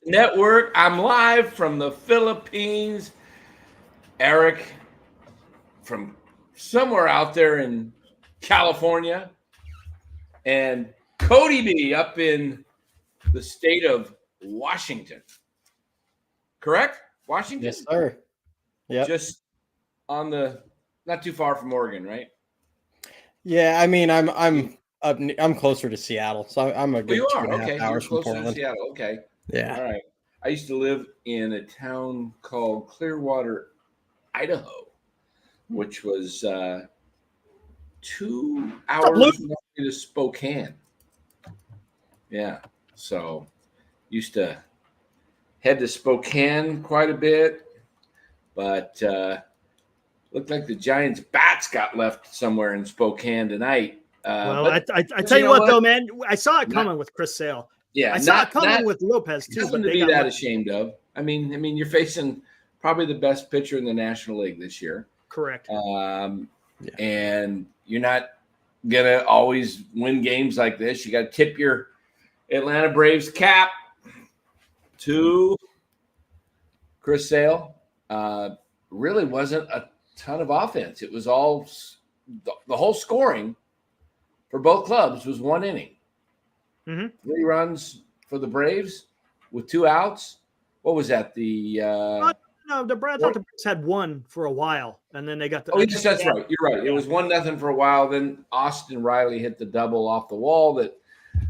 Network. I'm live from the Philippines. Eric from somewhere out there in California, and Cody B up in the state of Washington. Correct? Washington? Yes, sir. Yeah. Just on the not too far from Oregon, right? Yeah, I mean, I'm closer to Seattle, so I'm a good you are 2.5 okay. You're hours from closer to Portland. Seattle. Okay. Yeah. All right. I used to live in a town called Clearwater, Idaho, which was 2 hours north to Spokane. Yeah. So used to head to Spokane quite a bit, but looked like the Giants' bats got left somewhere in Spokane tonight. I tell you what, though, man, I saw it coming with Chris Sale. Yeah, I saw it coming with Lopez too. Nothing but to be that ashamed of. I mean, you're facing probably the best pitcher in the National League this year. Correct. And you're not gonna always win games like this. You got to tip your Atlanta Braves cap to Chris Sale. Really wasn't a ton of offense. It was all the whole scoring for both clubs was 1 inning. Mm-hmm. 3 runs for the Braves with 2 outs. What was that? No, the Braves had 1 for a while, and then they got the. Oh, yes, that's right. You're right. It was 1-0 for a while. Then Austin Riley hit the double off the wall that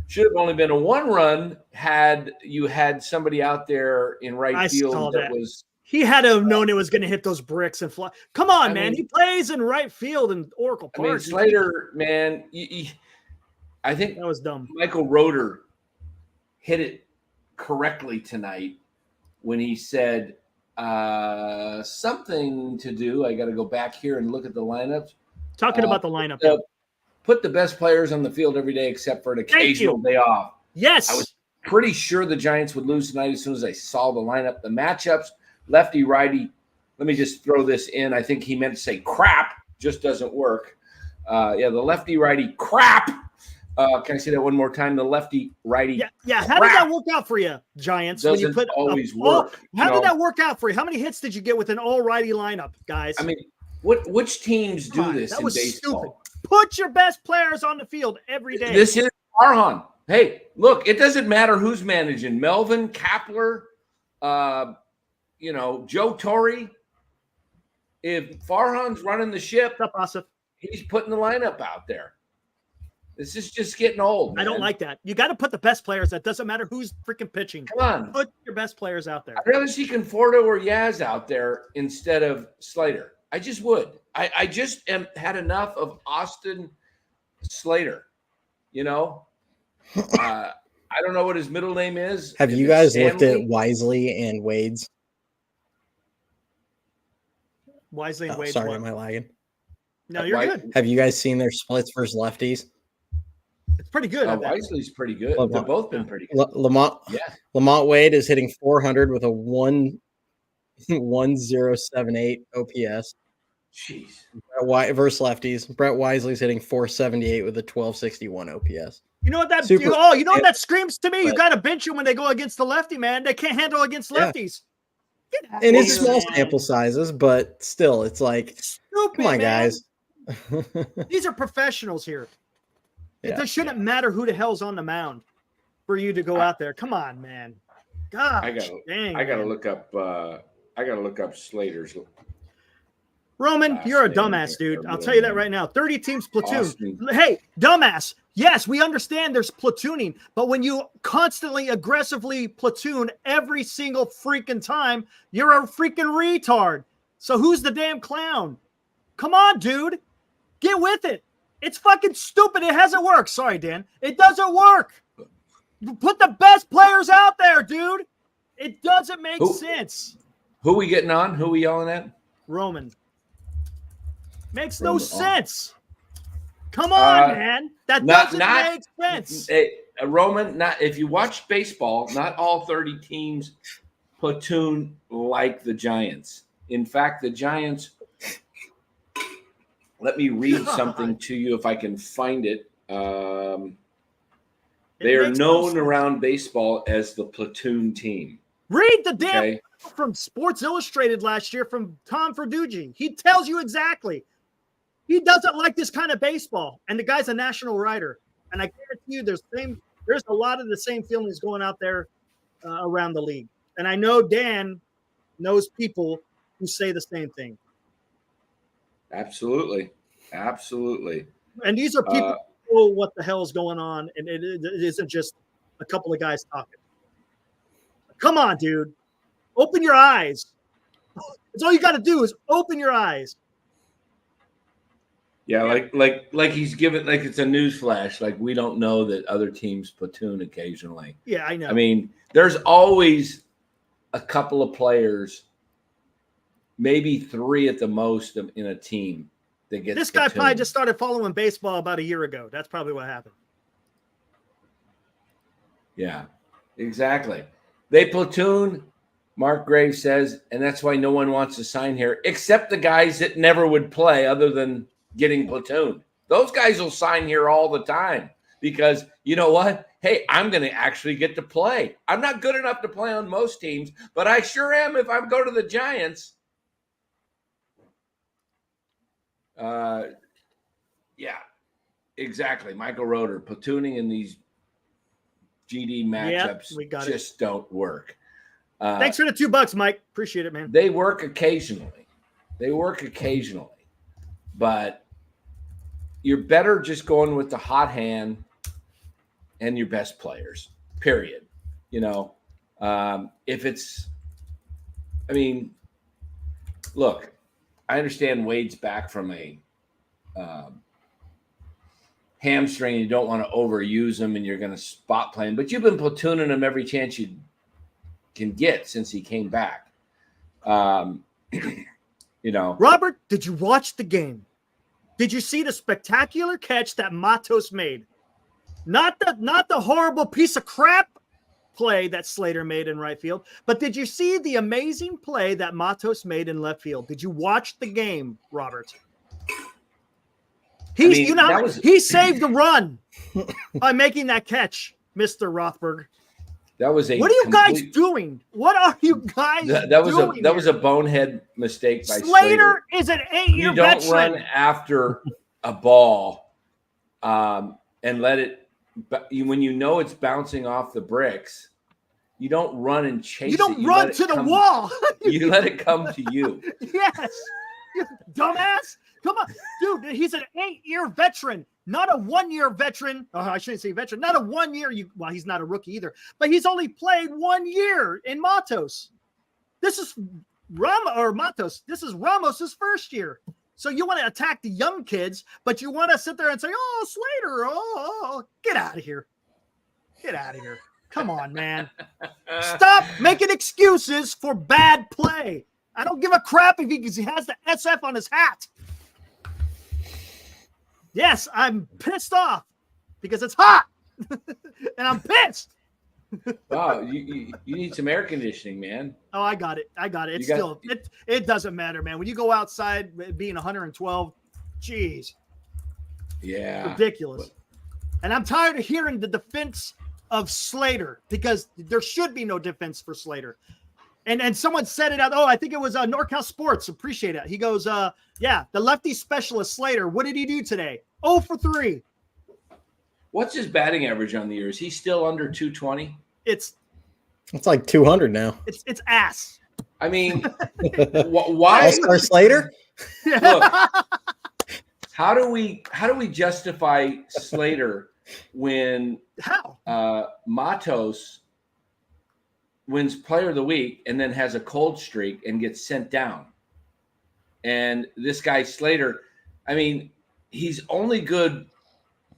should have only been a 1-run had you had somebody out there in right field that was. He had to have known it was going to hit those bricks and fly. Come on, man. He plays in right field in Oracle Park. I mean, Slater, man, I think that was dumb. Michael Roeder hit it correctly tonight when he said something to do. I got to go back here and look at the lineups. Talking about the lineup. Put the best players on the field every day except for an occasional day off. Yes. I was pretty sure the Giants would lose tonight as soon as I saw the lineup. The matchups, lefty, righty. Let me just throw this in. I think he meant to say crap. Just doesn't work. The lefty, righty crap. Can I say that one more time? The lefty, righty. Yeah. How did that work out for you, Giants? Doesn't when you put always work. How did that work out for you? How many hits did you get with an all-righty lineup, guys? I mean, which teams do this that in was baseball? Stupid. Put your best players on the field every day. This is Farhan. Hey, look, it doesn't matter who's managing. Melvin, Kapler, Joe Torre. If Farhan's running the ship, he's putting the lineup out there. This is just getting old, man. I don't like that. You got to put the best players. That doesn't matter who's freaking pitching. Come on. Put your best players out there. I'd rather see Conforto or Yaz out there instead of Slater. I just would. I just had enough of Austin Slater. I don't know what his middle name is. Have you guys looked at Wisely and Wade's? Wisely and Wade's. Sorry, am I lagging? No, you're good. Have you guys seen their splits versus lefties? It's pretty good. Wisely's pretty good. They've both been pretty good. Lamont Wade is hitting 400 with a 1.1078 OPS. Jeez. Versus lefties. Brett Wisely's hitting 478 with a 1261 OPS. You know what that? You know what that screams to me? You got to bench them when they go against the lefty, man. They can't handle against lefties. And it's small sample sizes, but still, it's like, come on, guys. These are professionals here. It shouldn't matter who the hell's on the mound for you to go out there. Come on, man. God, I gotta look up. I gotta look up Slater's. Roman, you're a dumbass, dude. I'll tell you that right now. 30 teams platoon. Hey, dumbass. Yes, we understand there's platooning, but when you constantly aggressively platoon every single freaking time, you're a freaking retard. So who's the damn clown? Come on, dude. Get with it. It's fucking stupid. It hasn't worked. Sorry, Dan. It doesn't work. Put the best players out there, dude. It doesn't make sense. Who we getting on? Who we yelling at? Roman. Makes no sense. Come on, man. That doesn't make sense. Roman, if you watch baseball, not all 30 teams platoon like the Giants. In fact, the Giants, let me read something to you if I can find it. They are known around baseball as the platoon team. Read the damn from Sports Illustrated last year from Tom Verducci. He tells you exactly. He doesn't like this kind of baseball, and the guy's a national writer. And I guarantee you, there's a lot of the same feelings going out there around the league. And I know Dan knows people who say the same thing. Absolutely. And these are people who know what the hell is going on, and it isn't just a couple of guys talking. Come on, dude. Open your eyes. That's all you got to do is open your eyes. Yeah, like he's given, like it's a news flash. Like we don't know that other teams platoon occasionally. Yeah, I know. I mean, there's always a couple of players, maybe 3 at the most in a team that gets this guy probably just started following baseball about a year ago. That's probably what happened. Yeah, exactly. They platoon, Mark Graves says, and that's why no one wants to sign here, except the guys that never would play other than getting platooned. Those guys will sign here all the time because you know what? Hey, I'm going to actually get to play. I'm not good enough to play on most teams, but I sure am if I go to the Giants. Yeah, exactly. Michael Roeder, platooning in these GD matchups just don't work. Thanks for the $2, Mike. Appreciate it, man. They work occasionally, but you're better just going with the hot hand and your best players, period. You know, if it's, I mean, look, I understand Wade's back from a hamstring. You don't want to overuse him and you're going to spot play him, but you've been platooning him every chance you can get since he came back. You know, Robert, did you watch the game? Did you see the spectacular catch that Matos made? Not the horrible piece of crap play that Slater made in right field, but did you see the amazing play that Matos made in left field? Did you watch the game, Robert? He saved the run by making that catch, Mr. Rothberg. That was what are you guys doing? What are you guys doing? That was a bonehead mistake by Slater. Is an 8-year veteran. You don't run after a ball and let it. When you know it's bouncing off the bricks, you don't run and chase it. You don't run to the wall. You let it come to you. Yes, you dumbass. Come on, dude. He's an 8-year veteran. Not a 1-year veteran. Oh, I shouldn't say veteran. Not a 1 year. Well, he's not a rookie either, but he's only played 1 year in Matos. This is Matos. This is Ramos's first year. So you want to attack the young kids, but you want to sit there and say, "Oh, Slater, oh, get out of here, get out of here." Come on, man. Stop making excuses for bad play. I don't give a crap if he has the SF on his hat. Yes, I'm pissed off because it's hot and I'm pissed. Wow, you need some air conditioning, man. Oh, I got it. It doesn't matter, man. When you go outside being 112, geez. Yeah. Ridiculous. And I'm tired of hearing the defense of Slater because there should be no defense for Slater. And someone said it out. Oh, I think it was NorCal Sports. Appreciate it. He goes, yeah, the lefty specialist Slater. What did he do today? 0 for 3. What's his batting average on the year? Is he still under 220? It's like 200 now. It's ass. I mean, why? All-Star Slater? Look, how do we justify Slater when Matos wins Player of the Week and then has a cold streak and gets sent down? And this guy Slater, I mean, he's only good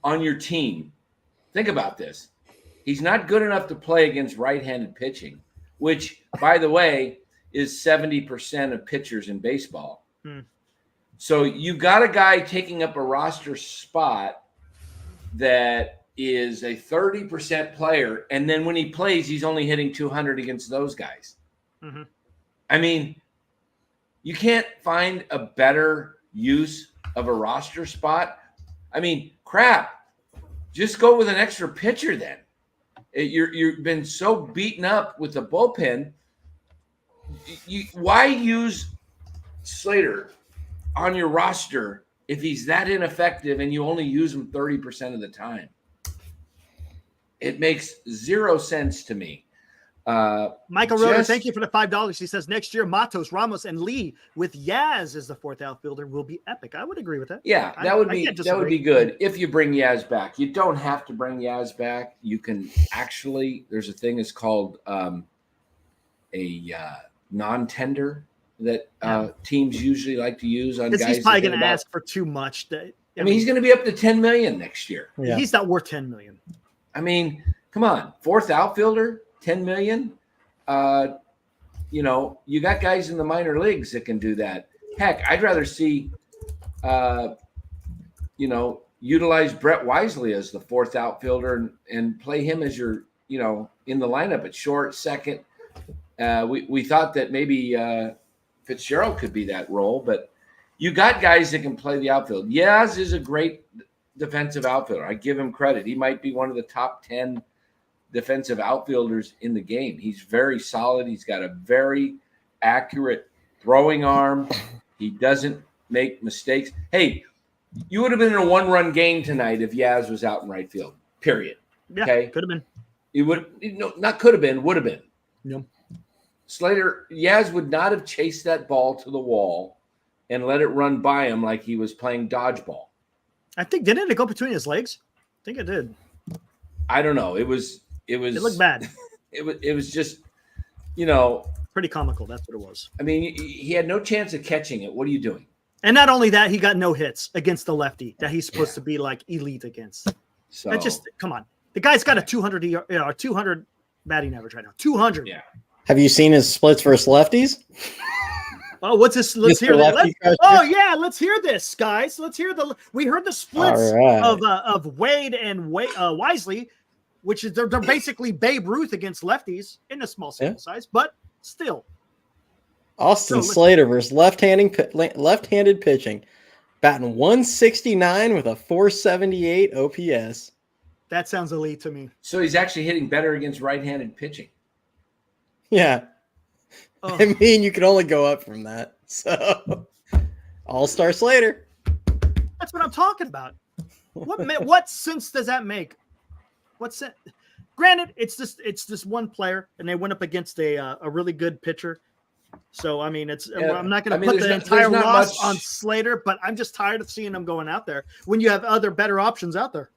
on your team. Think about this. He's not good enough to play against right-handed pitching, which, by the way, is 70% of pitchers in baseball. So you got a guy taking up a roster spot that is a 30% player, and then when he plays, he's only hitting 200 against those guys. Mm-hmm. I mean, you can't find a better use of a roster spot. I mean, crap. Just go with an extra pitcher then. You've been so beaten up with the bullpen. why use Slater on your roster if he's that ineffective and you only use him 30% of the time? It makes zero sense to me. Michael Roder, thank you for the $5. He says next year Matos, Ramos, and Lee with Yaz as the fourth outfielder will be epic. I would agree with that. Yeah, that would be good if you bring Yaz back. You don't have to bring Yaz back. You can actually. There's a thing is called a non-tender that teams usually like to use on guys. He's probably going to ask for too much. I mean, he's going to be up to $10 million next year. Yeah. He's not worth $10 million. I mean, come on, fourth outfielder. $10 million. You got guys in the minor leagues that can do that. Heck, I'd rather see, utilize Brett Wisely as the fourth outfielder and play him as your, in the lineup at short, second. We thought that maybe Fitzgerald could be that role, but you got guys that can play the outfield. Yaz is a great defensive outfielder. I give him credit. He might be one of the top 10 defensive outfielders in the game. He's very solid. He's got a very accurate throwing arm. He doesn't make mistakes. Hey, you would have been in a one-run game tonight if Yaz was out in right field, period. Yeah, okay? Could have been. He would, not could have been, would have been. Yeah. Yaz would not have chased that ball to the wall and let it run by him like he was playing dodgeball. I think, didn't it go between his legs? I think it did. I don't know. It looked bad. It was just, pretty comical. That's what it was. I mean, he had no chance of catching it. What are you doing? And not only that, he got no hits against the lefty that he's supposed to be like elite against. So that just come on. The guy's got a 200 batting average right now. 200. Yeah. Have you seen his splits versus lefties? Oh, what's this? Let's hear that. Let's hear this, guys. Let's hear we heard the splits of Wade and Wisely, which is they're basically Babe Ruth against lefties in a small sample size, but still. Austin Slater versus left-handed pitching, batting 169 with a 478 OPS. That sounds elite to me. So he's actually hitting better against right-handed pitching. Yeah. Oh. I mean, you can only go up from that. So, All-Star Slater. That's what I'm talking about. What sense does that make? Granted, it's this one player, and they went up against a really good pitcher. So, I mean, I'm not going to put the entire loss on Slater, but I'm just tired of seeing him going out there when you have other better options out there.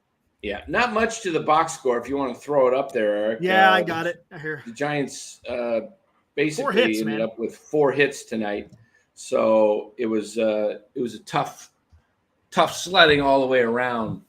Yeah, not much to the box score if you want to throw it up there, Eric. Yeah, I got it. Here. The Giants basically ended up with 4 hits tonight. So it was a tough sledding all the way around.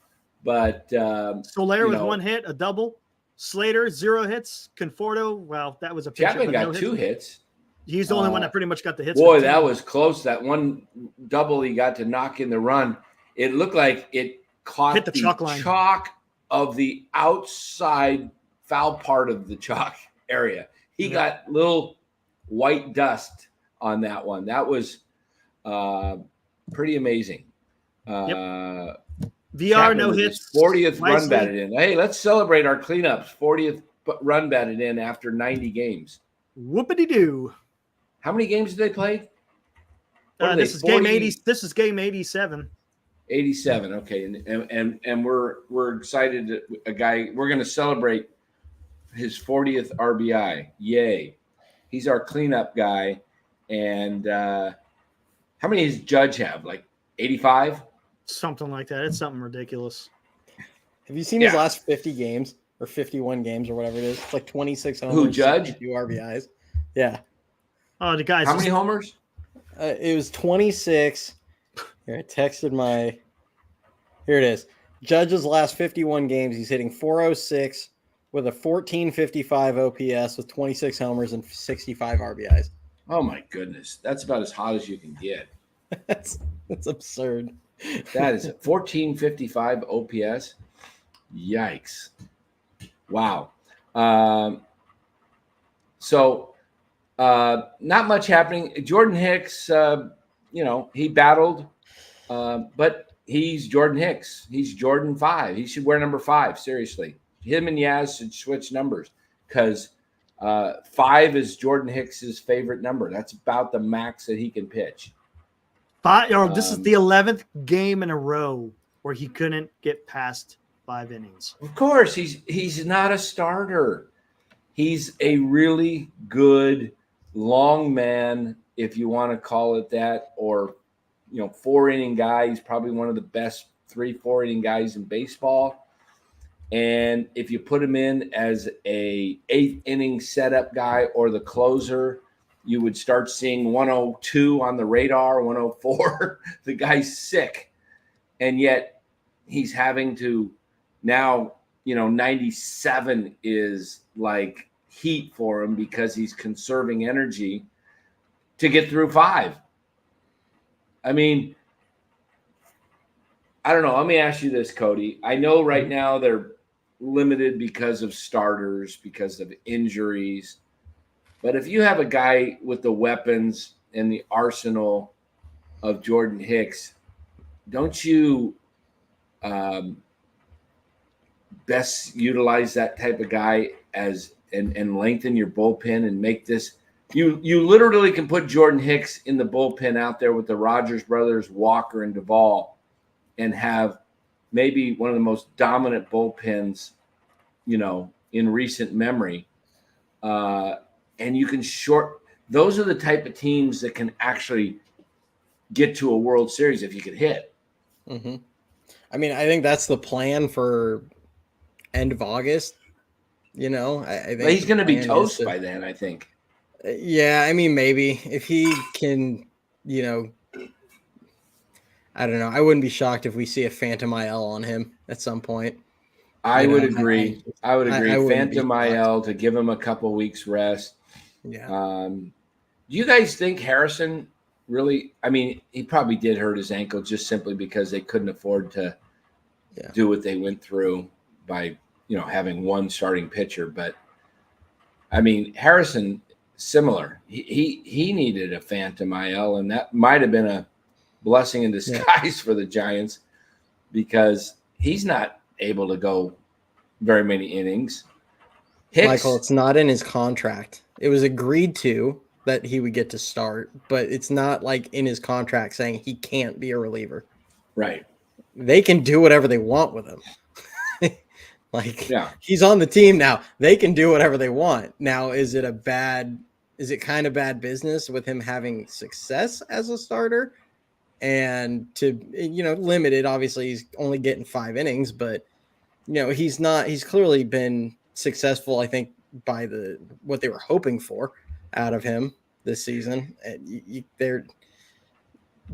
But Soler with 1 hit, a double. Slater 0 hits. Conforto, well, that was a pitcher. Chapman got 2 hits. He's the only one that pretty much got the hits. Boy, that was close. That one double he got to knock in the run. It looked like it caught the chalk of the outside foul part of the chalk area. He got little white dust on that one. That was pretty amazing. VR, Chapman no hits. 40th run batted in. Hey, let's celebrate our cleanups. 40th run batted in after 90 games. Whoopity-doo. How many games did they play? This is game 80. This is game 87. 87. Okay, and we're excited. We're going to celebrate his 40th RBI. Yay! He's our cleanup guy. And how many does Judge have? Like 85? Something like that. It's something ridiculous. Have you seen his last 50 games or 51 games or whatever it is? It's like 26 homers. Who, Judge? 2 RBIs. Yeah. Oh, the guys. How many homers? It was 26. Here, I texted Here it is. Judge's last 51 games, he's hitting 406 with a 1455 OPS with 26 homers and 65 RBIs. Oh, my goodness. That's about as hot as you can get. That's absurd. That is a 1455 OPS. Yikes. Wow. Not much happening. Jordan Hicks, he battled, but he's Jordan Hicks. He's Jordan 5. He should wear number 5, seriously. Him and Yaz should switch numbers because 5 is Jordan Hicks's favorite number. That's about the max that he can pitch. This is the 11th game in a row where he couldn't get past 5 innings. Of course, he's not a starter. He's a really good long man, if you want to call it that, or 4-inning guy. He's probably one of the best 3-4 inning guys in baseball. And if you put him in as a 8th inning setup guy or the closer, you would start seeing 102 on the radar, 104. The guy's sick. And yet he's having to now, 97 is like heat for him because he's conserving energy to get through 5. I mean, I don't know. Let me ask you this, Cody. I know right now they're limited because of starters, because of injuries. But if you have a guy with the weapons and the arsenal of Jordan Hicks, don't you best utilize that type of guy and lengthen your bullpen and make this? You literally can put Jordan Hicks in the bullpen out there with the Rogers brothers, Walker and Duvall, and have maybe one of the most dominant bullpens, in recent memory. And you can those are the type of teams that can actually get to a World Series if you could hit. Mm-hmm. I mean, I think that's the plan for end of August. I think but he's going to be toast by then, I think. Yeah, I mean, maybe if he can, I don't know. I wouldn't be shocked if we see a Phantom IL on him at some point. I would agree. I would agree. Phantom IL to give him a couple weeks rest. Yeah. Do you guys think Harrison really? I mean, he probably did hurt his ankle just simply because they couldn't afford to do what they went through by having one starting pitcher. But I mean, Harrison, similar. He needed a Phantom IL, and that might have been a blessing in disguise for the Giants because he's not able to go very many innings. Hicks, Michael, it's not in his contract. It was agreed to that he would get to start, but it's not like in his contract saying he can't be a reliever. Right. They can do whatever they want with him. He's on the team now. They can do whatever they want. Now, is it kind of bad business with him having success as a starter? And to, limited, obviously he's only getting 5 innings, but he's clearly been successful, I think, by what they were hoping for out of him this season.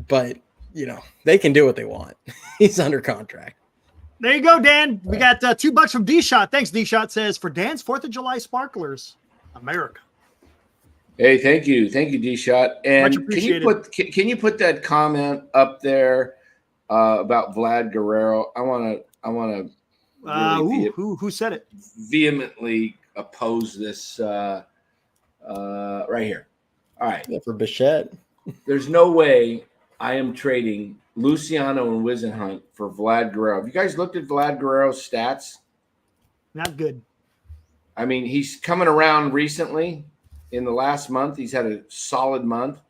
But they can do what they want. He's under contract. There you go, Dan. We got $2 from D-Shot. Thanks, D-Shot says, for Dan's 4th of July sparklers, America. Hey, thank you, D-Shot. And can you put that comment up there about Vlad Guerrero? I want to. Who said it? Vehemently oppose this right here. All right. Yeah, for Bichette. There's no way I am trading Luciano and Wisenhunt for Vlad Guerrero. Have you guys looked at Vlad Guerrero's stats? Not good. I mean, he's coming around recently. In the last month, he's had a solid month,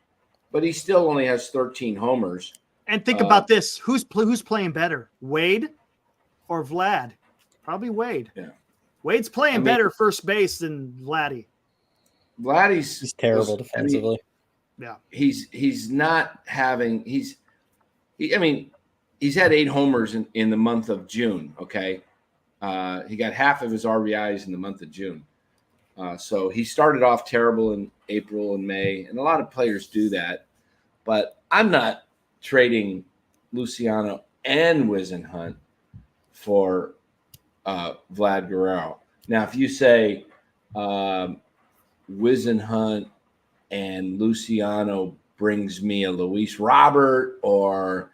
but he still only has 13 homers. And think about this. Who's playing better, Wade or Vlad? Probably Wade. Yeah. Wade's playing better first base than Vladdy. He's terrible defensively. Yeah. He's not having he's had 8 homers in the month of June, okay? He got half of his RBIs in the month of June. So he started off terrible in April and May, and a lot of players do that. But I'm not trading Luciano and Wisenhunt for Vlad Guerrero. Now, if you say Wisenhunt and Luciano brings me a Luis Robert or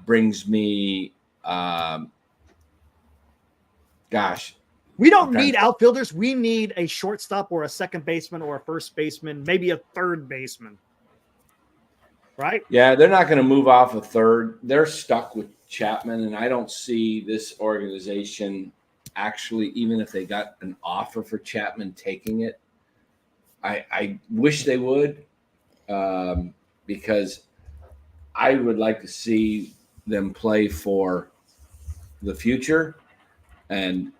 brings me, we don't need outfielders. We need a shortstop or a second baseman or a first baseman, maybe a third baseman. Right? Yeah, they're not going to move off a third. They're stuck with Chapman, and I don't see this organization actually, even if they got an offer for Chapman, taking it. I wish they would, because I would like to see them play for the future. And,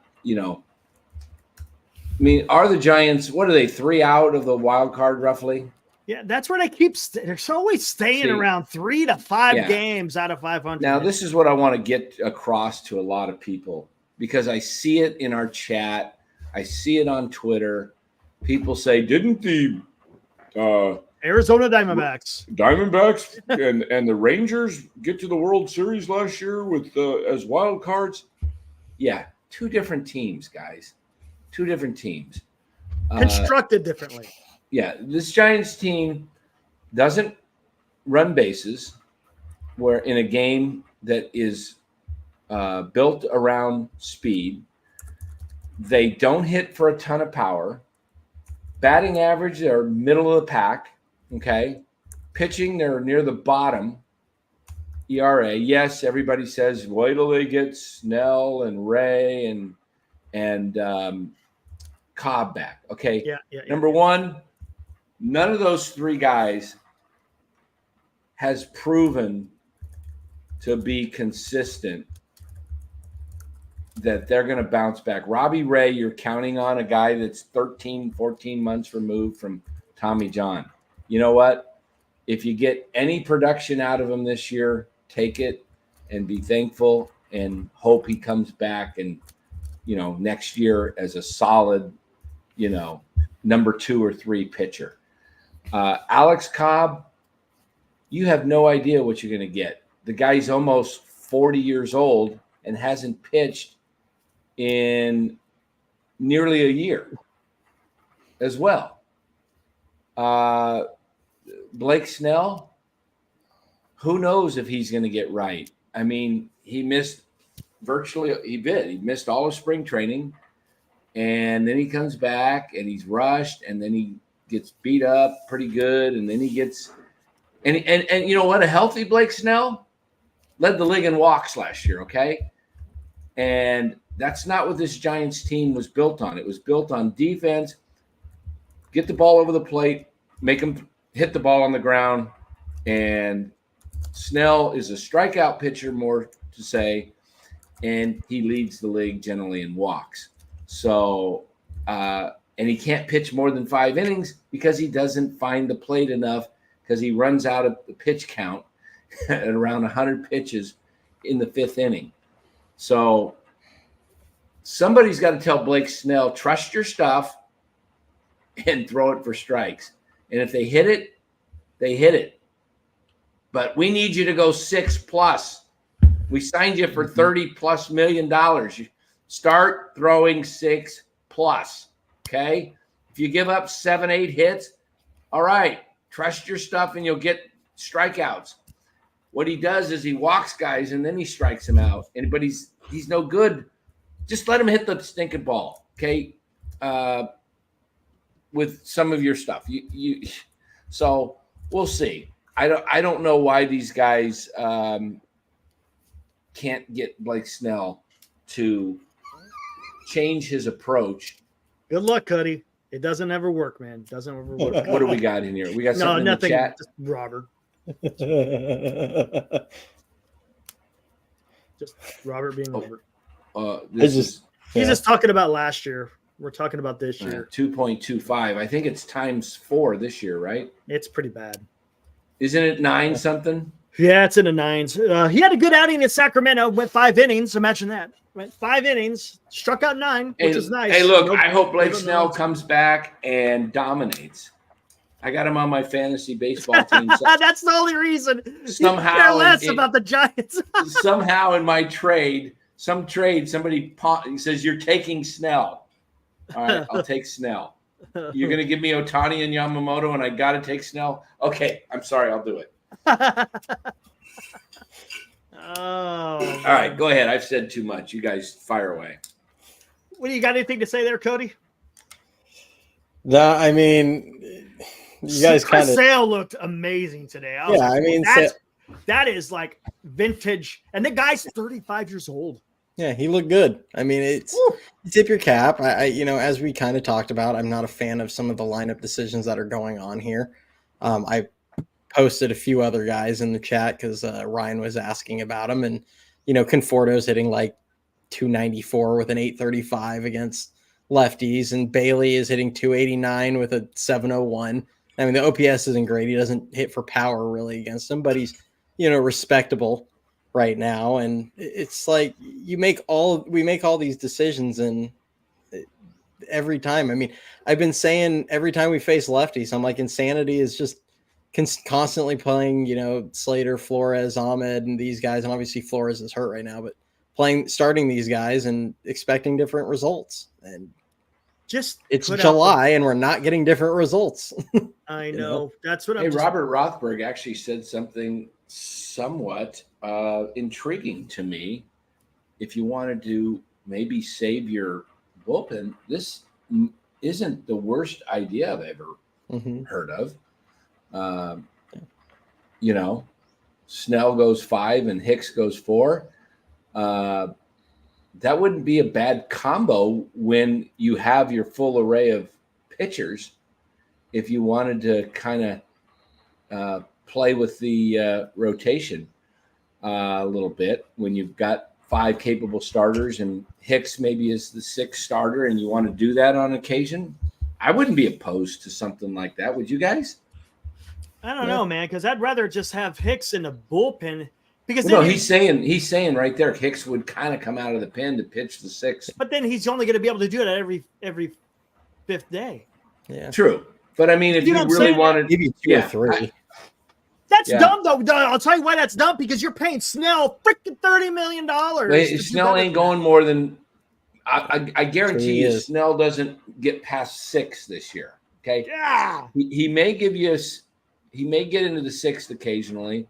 are the Giants, what are they, 3 out of the wild card roughly? Yeah, that's where they keep. They're always staying around 3 to 5 games out of 500. Now, this is what I want to get across to a lot of people, because I see it in our chat. I see it on Twitter. People say, didn't the Arizona Diamondbacks and the Rangers get to the World Series last year with as wild cards? Yeah, 2 different teams, guys. 2 different teams. Constructed differently. Yeah, this Giants team doesn't run bases where in a game that is built around speed. They don't hit for a ton of power. Batting average, they're middle of the pack, okay? Pitching, they're near the bottom. ERA, yes, everybody says, wait till they get Snell and Ray and Cobb back, okay? Yeah. Number one, none of those 3 guys has proven to be consistent that they're going to bounce back. Robbie Ray, you're counting on a guy that's 13, 14 months removed from Tommy John. You know what? If you get any production out of him this year, take it and be thankful and hope he comes back and, next year as a solid, number 2 or 3 pitcher. Alex Cobb, you have no idea what you're going to get. The guy's almost 40 years old and hasn't pitched in nearly a year as well. Blake Snell, who knows if he's going to get right. I mean, he missed all of spring training, and then he comes back and he's rushed, and then he gets beat up pretty good, and then he gets and you know what? A healthy Blake Snell led the league in walks last year, okay? And that's not what this Giants team was built on. It was built on defense, get the ball over the plate, make them hit the ball on the ground, and Snell is a strikeout pitcher, more to say, and he leads the league generally in walks. So, and he can't pitch more than 5 innings because he doesn't find the plate enough, because he runs out of the pitch count at around 100 pitches in the 5th inning. So somebody's got to tell Blake Snell, trust your stuff and throw it for strikes. And if they hit it, they hit it. But we need you to go 6+. We signed you for $30+ million. You start throwing 6+. Okay? If you give up 7, 8 hits, all right, trust your stuff and you'll get strikeouts. What he does is he walks guys and then he strikes them out. But he's no good. Just let him hit the stinking ball, okay? With some of your stuff. So we'll see. I don't know why these guys can't get Blake Snell to change his approach. Good luck, Cuddy. It doesn't ever work, man. Doesn't ever work. What do we got in here? We got something nothing. In the chat? Just Robert. Just Robert being Robert. He's just talking about last year. We're talking about this year. 2.25. I think it's times 4 this year, right? It's pretty bad. Isn't it 9 something? Yeah, it's in the 9s. He had a good outing in Sacramento. Went 5 innings. Imagine that. Went 5 innings. Struck out 9, which is nice. Hey, look, I hope Blake Snell comes back and dominates. I got him on my fantasy baseball team. That's the only reason. Somehow, care less about the Giants. Somehow in my trade, somebody says, you're taking Snell. All right, I'll take Snell. You're going to give me Ohtani and Yamamoto, and I got to take Snell? Okay, I'm sorry. I'll do it. All right, go ahead. I've said too much. You guys fire away. What do you got? Anything to say there, Cody? No, I mean, you guys kind of. Sale looked amazing today. That is like vintage, and the guy's 35 years old. Yeah, he looked good. I mean, it's you tip your cap. As we kind of talked about, I'm not a fan of some of the lineup decisions that are going on here. I posted a few other guys in the chat because Ryan was asking about them, and Conforto's hitting like 294 with an 835 against lefties, and Bailey is hitting 289 with a 701. I mean, the OPS isn't great. He doesn't hit for power really against him, but he's respectable right now. And it's like we make all these decisions, and every time. I mean, I've been saying every time we face lefties, I'm like, insanity is just constantly playing, Slater, Flores, Ahmed, and these guys. And obviously Flores is hurt right now, but starting these guys and expecting different results. And it's July and we're not getting different results. I know. That's what Robert Rothberg actually said something somewhat intriguing to me. If you wanted to maybe save your bullpen, this isn't the worst idea I've ever heard of. Snell goes 5 and Hicks goes 4. That wouldn't be a bad combo when you have your full array of pitchers. If you wanted to kind of play with the rotation a little bit, when you've got 5 capable starters and Hicks maybe is the 6th starter, and you want to do that on occasion, I wouldn't be opposed to something like that. Would you guys? I don't know, man, because I'd rather just have Hicks in the bullpen. Because he's saying right there, Hicks would kind of come out of the pen to pitch the 6th. But then he's only going to be able to do it every 5th day. Yeah, true. But I mean, if you really wanted, maybe 2 or 3. That's dumb, though. I'll tell you why that's dumb, because you're paying Snell freaking $30 million. Snell ain't going more than I guarantee you. Snell doesn't get past 6 this year. Okay. Yeah. He may give you he may get into the 6th occasionally,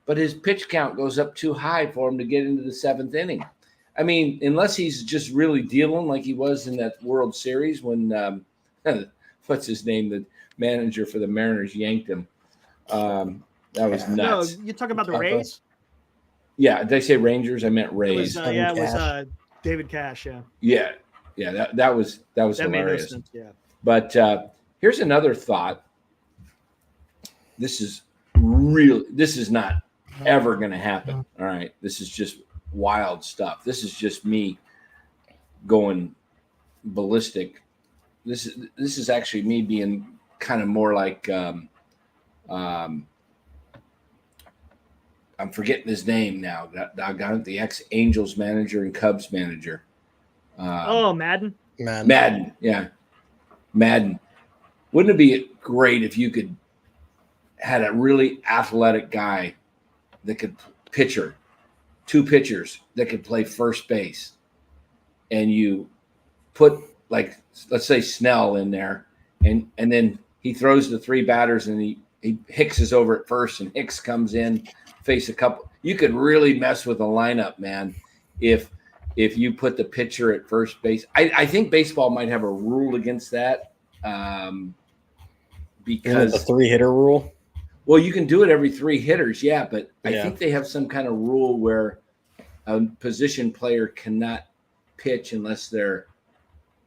but his pitch count goes up too high for him to get into the 7th inning. I mean, unless he's just really dealing like he was in that World Series when what's his name, the manager for the Mariners yanked him. That was nuts. No, you talking about the Rays? Yeah, did I say Rangers? I meant Rays. It was David Cash. Yeah. Yeah. That was hilarious. Made no sense, yeah. But here's another thought. This is not ever going to happen. All right. This is just wild stuff. This is just me going ballistic. This is actually me being kind of more like I'm forgetting his name now. Doggone it, the ex-Angels manager and Cubs manager. Madden. Madden, yeah. Madden. Wouldn't it be great if you could had a really athletic guy that could pitcher, 2 pitchers that could play first base, and you put, like, let's say Snell in there, and then he throws the 3 batters, and he Hicks is over at first, and Hicks comes in, face a couple. You could really mess with a lineup, man, if you put the pitcher at first base. I think baseball might have a rule against that because the 3-hitter rule. Well, you can do it every 3 hitters, yeah, but I think they have some kind of rule where a position player cannot pitch unless they're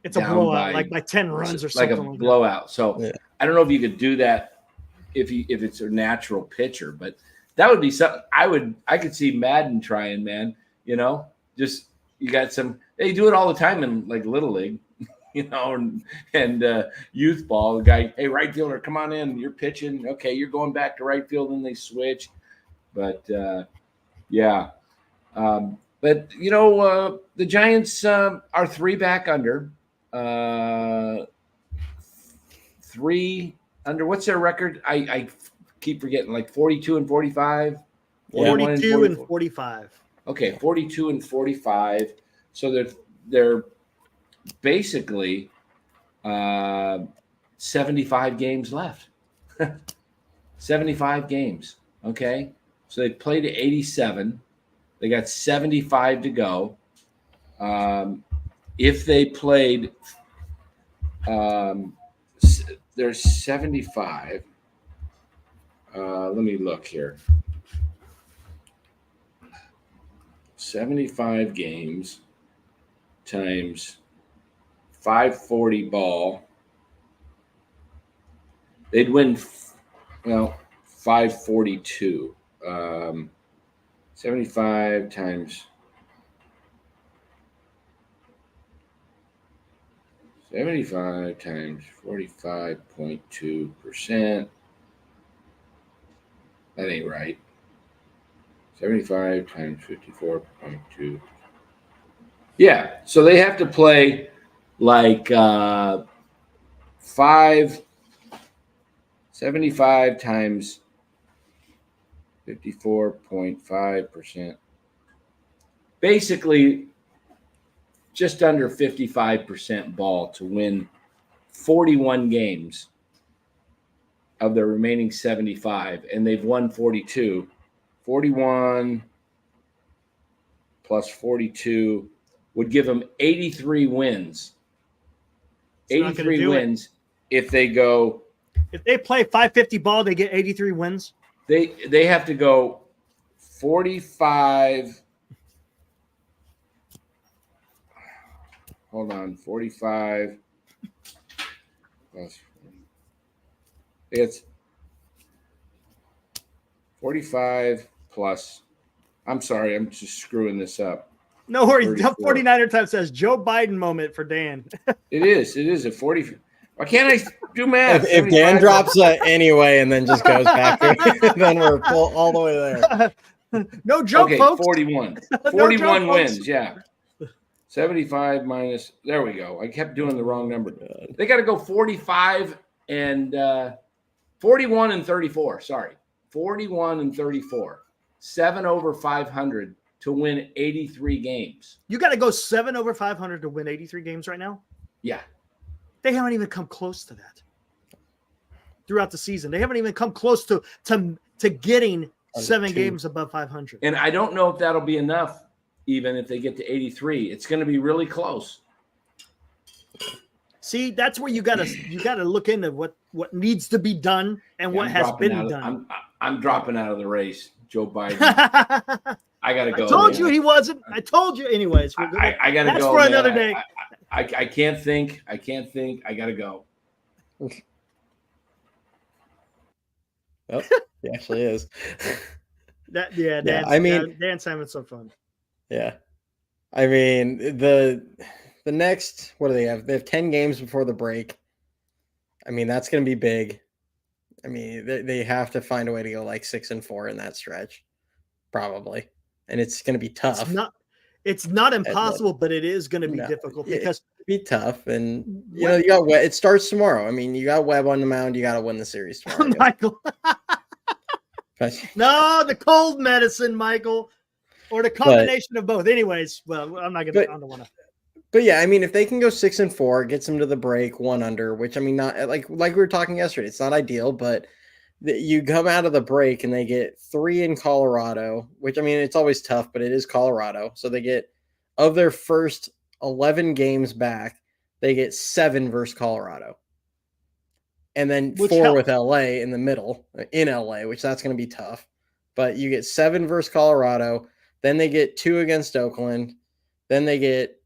it's a blowout, like by 10 runs or something. Like a blowout. So I don't know if you could do that if it's a natural pitcher, but that would be something I could see Madden trying, man. Just you got they do it all the time in like Little League, and youth ball. The guy, hey, right fielder, come on in. You're pitching. Okay, you're going back to right field, and they switch. But yeah. But the Giants are 3 back under. 3 under. What's their record? I keep forgetting. Like 42 and 45. 42 and 45. Okay, 42 and 45. So they're basically 75 games left. 75 games. Okay, so they played to 87. They got 75 to go. If they played, there's 75. Let me look here. 75 games. times 540 ball. They'd win, 542. 75 times 45.2%. That ain't right. 75 times 54.2. Yeah, so they have to play like 75 times 54.5%. Basically, just under 55% ball to win 41 games of their remaining 75, and they've won 42. 41 plus 42 would give them 83 wins. 83 wins if they go. If they play 550 ball, they get 83 wins. They have to go 45. Hold on, 45 plus. It's 45 plus. I'm sorry, I'm just screwing this up. No worries. 49er time says Joe Biden moment for Dan. It is a 40. Why can't I do math? If Dan drops anyway and then just goes back, then we're all the way there. No joke, folks. 41. 41 wins, yeah. 75 minus. There we go. I kept doing the wrong number. They got to go 45 and 41 and 34. Sorry. 41 and 34. 7 over 500 to win 83 games. You got to go 7 over 500 to win 83 games right now? Yeah. They haven't even come close to that throughout the season. They haven't even come close to getting 7 games above 500. And I don't know if that'll be enough, even if they get to 83. It's going to be really close. See, that's where you gotta look into what needs to be done and what has been done. I'm dropping out of the race, Joe Biden. I gotta go. I told you he wasn't. I told you, anyways. I gotta go. That's for another day. I can't think. I gotta go. Oh, he actually is. Dan Simon's so fun. Yeah. I mean, the next, what do they have? They have 10 games before the break. I mean, that's going to be big. I mean, they have to find a way to go like 6-4 in that stretch, probably. And it's going to be tough. It's not impossible, but it is going to be difficult because it'd be tough. And you got Webb. It starts tomorrow. I mean, you got Webb on the mound. You got to win the series tomorrow. Michael. No, the cold medicine, Michael, or the combination of both. Anyways, well, I'm not going to. I don't want to. But yeah, I mean, if they can go 6-4, gets them to the break 1 under, which I mean, not like we were talking yesterday, it's not ideal, but you come out of the break and they get 3 in Colorado, which I mean, it's always tough, but it is Colorado. So they get, of their first 11 games back, they get 7 versus Colorado. And then 4 with LA in the middle, in LA, which that's going to be tough. But you get 7 versus Colorado. Then they get 2 against Oakland. Then they get,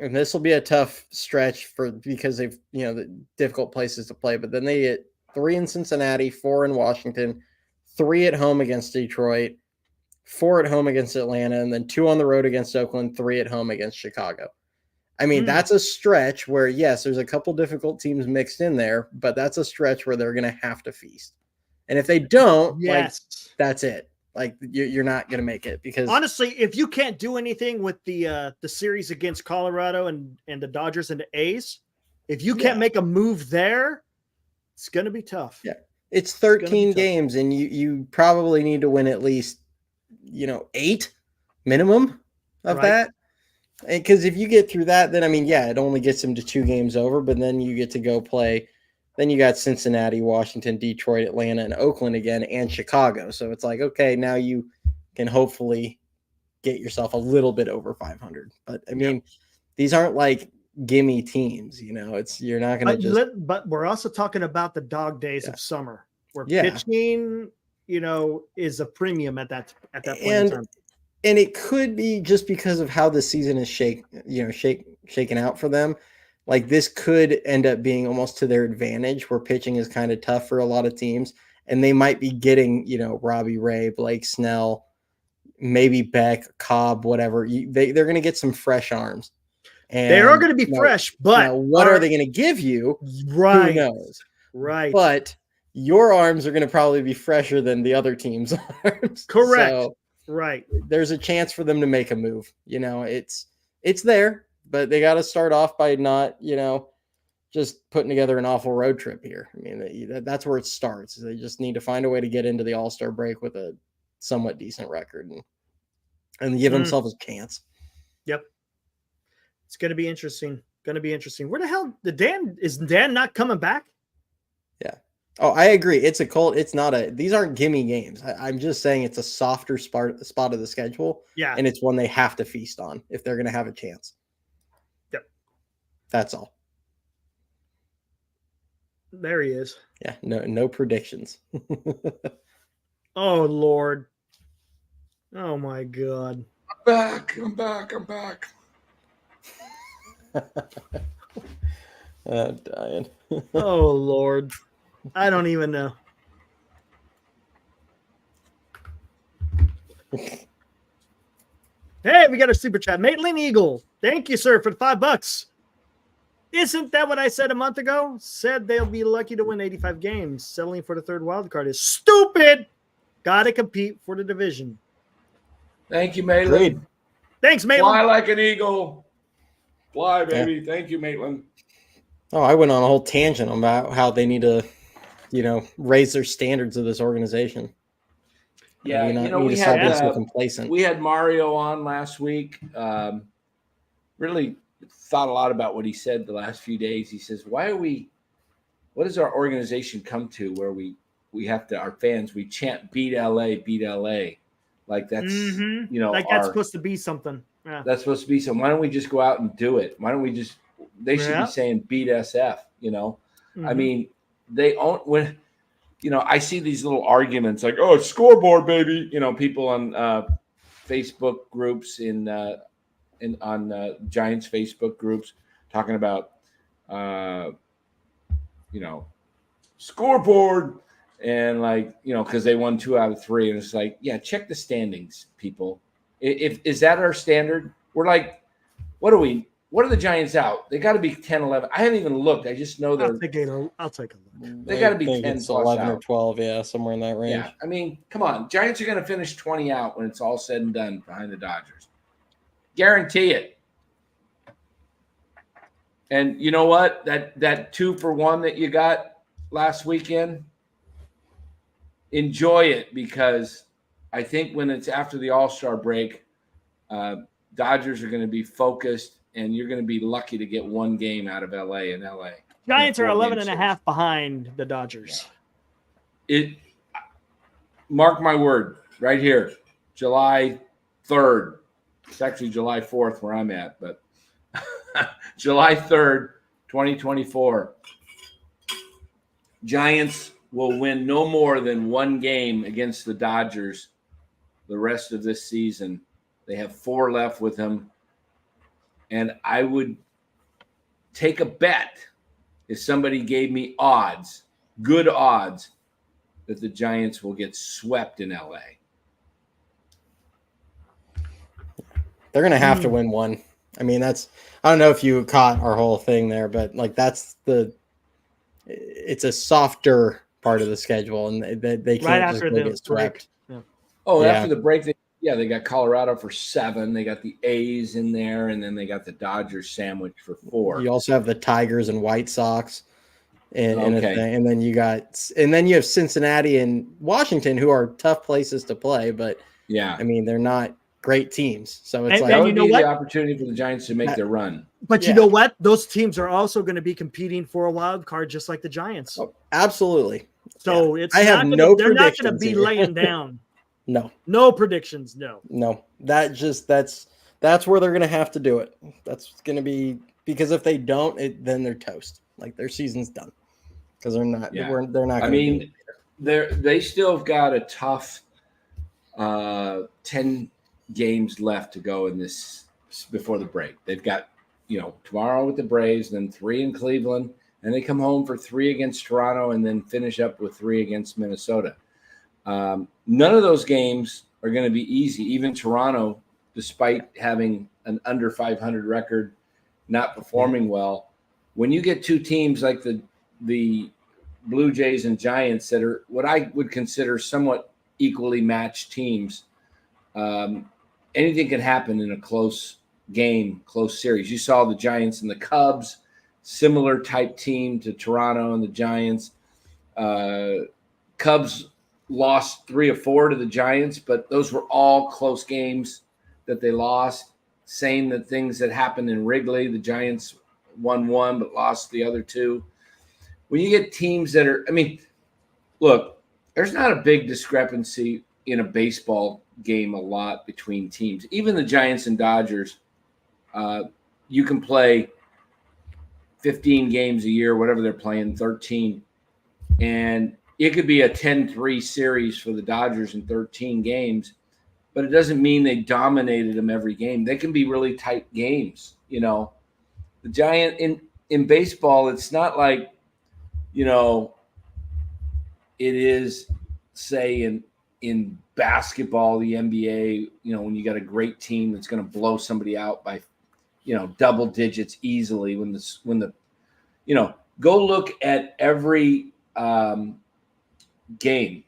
and this will be a tough stretch because they've, the difficult places to play. But then they get 3 in Cincinnati, 4 in Washington, 3 at home against Detroit, 4 at home against Atlanta, and then 2 on the road against Oakland, 3 at home against Chicago. I mean, that's a stretch where, yes, there's a couple difficult teams mixed in there, but that's a stretch where they're going to have to feast. And if they don't, that's it. Like, you're not going to make it because honestly, if you can't do anything with the series against Colorado and the Dodgers and the A's, if you can't make a move there, it's going to be tough. Yeah. It's 13 games and you probably need to win at least, 8 minimum of that. Because if you get through that, then, I mean, it only gets them to 2 games over, but then you get to go play. Then you got Cincinnati, Washington, Detroit, Atlanta, and Oakland again, and Chicago. So it's like, okay, now you can hopefully get yourself a little bit over 500. But, I mean, these aren't like gimme teams, you're not going to just. But we're also talking about the dog days of summer where pitching, is a premium at that point in time. And it could be just because of how the season is shaken out for them. Like this could end up being almost to their advantage, where pitching is kind of tough for a lot of teams, and they might be getting, Robbie Ray, Blake Snell, maybe Beck, Cobb, whatever. They're going to get some fresh arms. And they are going to be fresh, but what are they going to give you? Right. Who knows? Right. But your arms are going to probably be fresher than the other team's arms. Correct. So, right. There's a chance for them to make a move. It's there, but they got to start off by not, just putting together an awful road trip here. I mean, that's where it starts. They just need to find a way to get into the All-Star break with a somewhat decent record and give themselves a chance. Yep. It's going to be interesting. Where the hell is Dan not coming back? Yeah. Oh, I agree. It's a cold. It's not these aren't gimme games. I'm just saying it's a softer spot of the schedule. Yeah. And it's one they have to feast on if they're going to have a chance. Yep. That's all. There he is. Yeah. No predictions. Oh, Lord. Oh, my God. I'm back. I'm dying. Oh, Lord. I don't even know. Hey, we got a super chat. Maitland Eagle. Thank you, sir, for the $5. Isn't that what I said a month ago? Said they'll be lucky to win 85 games. Settling for the third wild card is stupid. Got to compete for the division. Thank you, Maitland. Thanks, Maitland. Fly like an eagle. Fly, baby. Yeah. Thank you, Maitland. Oh, I went on a whole tangent about how they need to, raise their standards of this organization. Yeah, we had so complacent. We had Mario on last week. Really thought a lot about what he said the last few days. He says, what does our organization come to where we have to, our fans, we chant beat LA, beat LA. Like that's, like that's supposed to be something. Yeah. That's supposed to be something. Why don't we just go out and do it? Why don't we just, they should be saying beat SF, I mean, they own when, I see these little arguments like, oh, it's scoreboard, baby. People on Facebook groups on Giants Facebook groups talking about, scoreboard and because they won 2 out of 3. And it's like, yeah, check the standings, people. Is that our standard? We're like, what are the Giants out? They got to be 10, 11. I haven't even looked. I just know they're. I'll take a look. They got to be 10 plus 11 out. or 12, yeah, somewhere in that range. Yeah, I mean, come on. Giants are going to finish 20 out when it's all said and done behind the Dodgers. Guarantee it. And you know what? That 2-for-1 that you got last weekend, enjoy it because I think when it's after the All-Star break, Dodgers are going to be focused. And you're going to be lucky to get one game out of LA and LA. Giants are 11.5 behind the Dodgers. Yeah. Mark my word, right here, July 3rd. It's actually July 4th where I'm at, but July 3rd, 2024. Giants will win no more than one game against the Dodgers the rest of this season. They have 4 left with them. And I would take a bet if somebody gave me good odds, that the Giants will get swept in LA. They're going to have to win one. I mean, I don't know if you caught our whole thing there, but it's a softer part of the schedule, and they can't just go get swept. Yeah. Oh, after the break, they got Colorado for 7. They got the A's in there, and then they got the Dodgers sandwich for 4. You also have the Tigers and White Sox, and then you have Cincinnati and Washington, who are tough places to play. But yeah, I mean, they're not great teams, so it's that would be the opportunity for the Giants to make their run. But you know what? Those teams are also going to be competing for a wild card, just like the Giants. Oh, absolutely. So they're not going to be laying down. No predictions. No. That's where they're going to have to do it. That's going to be, because if they don't, then they're toast. Like their season's done because they're not. Yeah. They're not. I mean, they still have got a tough 10 games left to go in this before the break. They've got, tomorrow with the Braves, then 3 in Cleveland, and they come home for 3 against Toronto and then finish up with 3 against Minnesota. None of those games are going to be easy. Even Toronto, despite having an under 500 record, not performing well. When you get 2 teams like the Blue Jays and Giants that are what I would consider somewhat equally matched teams, anything can happen in a close game, close series. You saw the Giants and the Cubs, similar type team to Toronto and the Giants. Cubs lost 3 of 4 to the Giants, but those were all close games that they lost. Same the things that happened in Wrigley. The Giants won 1 but lost the other 2. When you get teams that are, look, there's not a big discrepancy in a baseball game a lot between teams. Even the Giants and Dodgers, you can play 15 games a year, whatever they're playing, 13, and it could be a 10-3 series for the Dodgers in 13 games, but it doesn't mean they dominated them every game. They can be really tight games. The Giant in baseball, it's not like, it is, say, in basketball, the NBA, when you got a great team that's going to blow somebody out by, double digits easily go look at every game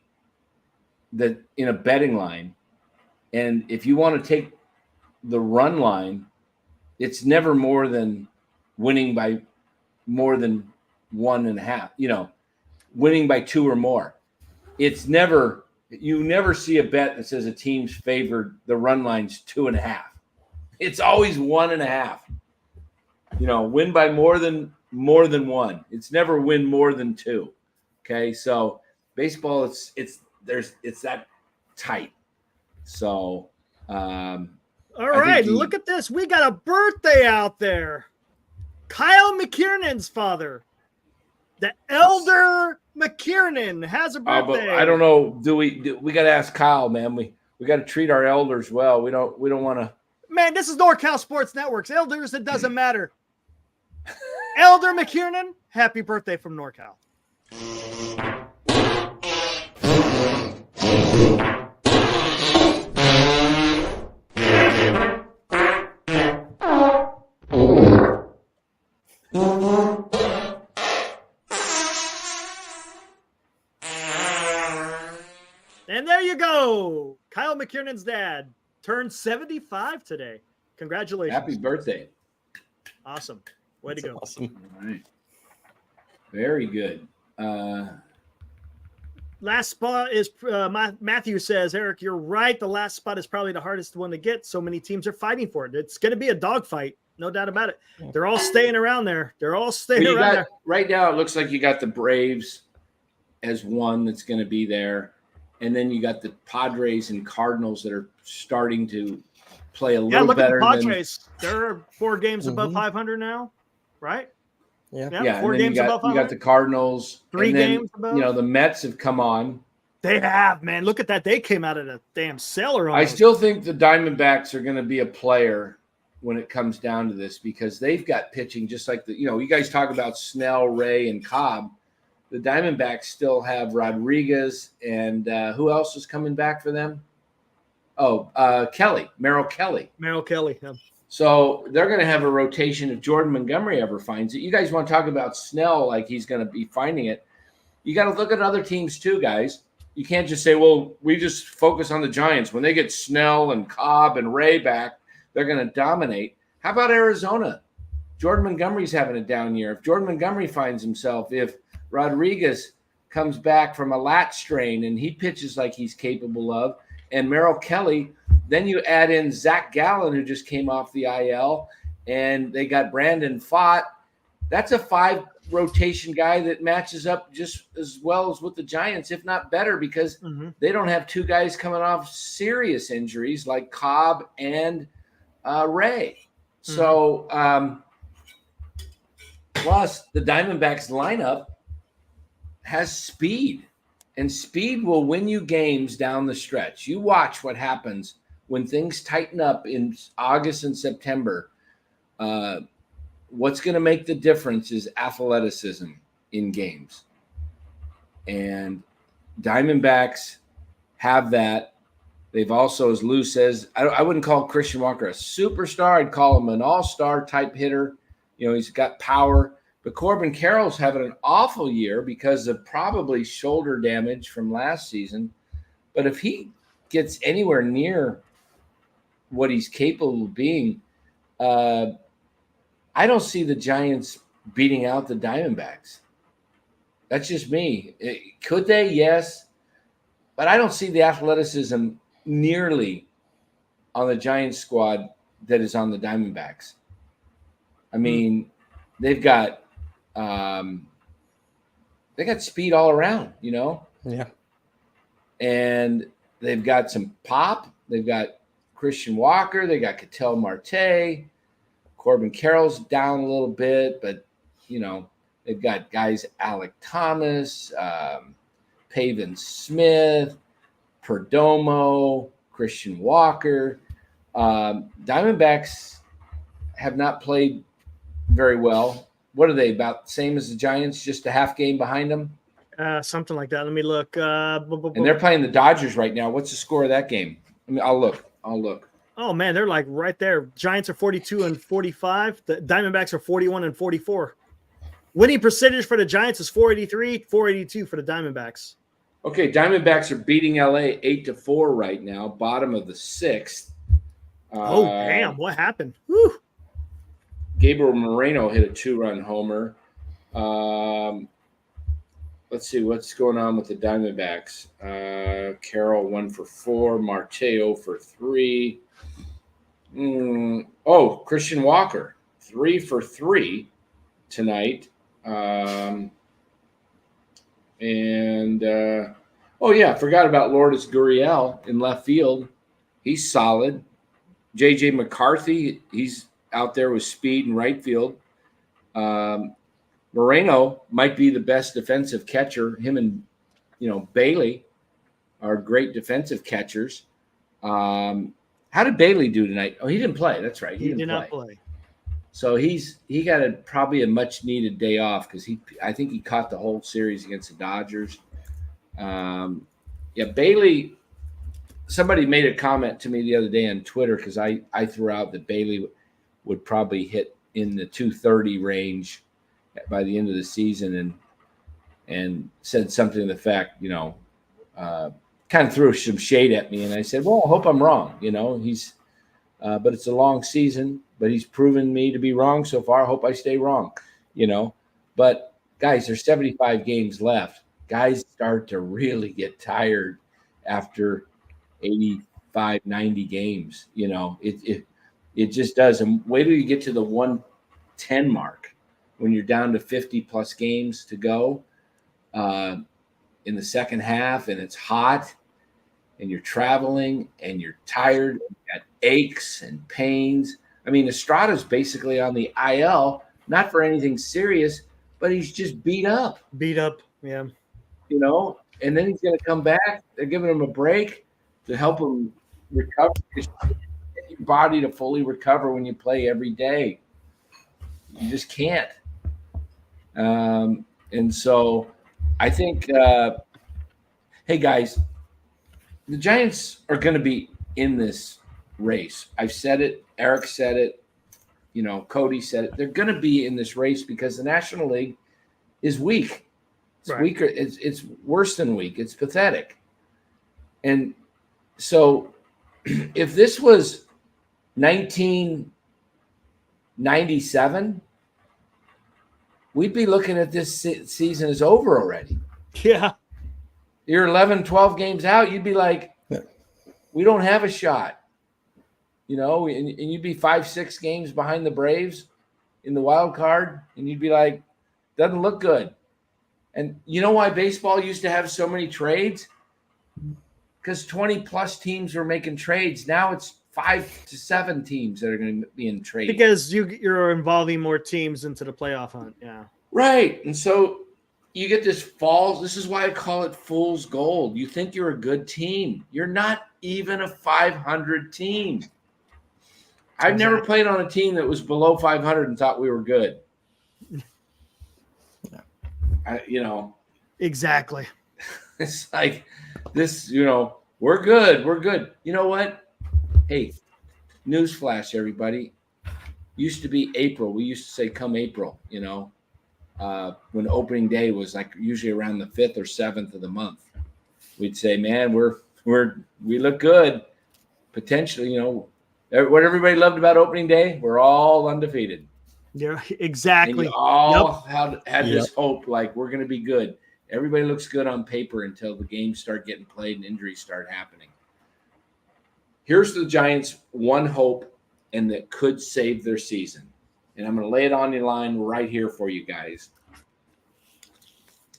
that in a betting line. And if you want to take the run line, it's never more than winning by more than 1.5, winning by 2 or more. It's never, you never see a bet that says a team's favored, the run line's 2.5. It's always 1.5. Win by more than 1. It's never win more than 2. Okay, so baseball, it's that tight. So, all right, look at this. We got a birthday out there. Kyle McKiernan's father, the elder McKiernan, has a birthday. But I don't know. We got to ask Kyle, man. We got to treat our elders well. We don't want to. Man, this is NorCal Sports Networks. Elders, it doesn't matter. Elder McKiernan, happy birthday from NorCal. And there you go. Kyle McKiernan's dad turned 75 today. Congratulations. Happy birthday. Awesome. Way to go. Awesome. All right. Very good. Last spot is Matthew says, Eric, you're right. The last spot is probably the hardest one to get. So many teams are fighting for it. It's going to be a dogfight. No doubt about it. They're all staying around there. There. Right now, it looks like you got the Braves as one that's going to be there. And then you got the Padres and Cardinals that are starting to play a little better. At the Padres. They're 4 games above 500 now, right? Yeah. 4 games above 500. You got the Cardinals. 3 games above. The Mets have come on. They have, man. Look at that. They came out of the damn cellar. I still think the Diamondbacks are going to be a player when it comes down to this because they've got pitching just like you guys talk about Snell, Ray, and Cobb. The Diamondbacks still have Rodriguez and who else is coming back for them? Merrill Kelly. Yeah. So they're going to have a rotation if Jordan Montgomery ever finds it. You guys want to talk about Snell like he's going to be finding it. You got to look at other teams too, guys. You can't just say, well, we just focus on the Giants. When they get Snell and Cobb and Ray back, they're going to dominate. How about Arizona? Jordan Montgomery's having a down year. If Jordan Montgomery finds himself, if Rodriguez comes back from a lat strain and he pitches like he's capable of, and Merrill Kelly, then you add in Zach Gallen, who just came off the IL, and they got Brandon Pfaadt. That's a 5 rotation guy that matches up just as well as with the Giants, if not better, because they don't have 2 guys coming off serious injuries like Cobb and Ray. So, plus the Diamondbacks lineup has speed, and speed will win you games down the stretch. You watch what happens when things tighten up in August and September, what's going to make the difference is athleticism in games. And Diamondbacks have that. They've also, as Lou says, I wouldn't call Christian Walker a superstar. I'd call him an all-star type hitter. He's got power. But Corbin Carroll's having an awful year because of probably shoulder damage from last season. But if he gets anywhere near what he's capable of being, I don't see the Giants beating out the Diamondbacks. That's just me. Could they? Yes. But I don't see the athleticism nearly on the Giants squad that is on the Diamondbacks. I mean, they've got speed all around, Yeah. And they've got some pop. They've got Christian Walker. They got Ketel Marte. Corbin Carroll's down a little bit, but, they've got guys Alec Thomas, Pavin Smith, Perdomo, Christian Walker. Diamondbacks have not played very well. What are they, about the same as the Giants, just a half game behind them? Something like that. Let me look. And they're playing the Dodgers right now. What's the score of that game? I'll look. Oh, man, they're like right there. Giants are 42-45. The Diamondbacks are 41-44. Winning percentage for the Giants is 483, 482 for the Diamondbacks. Okay, Diamondbacks are beating LA 8-4 right now, bottom of the 6th. Damn, what happened? Whew. Gabriel Moreno hit a 2-run homer. Let's see what's going on with the Diamondbacks. Carroll 1 for 4, Marte 0 for 3. Christian Walker 3 for 3 tonight. Forgot about Lourdes Gurriel in left field. He's solid. JJ McCarthy, he's out there with speed in right field. Moreno might be the best defensive catcher. Him and Bailey are great defensive catchers. How did Bailey do tonight? Oh, he didn't play. That's right. He did not play. So he got probably a much needed day off because I think he caught the whole series against the Dodgers. Bailey. Somebody made a comment to me the other day on Twitter because I threw out that Bailey would probably hit in the 230 range by the end of the season, and said something to the fact, kind of threw some shade at me, and I said, well, I hope I'm wrong. He's, but it's a long season, but he's proven me to be wrong so far. I hope I stay wrong, But guys, there's 75 games left. Guys start to really get tired after 85, 90 games. It just does. And wait till you get to the 110 mark when you're down to 50 plus games to go in the second half, and it's hot and you're traveling and you're tired, you got aches and pains. I mean, Estrada's basically on the IL, not for anything serious, but he's just beat up. Yeah. And then he's going to come back. They're giving him a break to help him recover. Get your body to fully recover when you play every day. You just can't. And so I think, hey, guys, the Giants are going to be in this race. I've said it. Eric said it. Cody said it. They're going to be in this race because the National League is weak. It's weaker. It's worse than weak. It's pathetic. And so if this was 1997, we'd be looking at this season as over already. Yeah. You're 11, 12 games out. You'd be like, we don't have a shot. And you'd be 5, 6 games behind the Braves in the wild card. And you'd be like, doesn't look good. And you know why baseball used to have so many trades? Because 20-plus teams were making trades. Now it's 5 to 7 teams that are going to be in trade. Because you're involving more teams into the playoff hunt. Yeah. Right. And so you get this false. This is why I call it fool's gold. You think you're a good team. You're not even a 500 team. I've never played on a team that was below 500 and thought we were good. Exactly. It's like this, we're good. We're good. You know what? Hey, newsflash, everybody. Used to be April. We used to say come April, when opening day was like usually around the 5th or 7th of the month. We'd say, man, we look good. Potentially, what everybody loved about opening day, we're all undefeated. Yeah, exactly. And you all had this hope, like we're going to be good. Everybody looks good on paper until the games start getting played and injuries start happening. Here's the Giants' one hope, and that could save their season. And I'm going to lay it on the line right here for you guys.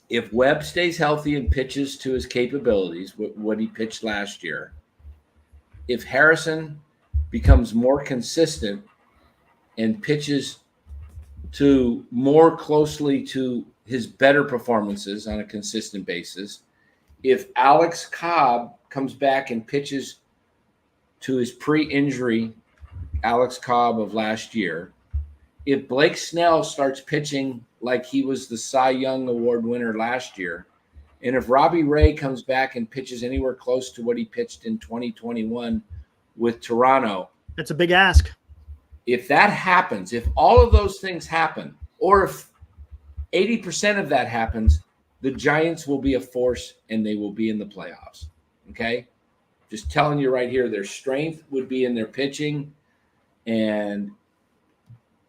If Webb stays healthy and pitches to his capabilities, what he pitched last year, if Harrison becomes more consistent and pitches to more closely to his better performances on a consistent basis, if Alex Cobb comes back and pitches to his pre-injury Alex Cobb of last year, if Blake Snell starts pitching like he was the Cy Young Award winner last year, and if Robbie Ray comes back and pitches anywhere close to what he pitched in 2021 with Toronto. That's a big ask. If that happens, if all of those things happen, or if 80% of that happens, the Giants will be a force and they will be in the playoffs. Okay? Just telling you right here, their strength would be in their pitching. And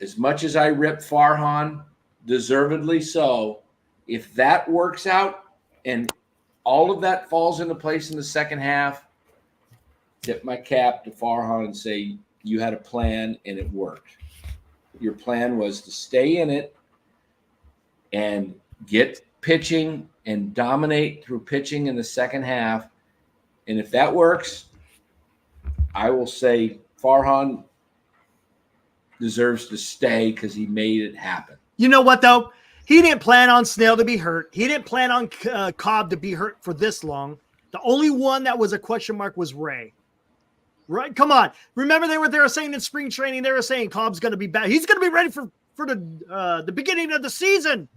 as much as I rip Farhan, deservedly so, if that works out and all of that falls into place in the second half, tip my cap to Farhan and say, you had a plan and it worked. Your plan was to stay in it and get pitching and dominate through pitching in the second half. And if that works, I will say Farhan deserves to stay because he made it happen. You know what, though? He didn't plan on Snell to be hurt. He didn't plan on Cobb to be hurt for this long. The only one that was a question mark was Ray. Right? Come on. Remember they were saying in spring training, they were saying Cobb's going to be back. He's going to be ready for the beginning of the season.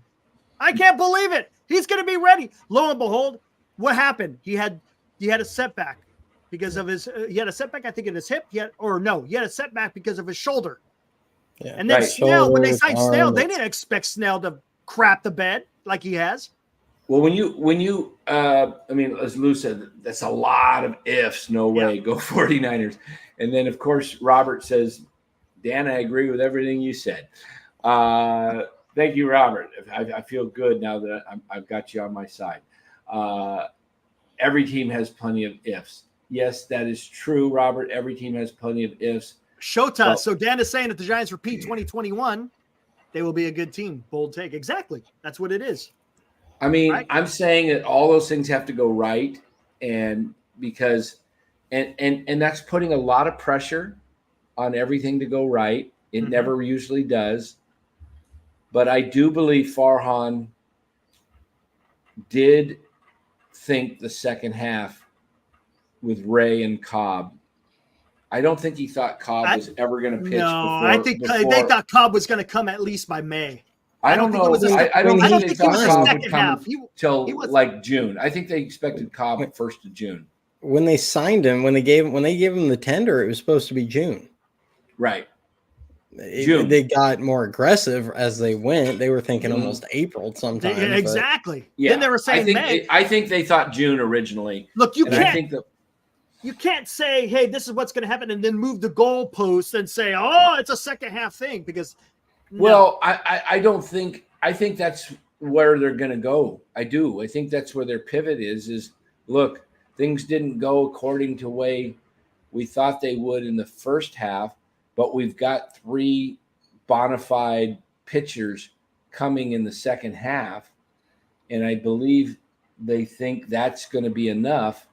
I can't believe it. He's going to be ready. Lo and behold, what happened? He had a setback because of his he had a setback, I think, in his hip. He had a setback because of his shoulder. Yeah, and then Snell, when they signed Snell, they didn't expect Snell to crap the bed like he has. Well, when you as Lou said, that's a lot of ifs. No way, go 49ers. And then, of course, Robert says, Dan, I agree with everything you said. Thank you, Robert. I feel good now that I've got you on my side. Every team has plenty of ifs. Yes, that is true, Robert. Every team has plenty of ifs. Showtime. So Dan is saying if the Giants repeat 2021, they will be a good team. Bold take. Exactly. That's what it is. I mean, right? I'm saying that all those things have to go right, and because and that's putting a lot of pressure on everything to go right. It never usually does. But I do believe Farhan did think the second half with Ray and Cobb. I don't think he thought Cobb was ever going to pitch. No, I think they thought Cobb was going to come at least by May. I don't know. I don't think they thought Cobb would come till like June. I think they expected Cobb at 1st of June. When they signed him, when they gave him the tender, it was supposed to be June. Right. June. They got more aggressive as they went. They were thinking almost April sometime. Exactly. Yeah. Then they were saying May. I think they thought June originally. Look, you can't say, hey, this is what's going to happen, and then move the goalposts and say, oh, it's a second half thing because. No. Well, I don't think – I think that's where they're going to go. I do. I think that's where their pivot is look, things didn't go according to the way we thought they would in the first half, but we've got 3 bona fide pitchers coming in the second half, and I believe they think that's going to be enough,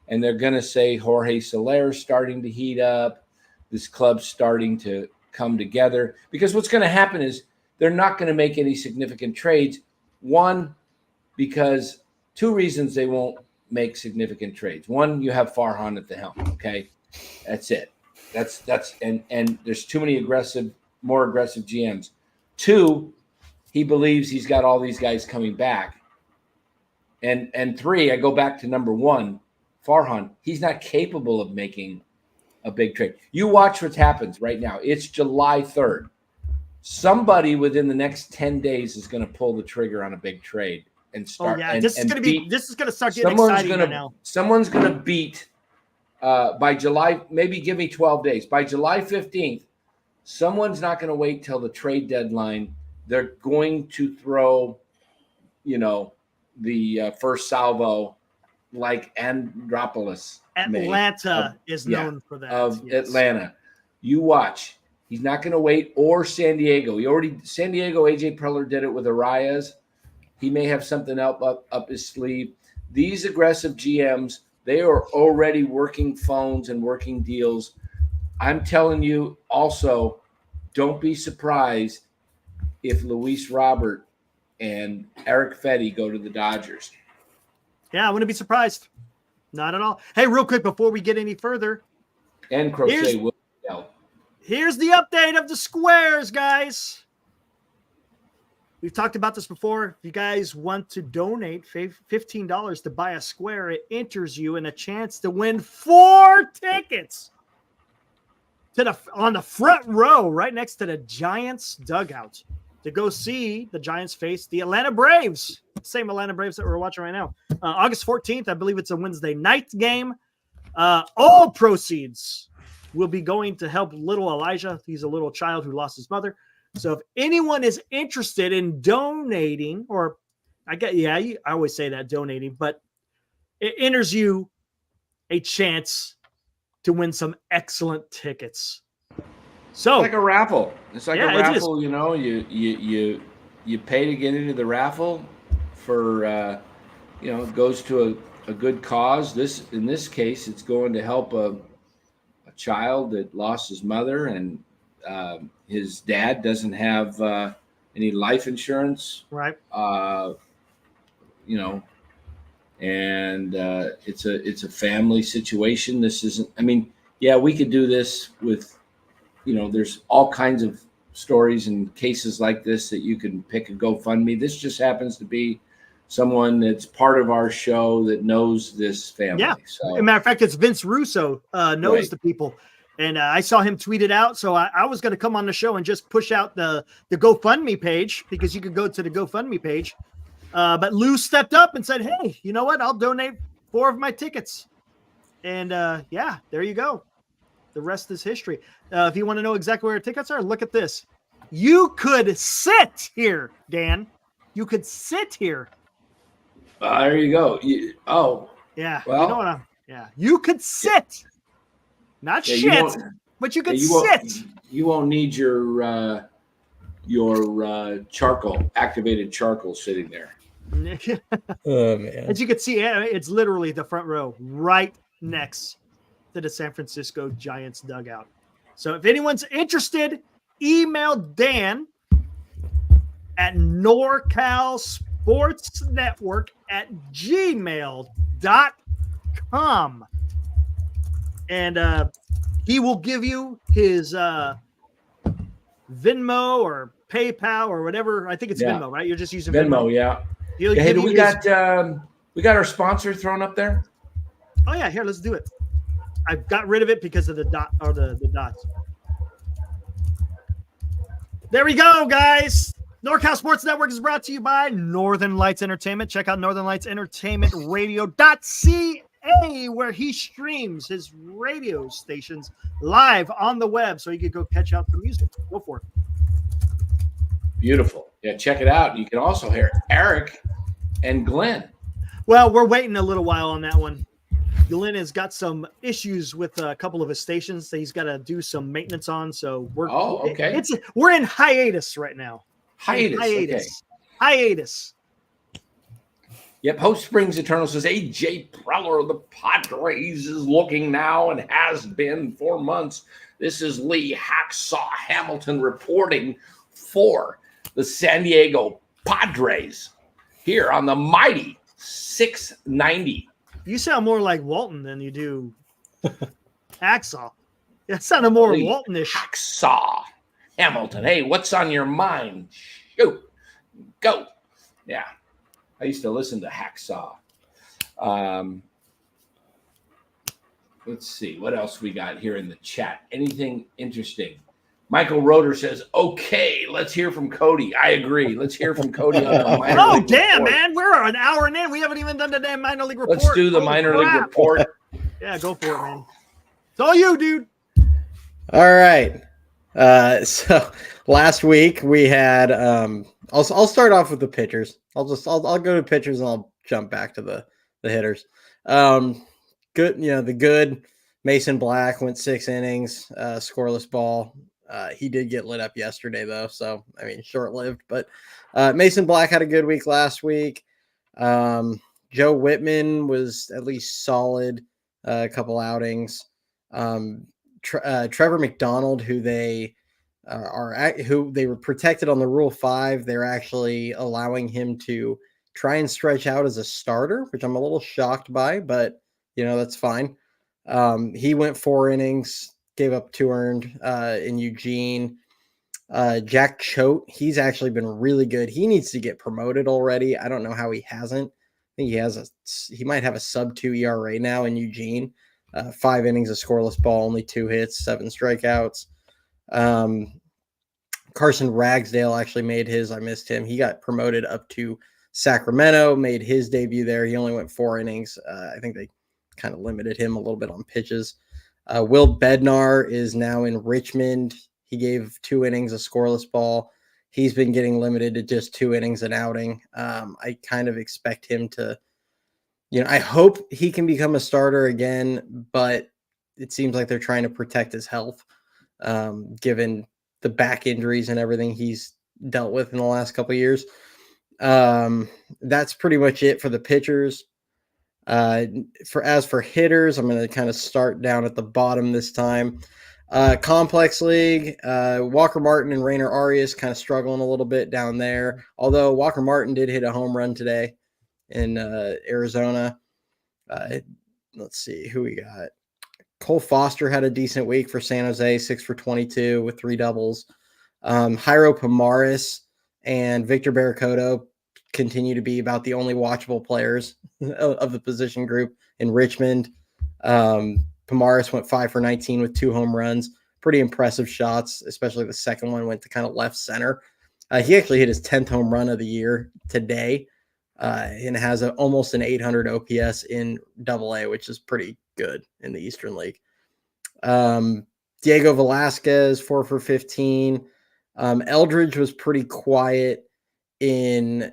and they're going to say Jorge Soler's starting to heat up, this club's starting to – come together, because what's going to happen is they're not going to make any significant trades. One, because two reasons they won't make significant trades. One, you have Farhan at the helm. Okay, that's it. That's and there's too many more aggressive GMs. Two, he believes he's got all these guys coming back. And three, I go back to number one, Farhan. He's not capable of making a big trade. You watch what happens right now. It's July 3rd. Somebody within the next 10 days is going to pull the trigger on a big trade and start. This is going to start getting exciting right now. Someone's going to beat by July. Maybe give me 12 days. By July 15th, someone's not going to wait till the trade deadline. They're going to throw, the first salvo, like Andropoulos. Atlanta is known for that. Atlanta. You watch. He's not going to wait, or San Diego. San Diego, AJ Preller did it with Arias. He may have something up his sleeve. These aggressive GMs, they are already working phones and working deals. I'm telling you also, don't be surprised if Luis Robert and Eric Fetty go to the Dodgers. Yeah, I wouldn't be surprised. Not at all. Hey, real quick, before we get any further. And Crochet will help. Here's the update of the squares, guys. We've talked about this before. If you guys want to donate $15 to buy a square, it enters you in a chance to win 4 tickets on the front row right next to the Giants dugout to go see the Giants face the Atlanta Braves. Same Atlanta Braves that we're watching right now. August 14th, I believe it's a Wednesday night game. All proceeds will be going to help little Elijah. He's a little child who lost his mother. So if anyone is interested in donating, or I always say that, donating, but it enters you a chance to win some excellent tickets. So it's like a raffle. It's like a raffle, you pay to get into the raffle for it goes to a good cause. In this case, it's going to help a child that lost his mother, and his dad doesn't have any life insurance. Right. And it's a family situation. This isn't, we could do this with, there's all kinds of stories and cases like this that you can pick a GoFundMe. This just happens to be someone that's part of our show that knows this family. Yeah. So, as a matter of fact, it's Vince Russo knows the people. And I saw him tweet it out. So I was going to come on the show and just push out the GoFundMe page, because you could go to the GoFundMe page. But Lou stepped up and said, hey, you know what? I'll donate 4 of my tickets. And there you go. The rest is history. If you want to know exactly where your tickets are, look at this. You could sit here, Dan. You could sit here. There you go. Yeah. Well, you know what you could sit. Not shit, but you could sit. You won't need your activated charcoal sitting there. Oh, man. As you can see, it's literally the front row right next to the San Francisco Giants dugout. So if anyone's interested, email Dan at norcalsportsnetwork@gmail.com. And he will give you his Venmo or PayPal or whatever. I think it's Venmo, right? You're just using Venmo. Yeah. Hey, we got our sponsor thrown up there? Oh yeah, here, let's do it. I got rid of it because of the dots. There we go, guys. NorCal Sports Network is brought to you by Northern Lights Entertainment. Check out northernlightsentertainmentradio.ca, where he streams his radio stations live on the web, so you can go catch out the music. Go for it. Beautiful. Yeah, check it out. You can also hear Eric and Glenn. Well, we're waiting a little while on that one. Glenn has got some issues with a couple of his stations that he's got to do some maintenance on. So we're we're in hiatus right now. Hiatus. Yep. Hope Springs Eternal says AJ Preller of the Padres is looking now and has been for months. This is Lee Hacksaw Hamilton reporting for the San Diego Padres. here on the mighty 690. You sound more like Walton than you do Hacksaw. That sounded more Walton-ish. Hacksaw. Hamilton, hey, what's on your mind? Shoot. Go. Yeah. I used to listen to Hacksaw. Let's see. What else we got here in the chat? Anything interesting? Michael Roeder says, okay, let's hear from Cody. I agree. Let's hear from Cody on the minor league damn, report. man. We're an hour in. We haven't even done the damn minor league report. Let's do the minor league report. Yeah, go for it, man. It's all you, dude. All right. So last week we had I'll start off with the pitchers. I'll go to pitchers and I'll jump back to the hitters. Good, the good Mason Black went 6 innings, scoreless ball. He did get lit up yesterday though, so I mean short-lived, but Mason Black had a good week last week. Joe Whitman was at least solid, a couple outings. Trevor McDonald, who they were protected on the Rule 5, they're actually allowing him to try and stretch out as a starter, which I'm a little shocked by, but that's fine. He went 4 innings, gave up 2 earned in Eugene. Jack Choate, he's actually been really good. He needs to get promoted already. I don't know how he hasn't. I think he might have a sub-2 ERA now in Eugene. 5 innings, a scoreless ball, only 2 hits, 7 strikeouts. Carson Ragsdale actually made his. I missed him. He got promoted up to Sacramento, made his debut there. He only went 4 innings. I think they kind of limited him a little bit on pitches. Will Bednar is now in Richmond. He gave 2 innings, a scoreless ball. He's been getting limited to just 2 innings an outing. I kind of expect him to, I hope he can become a starter again, but it seems like they're trying to protect his health, given the back injuries and everything he's dealt with in the last couple of years. That's pretty much it for the pitchers. As for hitters, I'm going to kind of start down at the bottom this time. Complex League, Walker Martin and Rainer Arias kind of struggling a little bit down there. Although Walker Martin did hit a home run today in Arizona. Let's see who we got. Cole Foster had a decent week for San Jose, 6 for 22 with 3 doubles. Jairo Pomares and Victor Barracoto continue to be about the only watchable players of the position group in Richmond. Pomares went 5 for 19 with 2 home runs. Pretty impressive shots, especially the second one went to kind of left center. He actually hit his 10th home run of the year today, and has almost an 800 OPS in AA, which is pretty good in the Eastern League. Diego Velasquez, 4 for 15. Eldridge was pretty quiet he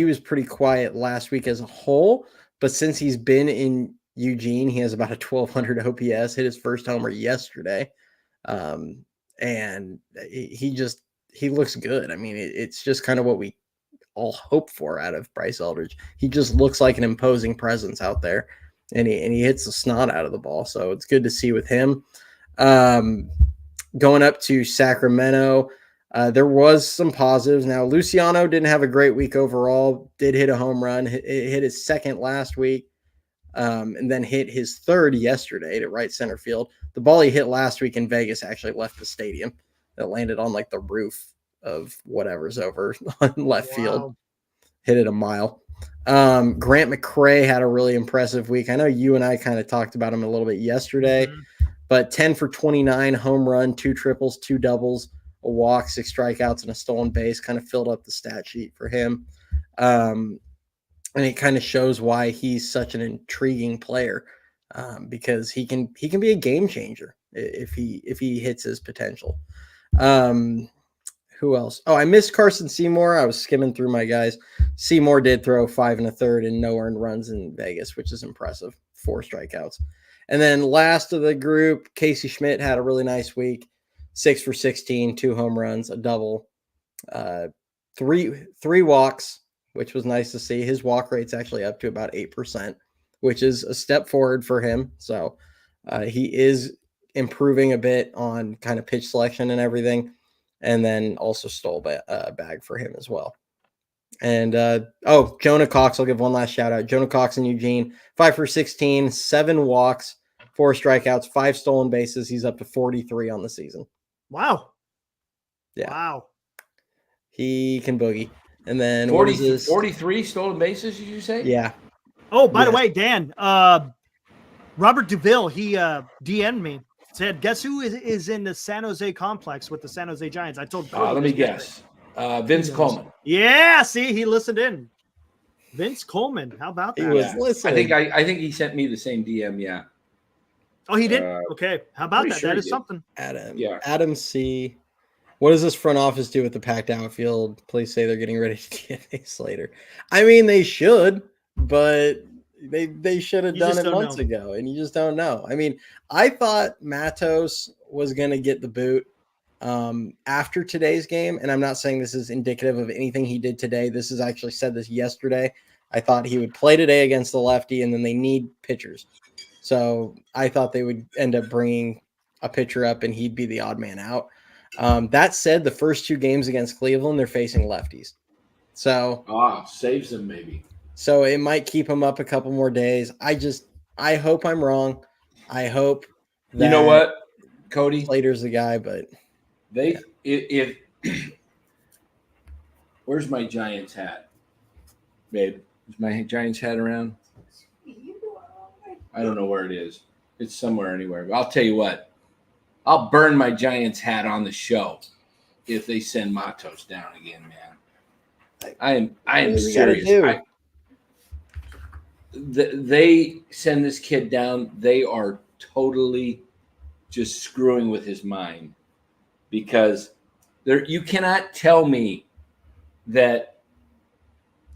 was pretty quiet last week as a whole, but since he's been in Eugene, he has about a 1200 OPS, hit his first homer yesterday. And he looks good. I mean, it's just kind of what we all hope for out of Bryce Eldridge. He just looks like an imposing presence out there, and he hits the snot out of the ball. So it's good to see with him. Going up to Sacramento, there was some positives. Now, Luciano didn't have a great week overall, did hit a home run, hit his second last week, and then hit his third yesterday to right center field. The ball he hit last week in Vegas actually left the stadium. It landed on like the roof of whatever's over on left field. Hit it a mile. Grant McCray had a really impressive week. I know you and I kind of talked about him a little bit yesterday, but 10 for 29, home run, 2 triples, 2 doubles, a walk, 6 strikeouts, and a stolen base. Kind of filled up the stat sheet for him. And it kind of shows why he's such an intriguing player, because he can be a game changer if he hits his potential. Who else? Oh, I missed Carson Seymour. I was skimming through my guys. Seymour did throw 5 1/3 and no earned runs in Vegas, which is impressive. 4 strikeouts. And then last of the group, Casey Schmidt had a really nice week. 6 for 16, 2 home runs, a double, 3 walks, which was nice to see. His walk rate's actually up to about 8%, which is a step forward for him. So he is improving a bit on kind of pitch selection and everything. And then also stole a bag for him as well. And Jonah Cox, I'll give one last shout out. Jonah Cox in Eugene, 5 for 16, 7 walks, 4 strikeouts, 5 stolen bases. He's up to 43 on the season. Wow. Yeah. Wow. He can boogie. And then 43 stolen bases, did you say? Yeah. Oh, by the way, Dan, Robert Duville, he DM'd me, said, guess who is in the San Jose complex with the San Jose Giants? I told Cody. Let me guess. Vince Coleman. Yeah, see, he listened in. Vince Coleman. How about that? He was listening. I think he sent me the same DM, yeah. Oh, he did? Okay. How about that? Sure That is did. something. Adam C. What does this front office do with the packed outfield? Please say they're getting ready to DFA Slater. I mean, they should, but they should have done it months ago, and you just don't know. I mean, I thought Matos was going to get the boot after today's game, and I'm not saying this is indicative of anything he did today. This is actually said this yesterday. I thought he would play today against the lefty, and then they need pitchers. So I thought they would end up bringing a pitcher up, and he'd be the odd man out. That said, the first 2 games against Cleveland, they're facing lefties. So saves them maybe. So it might keep him up a couple more days. I hope I'm wrong. I hope that you know what, Cody? Slater's the guy, but if where's my Giants hat? Babe, is my Giants hat around? I don't know where it is. It's somewhere anywhere. But I'll tell you what. I'll burn my Giants hat on the show if they send Matos down again, man. I am serious. They send this kid down. They are totally just screwing with his mind, because you cannot tell me that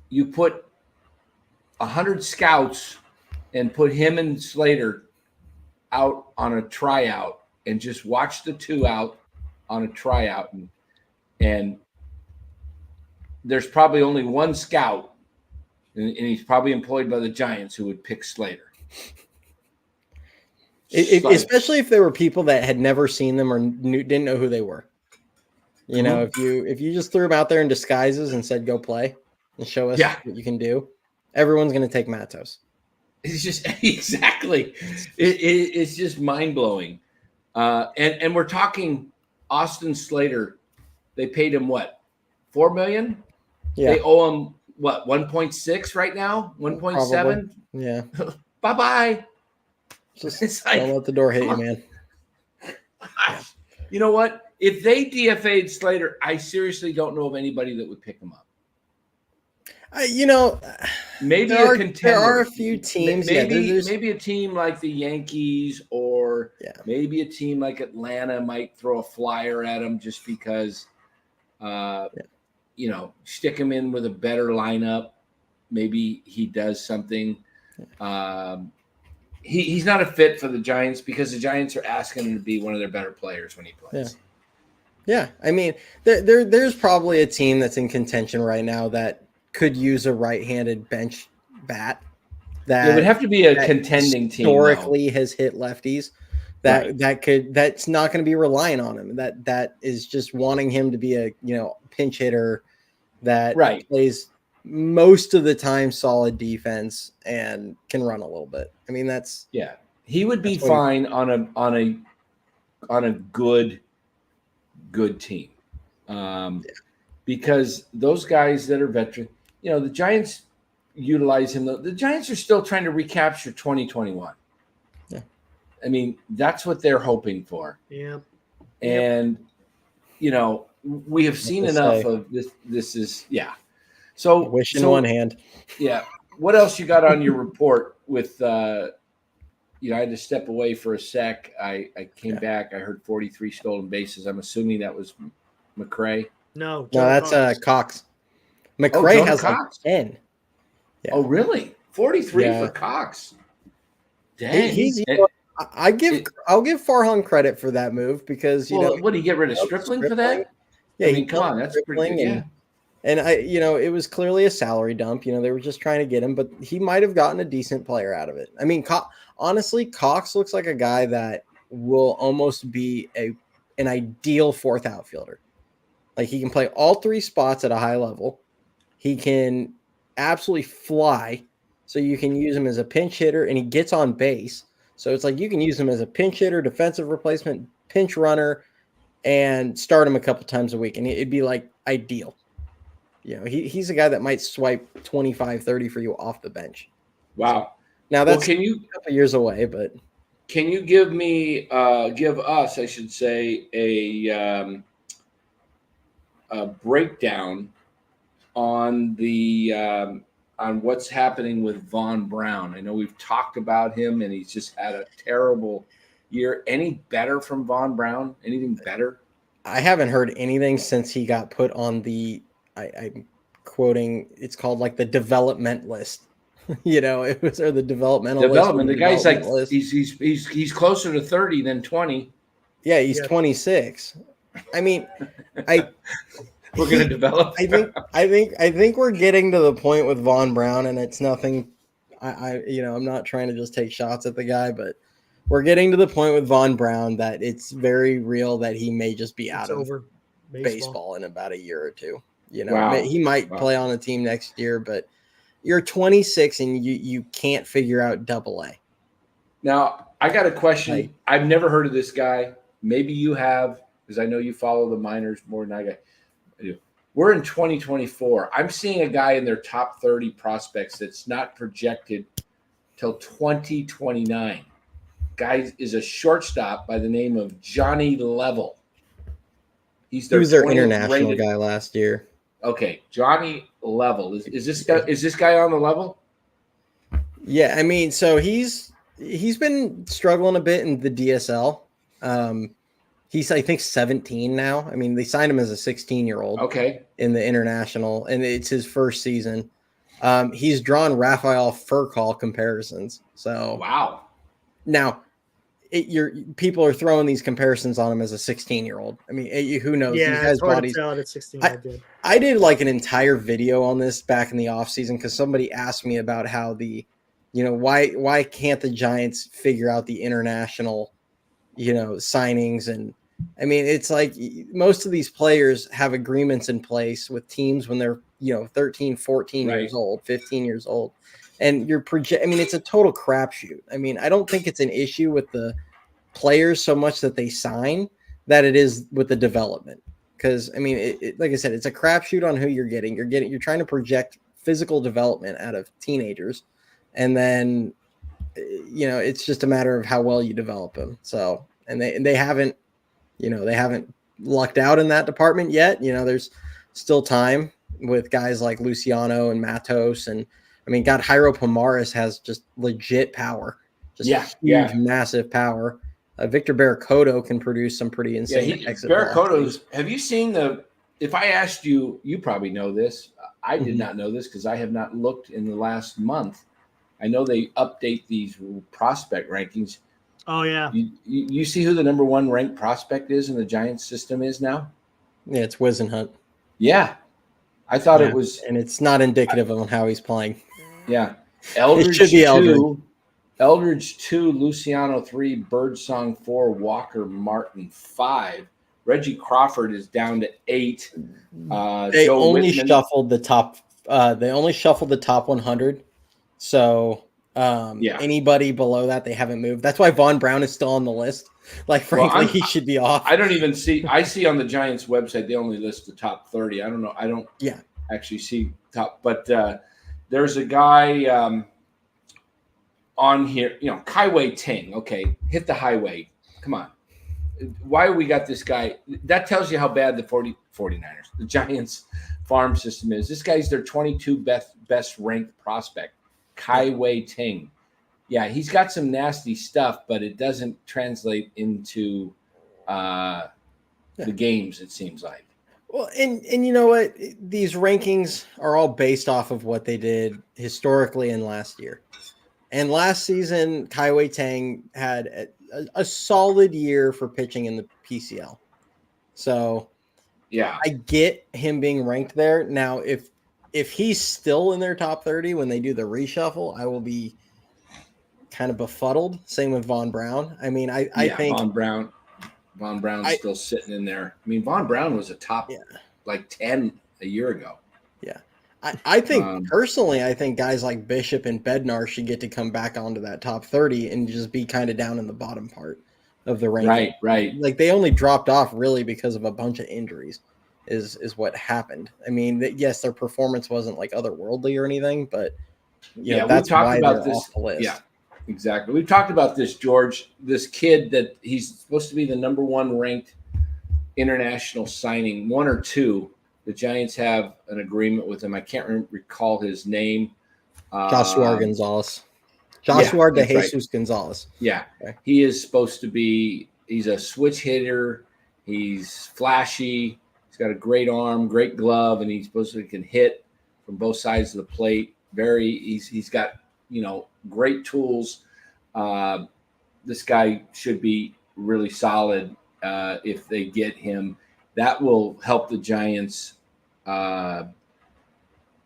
you put 100 scouts and put him and Slater out on a tryout and just watch the 2 out on a tryout. And there's probably only one scout, and he's probably employed by the Giants, who would pick Slater. Especially if there were people that had never seen them or didn't know who they were. You know, if you just threw them out there in disguises and said, go play and show us what you can do, everyone's going to take Matos. It's just exactly. It's just mind-blowing. And we're talking Austin Slater. They paid him what, $4 million? Yeah. They owe him what, 1.6 right now? 1.7? Yeah. Bye-bye. Just don't let the door hit you, man. You know what? If they DFA'd Slater, I seriously don't know of anybody that would pick him up. Maybe a contender. There are a few teams. Maybe a team like the Yankees, or maybe a team like Atlanta might throw a flyer at him just because, stick him in with a better lineup. Maybe he does something. He's not a fit for the Giants because the Giants are asking him to be one of their better players when he plays. Yeah. I mean, there's probably a team that's in contention right now that could use a right-handed bench bat. It would have to be a contending team. Historically, has hit lefties. That's not going to be relying on him. That is just wanting him to be a pinch hitter that plays most of the time solid defense and can run a little bit. I mean, he would be fine on a good team. Because those guys that are veteran, the Giants utilize him. The Giants are still trying to recapture 2021. Yeah. I mean, that's what they're hoping for. Yeah. And, we have seen enough of this. This is, So wish in one hand. Yeah. What else you got on your report with, I had to step away for a sec. I came back. I heard 43 stolen bases. I'm assuming that was McRae. No, that's Cox. McRae has Cox. Like 10. Yeah. Oh, really? 43 for Cox. Dang. I'll give Farhan credit for that move because what, did he get rid of Stripling for that? Yeah, I mean, come on, that's pretty good. And it was clearly a salary dump. They were just trying to get him, but he might have gotten a decent player out of it. I mean, honestly, Cox looks like a guy that will almost be an ideal 4th outfielder. Like, he can play all 3 spots at a high level. He can absolutely fly. So you can use him as a pinch hitter, and he gets on base. So it's like you can use him as a pinch hitter, defensive replacement, pinch runner, and start him a couple times a week. And it'd be like ideal. He's a guy that might swipe 25, 30 for you off the bench. Wow. Now that's a couple years away, but can you give us, I should say, a breakdown on on what's happening with Von Brown? I know we've talked about him, and he's just had a terrible year. Any better from Von Brown? Anything better? I haven't heard anything since he got put on the I'm quoting, it's called like the development list. It was or the developmental development. List, the guy's like list. He's closer to 30 than 20. Yeah, he's 26. I mean, we're gonna develop. I think we're getting to the point with Von Brown, and it's nothing. I'm not trying to just take shots at the guy, but we're getting to the point with Von Brown that it's very real that he may just be out of baseball in about a year or two. Wow. He might play on a team next year, but you're 26 and you can't figure out AA. Now, I got a question. I've never heard of this guy. Maybe you have, because I know you follow the minors more than I do. We're in 2024. I'm seeing a guy in their top 30 prospects that's not projected till 2029. Guy is a shortstop by the name of Johnny Level. He was their international guy last year. Okay, Johnny Level. Is this guy on the level? Yeah, I mean, so he's been struggling a bit in the DSL. He's, I think, 17 now. I mean, they signed him as a 16-year-old. Okay. In the international, and it's his first season. He's drawn Rafael Furcal comparisons. So wow. Now, people are throwing these comparisons on him as a 16-year-old. I mean, who knows? Yeah, he has it's hard bodies. to tell at 16. I did like an entire video on this back in the offseason because somebody asked me about how why can't the Giants figure out the international, signings. And I mean, it's like most of these players have agreements in place with teams when they're, 13, 14 years old, 15 years old. And it's a total crapshoot. I mean, I don't think it's an issue with the players so much that they sign that it is with the development. Because I mean, like I said, it's a crapshoot on who you're getting. You're trying to project physical development out of teenagers, and then it's just a matter of how well you develop them. So, and they haven't lucked out in that department yet. There's still time with guys like Luciano and Matos, and I mean, God, Jairo Pomares has just legit power, huge, massive power. Victor Barracoto can produce some pretty insane exit Barracoto's. Have you seen if I asked you, you probably know this. I did not know this because I have not looked in the last month. I know they update these prospect rankings. Oh, yeah. You see who the number one ranked prospect is in the Giants system is now? Yeah, it's Wisenhunt. Yeah. I thought it was. And it's not indicative of how he's playing. Yeah. Eldridge, it should be Eldridge. Eldridge 2, Luciano 3, Birdsong 4, Walker Martin 5. Reggie Crawford is down to 8. They only shuffled the top. They only shuffled the top 100. So anybody below that, they haven't moved. That's why Von Brown is still on the list. Like, frankly, he should be off. I don't even see. I see on the Giants website they only list the top 30. I don't know. I don't. Actually see top, but there's a guy. On here, Kaiwei Ting. Okay, hit the highway. Come on. Why we got this guy? That tells you how bad the 49ers, the Giants farm system is. This guy's their 22 best ranked prospect, Kaiwei Ting. Yeah, he's got some nasty stuff, but it doesn't translate into the games, it seems like. Well, and you know what? These rankings are all based off of what they did historically in last year. And last season, Kaiwei Tang had a solid year for pitching in the PCL. So, yeah, I get him being ranked there. Now, if he's still in their top 30 when they do the reshuffle, I will be kind of befuddled. Same with Von Brown. I mean, I think Von Brown's still sitting in there. I mean, Von Brown was a top like 10 a year ago. Yeah. I think personally, I think guys like Bishop and Bednar should get to come back onto that top 30 and just be kind of down in the bottom part of the ranking. Right. Like they only dropped off really because of a bunch of injuries is what happened. I mean, yes, their performance wasn't like otherworldly or anything, but that's why they're off the list. Yeah, exactly. We've talked about this, George. This kid that he's supposed to be the number one ranked international signing, one or two. The Giants have an agreement with him. I can't recall his name. Joshua Gonzalez. Joshua de Jesus Gonzalez. Yeah. Okay. He is supposed to be – he's a switch hitter. He's flashy. He's got a great arm, great glove, and he's supposed to can hit from both sides of the plate. He's got, great tools. This guy should be really solid if they get him. That will help the Giants in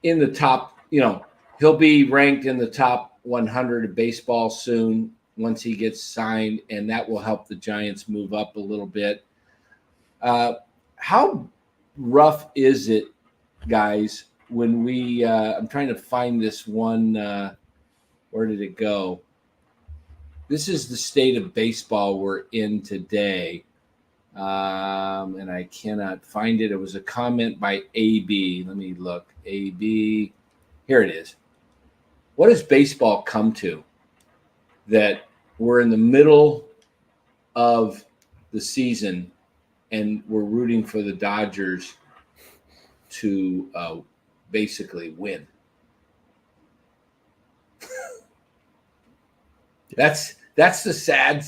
the top, he'll be ranked in the top 100 of baseball soon once he gets signed, and that will help the Giants move up a little bit. How rough is it, guys, when I'm trying to find this one, where did it go? This is the state of baseball we're in today. And I cannot find it. It was a comment by AB. Let me look. AB. Here it is. What does baseball come to? That we're in the middle of the season and we're rooting for the Dodgers to basically win. That's the sad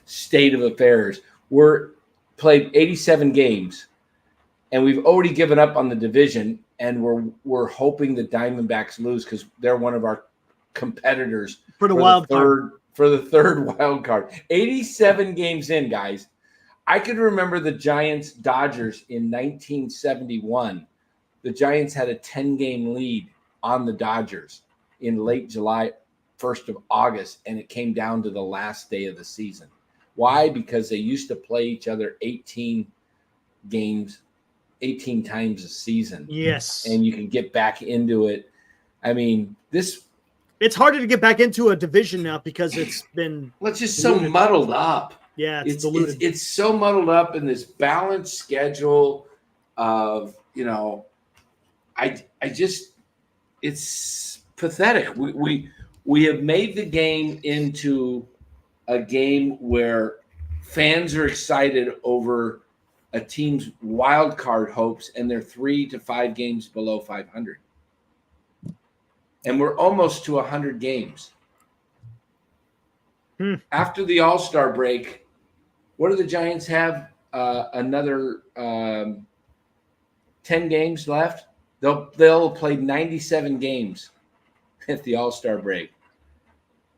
state of affairs. We're played 87 games, and we've already given up on the division, and we're hoping the Diamondbacks lose because they're one of our competitors for the third wild card. 87 games in, guys. I could remember the Giants Dodgers in 1971. The Giants had a 10-game lead on the Dodgers in late July, 1st of August, and it came down to the last day of the season. Why? Because they used to play each other 18 games, 18 times a season. Yes. And you can get back into it. I mean, it's harder to get back into a division now because it's been so muddled up. Yeah, it's diluted. It's so muddled up in this balanced schedule of, it's pathetic. We have made the game into a game where fans are excited over a team's wild card hopes, and they're 3 to 5 games below 500. And we're almost to 100 games. After the All-Star break, what do the Giants have? Another 10 games left? They'll play 97 games at the All-Star break.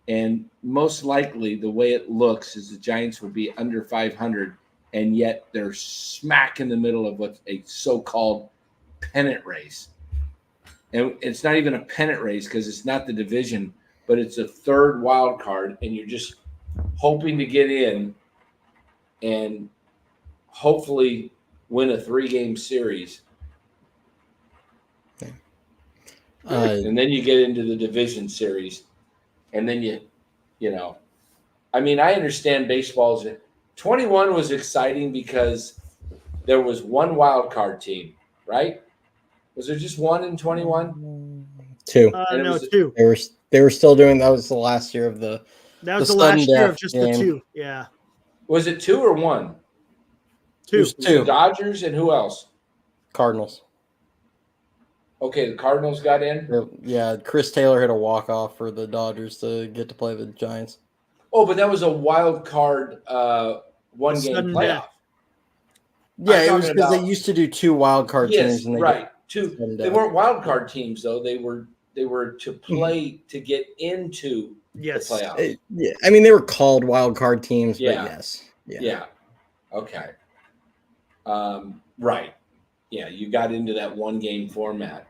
And most likely, the way it looks is the Giants will be under 500, and yet they're smack in the middle of what's a so-called pennant race. And it's not even a pennant race because it's not the division, but it's a third wild card, and you're just hoping to get in and hopefully win a 3-game series. And then you get into the division series. And then I understand baseball's 21 was exciting because there was one wild card team, right? Was there just one in 21? Two. No, two. They were still doing that. Was the last year of the. That was the last year of just the two. Yeah. Was it 2 or 1? 2. It was 2. The Dodgers and who else? Cardinals. Okay, the Cardinals got in? Yeah, Chris Taylor hit a walk-off for the Dodgers to get to play the Giants. Oh, but that was a wild card one-game playoff. Yeah, it was because they used to do 2 wild card teams. And they weren't wild card teams, though. They were to play to get into the playoffs. I mean, they were called wild card teams, but yes. Yeah. Okay. Right. Yeah, you got into that one-game format.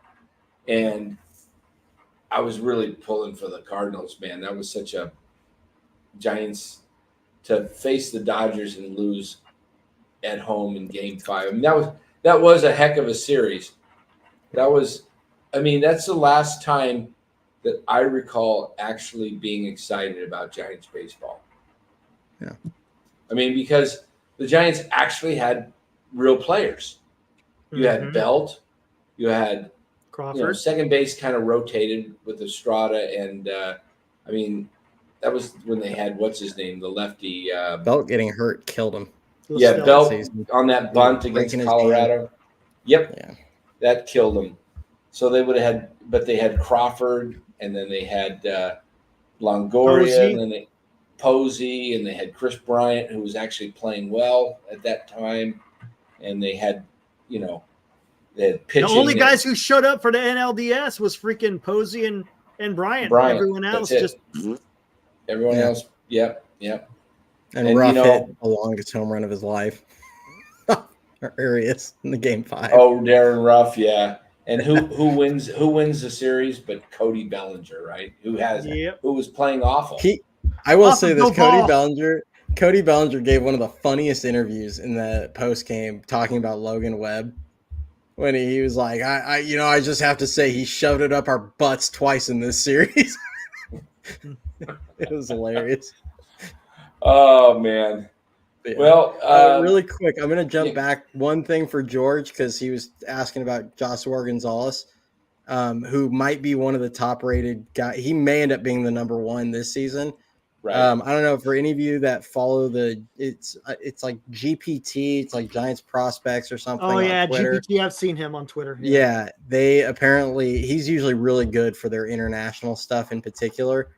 And I was really pulling for the Cardinals, man. That was such a Giants to face the Dodgers and lose at home in Game 5. I mean, that was a heck of a series. That was I mean, that's the last time that I recall actually being excited about Giants baseball. Yeah. I mean, because the Giants actually had real players. You had Belt, you had Crawford. second base kind of rotated with Estrada, and I mean, that was when they had what's his name, the lefty. Belt getting hurt killed him. Yeah, Belt season. on that bunt against Colorado. Yep, Yeah. that killed him. So they would have had, but they had Crawford, and then they had Longoria, and then they Posey, and they had Chris Bryant, who was actually playing well at that time, and they had, they had pitching. The only guys who showed up for the NLDS was freaking Posey and Bryant. Everyone else just everyone else. Yep. And Ruff hit the longest home run of his life. There he is in the game 5. Oh, Darren Ruff, yeah. And who wins the series but Cody Bellinger, right? Who was playing awful. I will say this, Cody Bellinger gave one of the funniest interviews in the post game talking about Logan Webb when he was like, I just have to say he shoved it up our butts twice in this series. It was hilarious. Oh man. Yeah. Well, really quick, I'm going to jump back one thing for George because he was asking about Joshua Gonzalez, who might be one of the top-rated guys. He may end up being the number 1 this season. Right. I don't know for any of you that follow it's like GPT, it's like Giants Prospects or something. Oh yeah, on Twitter. GPT. I've seen him on Twitter. Yeah, they apparently he's usually really good for their international stuff in particular.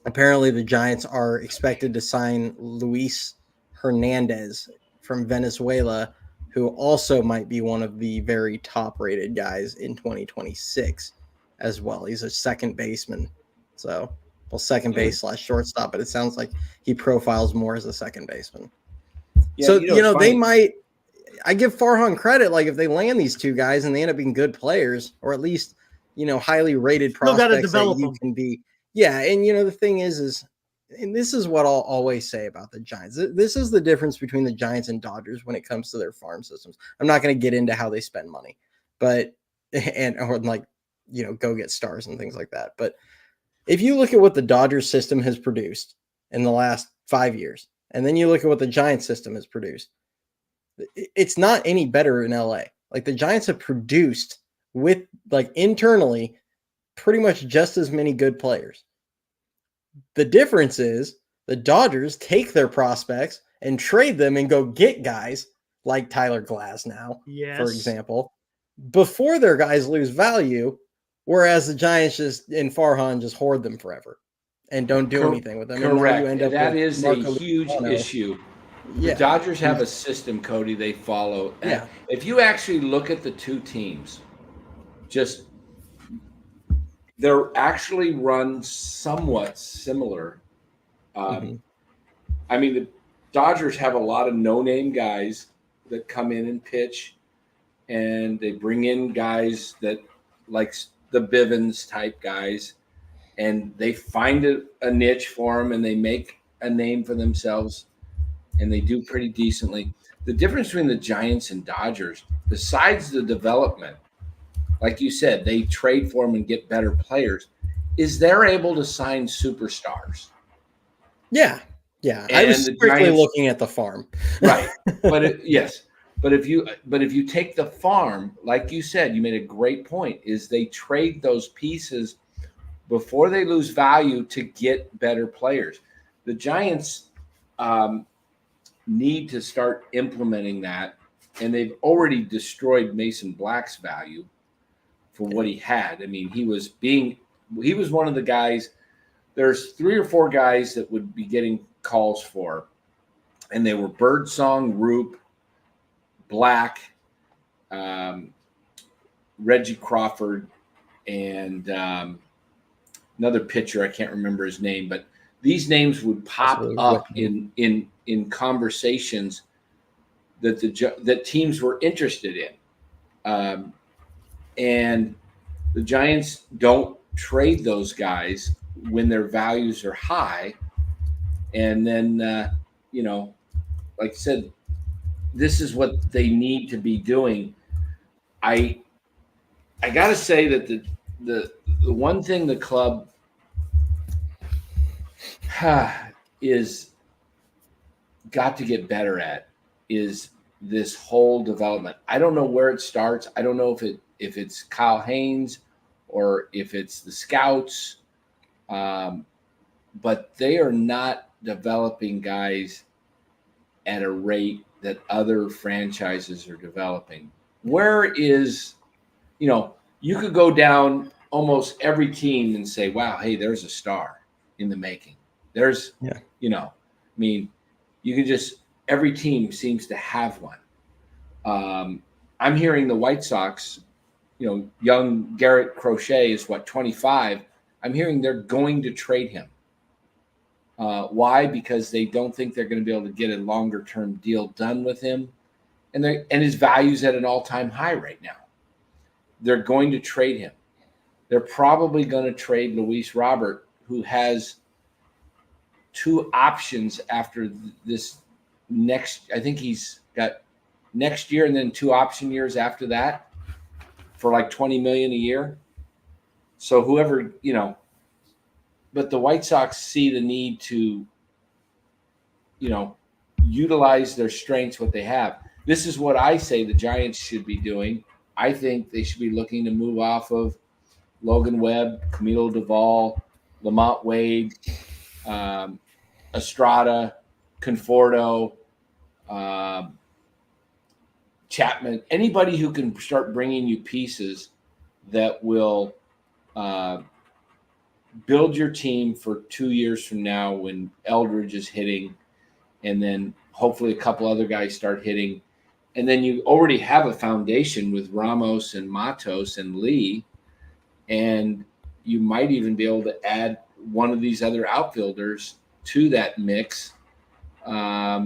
Apparently, the Giants are expected to sign Luis Hernandez from Venezuela, who also might be one of the very top-rated guys in 2026 as well. He's a second baseman. So, second base / shortstop, but it sounds like he profiles more as a second baseman. Yeah, so, they might – I give Farhan credit. Like, if they land these two guys and they end up being good players or at least, highly rated prospects that you can be – yeah, and the thing is, and this is what I'll always say about the Giants. This is the difference between the Giants and Dodgers when it comes to their farm systems. I'm not going to get into how they spend money, or go get stars and things like that. But if you look at what the Dodgers system has produced in the last 5 years, and then you look at what the Giants system has produced, it's not any better in LA. Like the Giants have produced with internally pretty much just as many good players. The difference is the Dodgers take their prospects and trade them and go get guys like Tyler Glass now, for example, before their guys lose value, whereas the Giants and Farhan just hoard them forever and don't do anything with them. Correct. And that is a huge issue. The Dodgers have a system, Cody, they follow. And if you actually look at the two teams, they're actually run somewhat similar. I mean, the Dodgers have a lot of no-name guys that come in and pitch, and they bring in guys that like the Bivens type guys, and they find a niche for them, and they make a name for themselves, and they do pretty decently. The difference between the Giants and Dodgers, besides the development, like you said, they trade for them and get better players, is they're able to sign superstars. Yeah. And I was strictly looking at the farm. Right. But if you take the farm, like you said, you made a great point, is they trade those pieces before they lose value to get better players. The Giants need to start implementing that, and they've already destroyed Mason Black's value for what he had. I mean, he was one of the guys. There's 3 or 4 guys that would be getting calls for, and they were Birdsong, Roop, Black, Reggie Crawford, and another pitcher. I can't remember his name, but these names would pop up in conversations that teams were interested in. And the Giants don't trade those guys when their values are high. And then, like I said, this is what they need to be doing. I I got to say that the one thing the club is got to get better at is this whole development. I don't know where it starts. I don't know if it's Kyle Haynes or if it's the scouts, but they are not developing guys at a rate that other franchises are developing. Where is, you could go down almost every team and say, wow, hey, there's a star in the making. There's, you can just, every team seems to have one. I'm hearing the White Sox, young Garrett Crochet is 25. I'm hearing they're going to trade him. Why? Because they don't think they're going to be able to get a longer term deal done with him. And his value's at an all-time high right now. They're going to trade him. They're probably going to trade Luis Robert, who has 2 options after this next. I think he's got next year and then 2 option years after that for like $20 million a year. So whoever, but the White Sox see the need to, utilize their strengths, what they have. This is what I say the Giants should be doing. I think they should be looking to move off of Logan Webb, Camilo Duvall, Lamont Wade, Estrada, Conforto, Chapman, anybody who can start bringing you pieces that will build your team for 2 years from now when Eldridge is hitting, and then hopefully a couple other guys start hitting. And then you already have a foundation with Ramos and Matos and Lee, and you might even be able to add one of these other outfielders to that mix that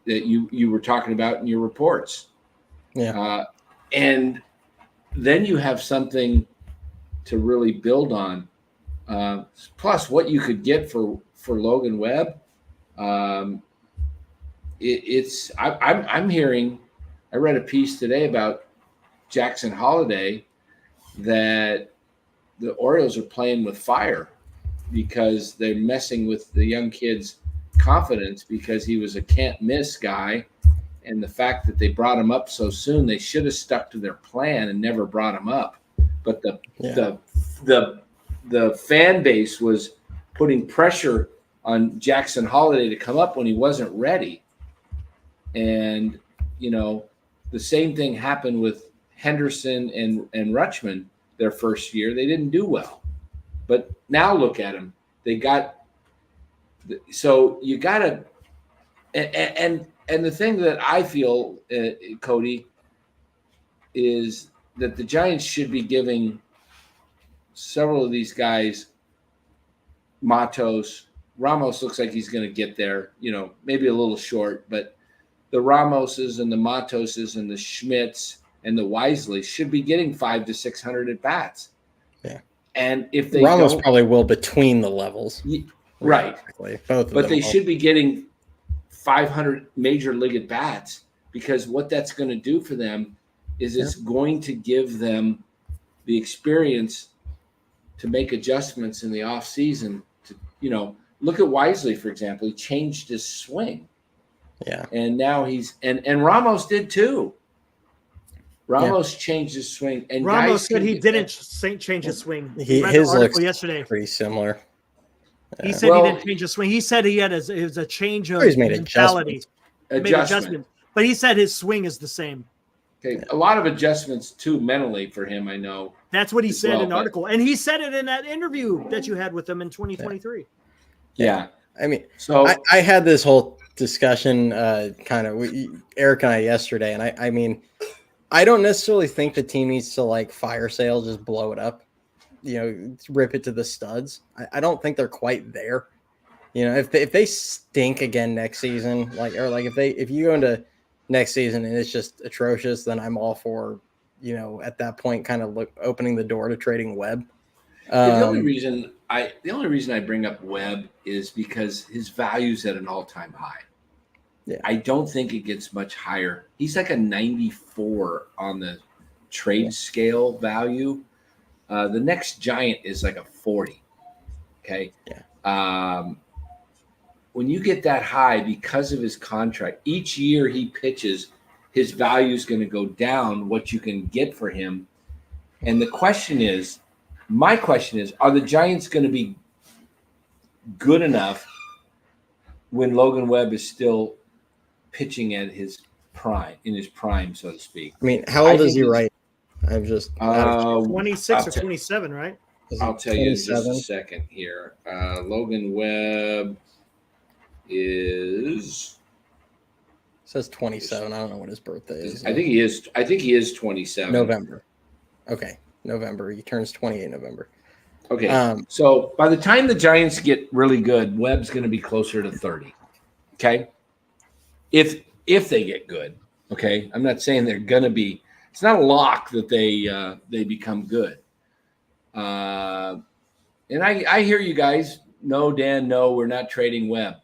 you were talking about in your reports. Yeah. And then you have something to really build on. Plus what you could get for Logan Webb. I'm hearing, I read a piece today about Jackson Holiday that the Orioles are playing with fire because they're messing with the young kid's confidence because he was a can't miss guy. And the fact that they brought him up so soon, they should have stuck to their plan and never brought him up. But the fan base was putting pressure on Jackson Holiday to come up when he wasn't ready. And, the same thing happened with Henderson and Rutschman their first year. They didn't do well. But now look at them. They got – so you got to – and the thing that I feel, Cody, is that the Giants should be giving several of these guys Matos. Ramos looks like he's going to get there, maybe a little short, but the Ramoses and the Matoses and the Schmitz and the Wisely should be getting 500 to 600 at bats. Yeah. And if they Ramos probably will between the levels. Right. Both but they should be getting 500 major league at bats, because what that's going to do for them is it's going to give them the experience to make adjustments in the off season to, look at Wisely, for example. He changed his swing. Yeah. And now and Ramos did too. Ramos changed his swing. And Ramos said he didn't change his swing. His looks yesterday. Pretty similar. He said he didn't change his swing. He said it was a change of mentality. Adjustment. But he said his swing is the same. Okay. A lot of adjustments too mentally for him, I know. That's what he said in the article. And he said it in that interview that you had with him in 2023. Yeah. I mean, so I had this whole discussion kind of with Eric and I yesterday, and I mean, I don't necessarily think the team needs to fire sale, just blow it up, rip it to the studs. I don't think they're quite there. If they stink again next season, if you go into next season and it's just atrocious, then I'm all for, at that point, kind of opening the door to trading Webb. The only reason I bring up Webb is because his value's at an all-time high. Yeah. I don't think it gets much higher. He's like a 94 on the trade scale value. The next giant is like a 40. Okay. Yeah. When you get that high because of his contract, each year he pitches, his value is going to go down, what you can get for him. And my question is, are the Giants going to be good enough when Logan Webb is still pitching at his prime, so to speak? I mean, how old is he right? I'm just 26 or 27, right? I'll tell you in just a second here. Logan Webb it says 27. I don't know what his birthday is. I think he is 27. November. Okay. November. He turns 28 November. Okay. So by the time the Giants get really good, Webb's going to be closer to 30. Okay. If they get good. Okay. I'm not saying they're going to be. It's not a lock that they become good. And I hear you guys. No, Dan. No, we're not trading Webb.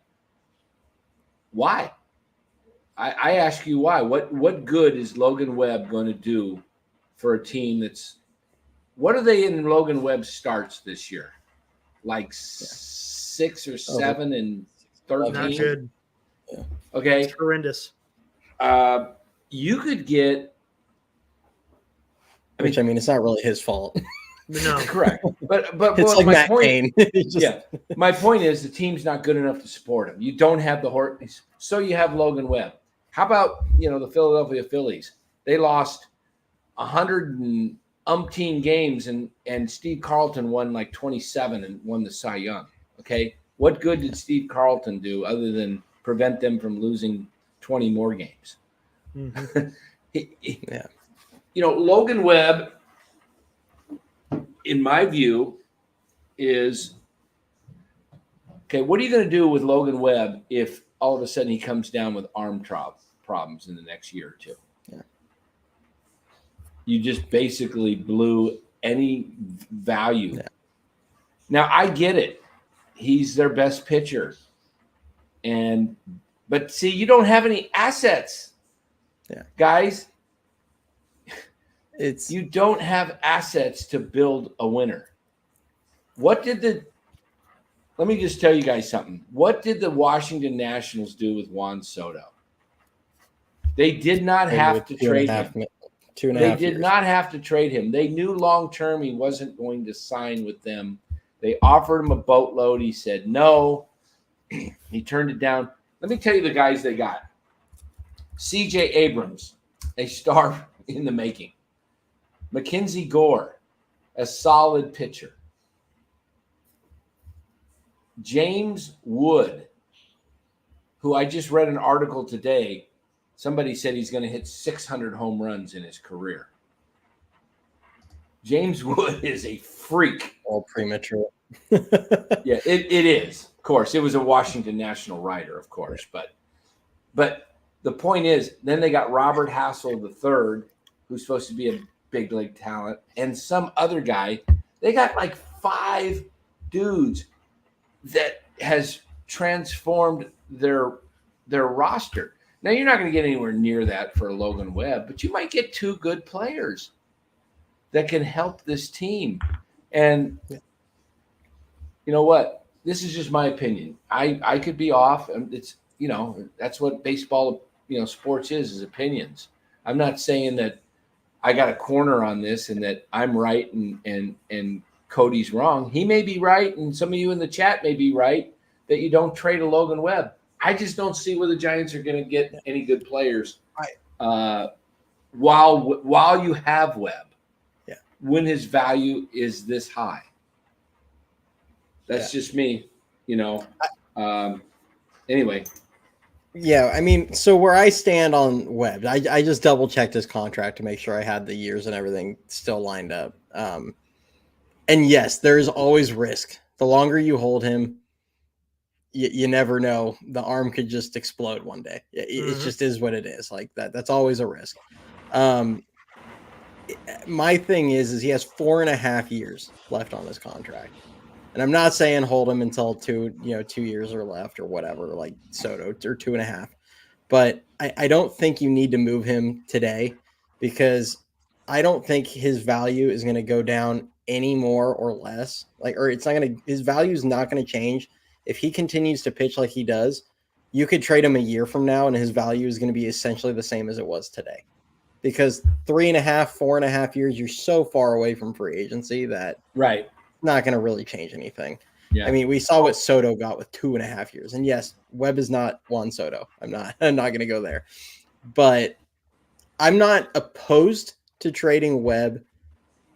Why? I ask you why. What good is Logan Webb going to do for a team that's – what are they in Logan Webb starts this year? Like 6 or 7 and 13? Not good. Yeah. Okay. It's horrendous. You could get – Which, I mean, it's not really his fault. No. Correct. But it's like my Matt point, Cain. yeah. My point is the team's not good enough to support him. You don't have the horse, so you have Logan Webb. How about the Philadelphia Phillies? They lost 100 and umpteen games, and Steve Carlton won like 27 and won the Cy Young. Okay, what good did Steve Carlton do other than prevent them from losing 20 more games? Mm-hmm. Yeah. Logan Webb, in my view, is okay. What are you going to do with Logan Webb if all of a sudden he comes down with arm problems in the next year or two? Yeah. You just basically blew any value. Yeah. Now I get it; he's their best pitcher, but see, you don't have any assets, guys. You don't have assets to build a winner. Let me just tell you guys something. What did the Washington Nationals do with Juan Soto? They did not have to trade him. They did not have to trade him. They knew long-term he wasn't going to sign with them. They offered him a boatload. He said no. He turned it down. Let me tell you the guys they got. C.J. Abrams, a star in the making. Mackenzie Gore, a solid pitcher. James Wood, who I just read an article today. Somebody said he's going to hit 600 home runs in his career. James Wood is a freak. All premature. Yeah, it is. Of course, it was a Washington National writer, of course. But the point is, then they got Robert Hassel III, who's supposed to be a big league talent, and some other guy. They got like 5 dudes that has transformed their roster. Now you're not going to get anywhere near that for Logan Webb, but you might get 2 good players that can help this team. And you know what? This is just my opinion. I could be off, and it's that's what baseball sports is opinions. I'm not saying that I got a corner on this and that I'm right and Cody's wrong. He may be right, and some of you in the chat may be right that you don't trade a Logan Webb. I just don't see where the Giants are going to get any good players while you have Webb. Yeah. When his value is this high. That's just me, Anyway. Yeah, I mean, so where I stand on Webb, I just double checked his contract to make sure I had the years and everything still lined up. And yes, there's always risk. The longer you hold him, you never know. The arm could just explode one day. It just is what it is. Like that. That's always a risk. My thing is he has 4.5 years left on his contract. And I'm not saying hold him until 2 years are left or whatever, like Soto, or 2.5. But I don't think you need to move him today because I don't think his value is going to go down any more or less. Or it's not going to, his value is not going to change. If he continues to pitch like he does, you could trade him a year from now and his value is going to be essentially the same as it was today. Because 3.5, 4.5 years, you're so far away from free agency that right, not going to really change anything. Yeah. I mean, we saw what Soto got with 2.5 years. And yes, Webb is not Juan Soto. I'm not going to go there. But I'm not opposed to trading Webb.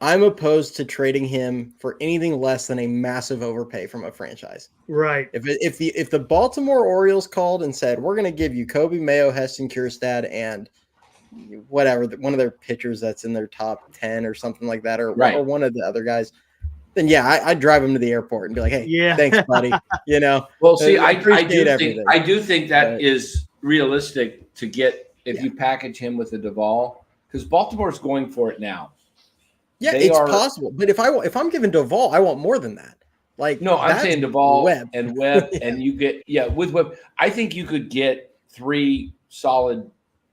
I'm opposed to trading him for anything less than a massive overpay from a franchise. Right. If the Baltimore Orioles called and said, we're going to give you Kobe Mayo, Heston Kjerstad, and whatever, one of their pitchers that's in their top 10 or something like that, or one of the other guys, then yeah, I'd drive him to the airport and be like, hey, thanks, buddy. Well, see, I do think that but is realistic to get if you package him with a Duvall, because Baltimore's going for it now. Yeah, it's possible. But if I'm giving Duvall, I want more than that. I'm saying Duvall Webb. and Webb, and you get with Webb. I think you could get 3 solid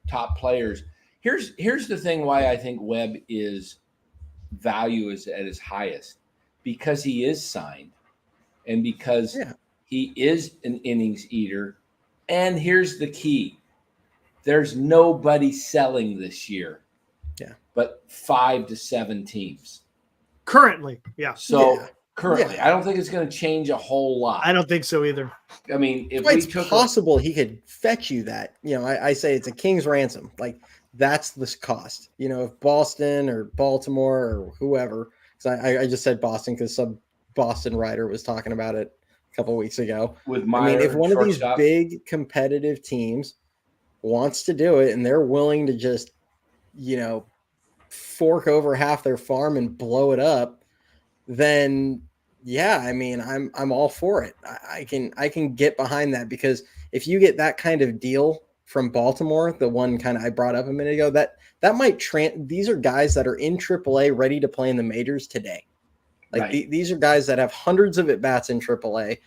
top players. Here's the thing why I think Webb is value is at his highest, because he is signed and because he is an innings eater. And here's the key. There's nobody selling this year. Yeah. But 5 to 7 teams. Currently. Yeah. So currently, I don't think it's going to change a whole lot. I don't think so either. I mean, if it's possible he could fetch you that. I say it's a king's ransom. That's the cost. If Boston or Baltimore or whoever, because I just said Boston because some Boston writer was talking about it a couple of weeks ago. If one of these big competitive teams wants to do it and they're willing to just, fork over half their farm and blow it up, then I'm all for it. I can get behind that, because if you get that kind of deal from Baltimore, the one kind of I brought up a minute ago, that might these are guys that are in AAA ready to play in the majors today. These are guys that have hundreds of at-bats in AAA.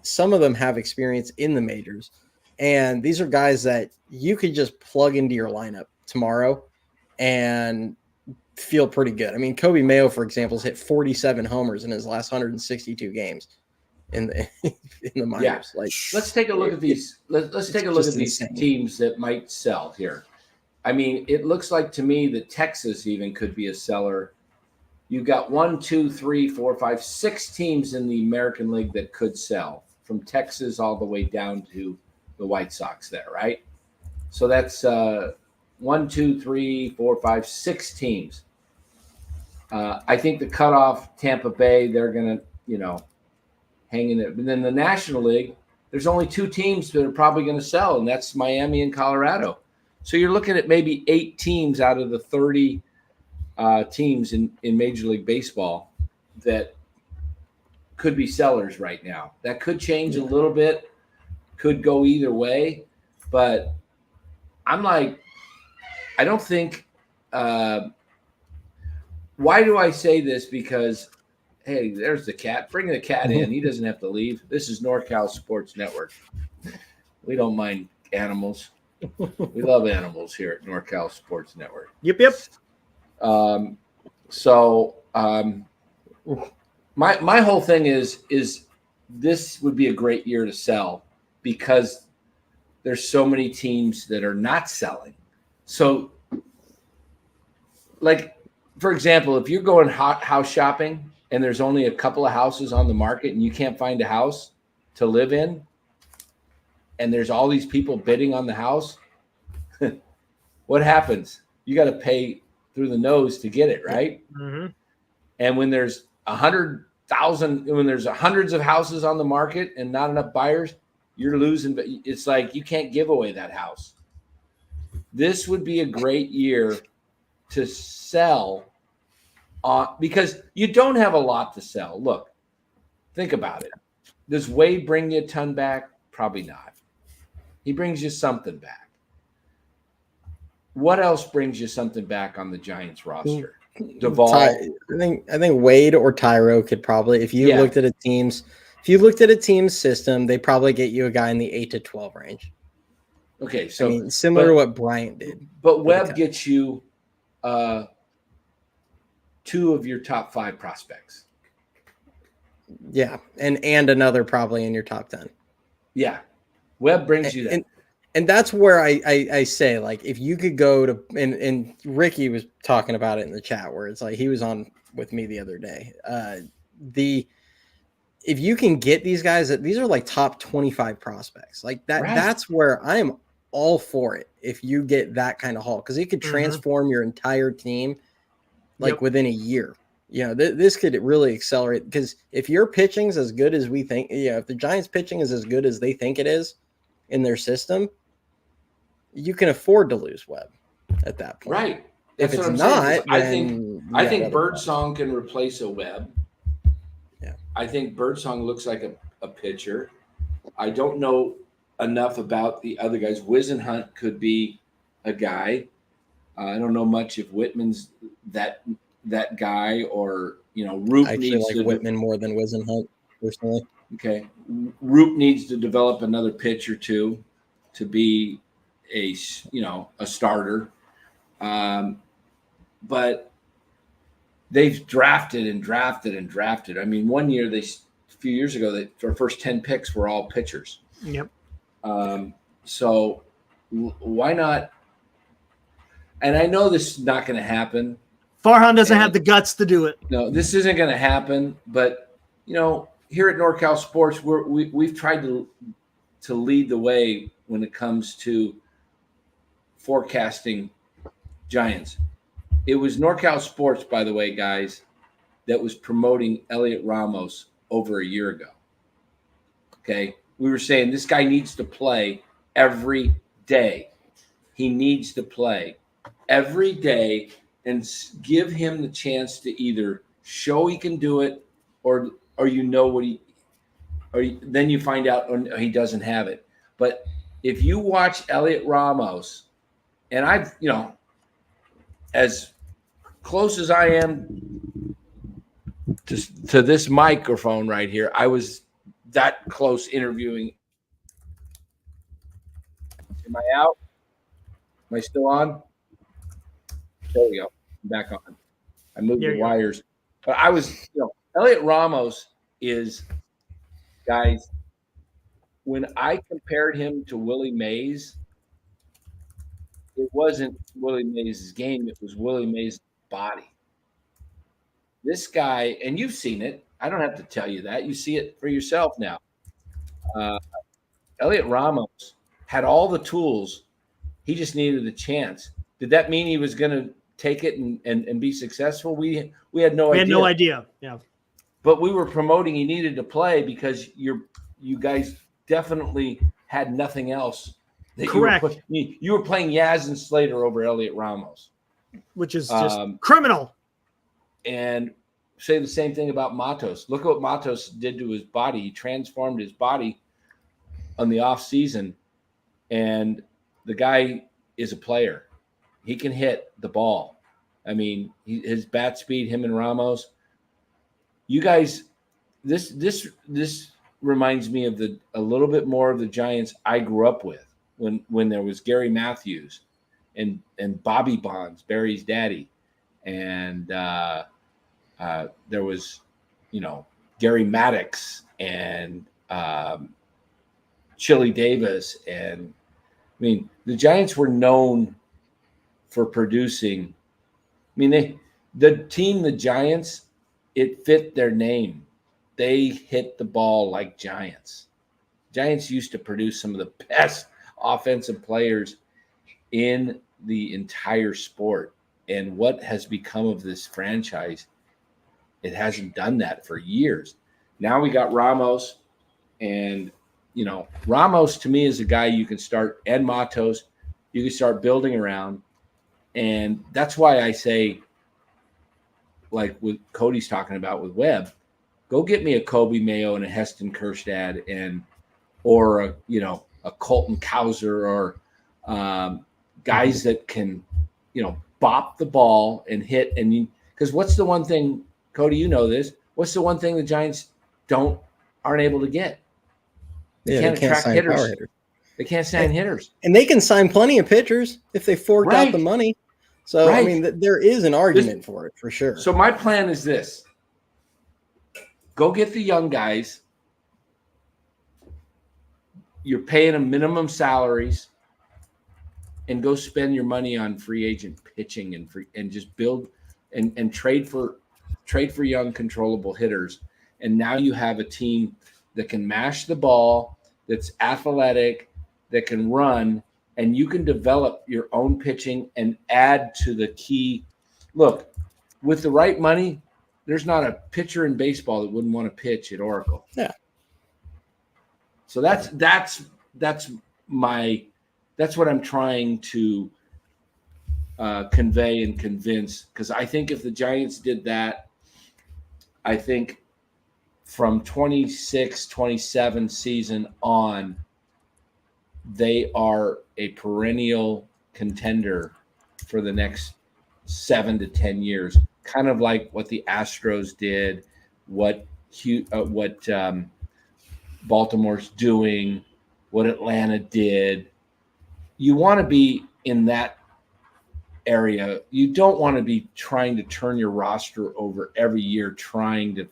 Some of them have experience in the majors. And these are guys that you could just plug into your lineup tomorrow and feel pretty good. I mean, Kobe Mayo, for example, has hit 47 homers in his last 162 games in the minors. Yeah. Let's take a look at these. Let's take a look at these teams that might sell here. I mean, it looks like to me that Texas even could be a seller. You've got 1, 2, 3, 4, 5, 6 teams in the American League that could sell, from Texas all the way down to the White Sox there, right? So that's 1, 2, 3, 4, 5, 6 teams. I think the cutoff, Tampa Bay, they're going to, hang in it. But then the National League, there's only 2 teams that are probably going to sell, and that's Miami and Colorado. So you're looking at maybe 8 teams out of the 30 teams in Major League Baseball that could be sellers right now. That could change a little bit, could go either way. But I'm like, I don't think why do I say this? Because, hey, there's the cat. Bring the cat in. He doesn't have to leave. This is NorCal Sports Network. We don't mind animals. We love animals here at NorCal Sports Network. Yep. My whole thing is this would be a great year to sell, because there's so many teams that are not selling. So, for example, if you're going house shopping and there's only a couple of houses on the market and you can't find a house to live in, and there's all these people bidding on the house, what happens? You got to pay through the nose to get it, right? Mm-hmm. And when there's 100,000, when there's hundreds of houses on the market and not enough buyers, you're losing. It's like you can't give away that house. This would be a great year to sell because you don't have a lot to sell. Look, think about it. Does Wade bring you a ton back? Probably not. He brings you something back. What else brings you something back on the Giants roster? Duvall. I think Wade or Tyro could probably, if you looked at a team's system, they probably get you a guy in the 8 to 12 range. Okay, so similar to what Bryant did. But Webb gets you 2 of your top 5 prospects. Yeah, and another probably in your top 10. Yeah, Webb brings you that. And that's where I say, like, if you could go to, and Ricky was talking about it in the chat where it's like he was on with me the other day. If you can get these guys, these are like top 25 prospects, like that. Right. That's where I am all for it. If you get that kind of haul, because it could transform your entire team, like within a year. You know, this could really accelerate, because if your pitching's as good as we think, if the Giants pitching is as good as they think it is in their system, you can afford to lose Webb at that point. Right. If it's not, then I think Birdsong can replace a Webb. Yeah. I think Birdsong looks like a pitcher. I don't know enough about the other guys. Wisenhunt could be a guy. I don't know much if Whitman's that guy, or Roop. I actually like Whitman more than Wisenhunt personally. Okay, Roop needs to develop another pitch or two to be a starter. But they've drafted and drafted and drafted. I mean, one year a few years ago, their first 10 picks were all pitchers. Yep. So why not? And I know this is not going to happen. Farhan doesn't have the guts to do it. No, this isn't going to happen. But here at NorCal Sports, we've tried to lead the way when it comes to forecasting Giants. It was NorCal Sports, by the way, guys, that was promoting Elliot Ramos over a year ago. Okay, we were saying this guy needs to play every day. He needs to play every day and give him the chance to either show he can do it, or then you find out he doesn't have it. But if you watch Elliot Ramos, and I've, as close as I am to this microphone right here, I was that close interviewing. Am I out? Am I still on? There we go. I'm back on. I moved the wires. But I was, Elliot Ramos is, guys, when I compared him to Willie Mays, it wasn't Willie Mays' game. It was Willie Mays' body. This guy, and you've seen it. I don't have to tell you that. You see it for yourself now. Elliot Ramos had all the tools. He just needed a chance. Did that mean he was going to take it and be successful? We had no idea. We had no idea. Yeah. But we were promoting he needed to play because you guys definitely had nothing else. Correct. You were playing Yaz and Slater over Elliot Ramos, which is just criminal. And say the same thing about Matos. Look what Matos did to his body. He transformed his body on the off season, and the guy is a player. He can hit the ball. I mean, his bat speed, him and Ramos. You guys, this reminds me of a little bit more of the Giants I grew up with when there was Gary Matthews and Bobby Bonds, Barry's daddy, and there was Gary Maddox and Chili Davis, and I mean the Giants were known for producing. I mean the Giants, it fit their name. They hit the ball like Giants. Giants used to produce some of the best offensive players in the entire sport. And what has become of this franchise? It hasn't done that for years. Now we got Ramos, and Ramos to me is a guy you can start, and Matos, you can start building around. And that's why I say, like what Cody's talking about with Webb, go get me a Kobe Mayo and a Heston Kjerstad or a Colton Cowser, or guys that can, bop the ball and hit. And because what's the one thing, Cody, you know this, what's the one thing the Giants aren't able to get? They can't attract hitters. They can't sign hitters. And they can sign plenty of pitchers if they forked out the money. So, Right. I mean, there is an argument for it, for sure. So my plan is this. Go get the young guys. You're paying them minimum salaries, and go spend your money on free agent pitching and just build and trade for young controllable hitters. And now you have a team that can mash the ball, that's athletic, that can run, and you can develop your own pitching and add to the key. Look, with the right money, there's not a pitcher in baseball that wouldn't want to pitch at Oracle. Yeah. So that's what I'm trying to convey and convince, because I think if the Giants did that, I think from 26, 27 season on, they are a perennial contender for the next 7 to 10 years, kind of like what the Astros did, what Baltimore's doing, what Atlanta did. You want to be in that area. You don't want to be trying to turn your roster over every year, trying to,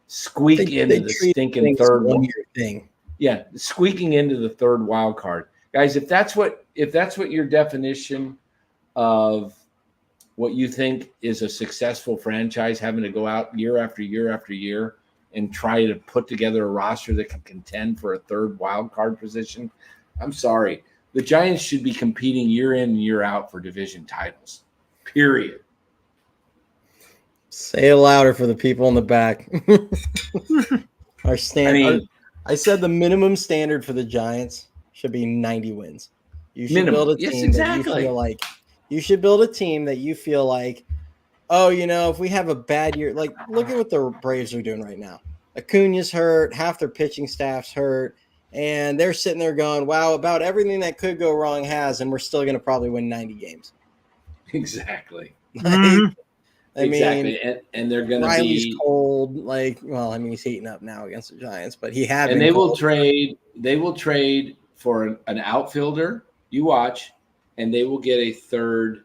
squeak into the stinking third thing. Yeah, squeaking into the third wild card. Guys, if that's what your definition of what you think is a successful franchise, having to go out year after year after year and try to put together a roster that can contend for a third wild card position, I'm sorry. The Giants should be competing year in and year out for division titles, period. Say it louder for the people in the back. Our standard. I said the minimum standard for the Giants should be 90 wins. You should build a team that you feel like. You should build a team that you feel like, oh, if we have a bad year, like look at what the Braves are doing right now. Acuna's hurt, half their pitching staff's hurt, and they're sitting there going, wow, about everything that could go wrong has, and we're still going to probably win 90 games. Exactly. I mean, and they're going to be cold. He's heating up now against the Giants, but he had. And they will trade. They will trade for an outfielder. You watch, and they will get a third.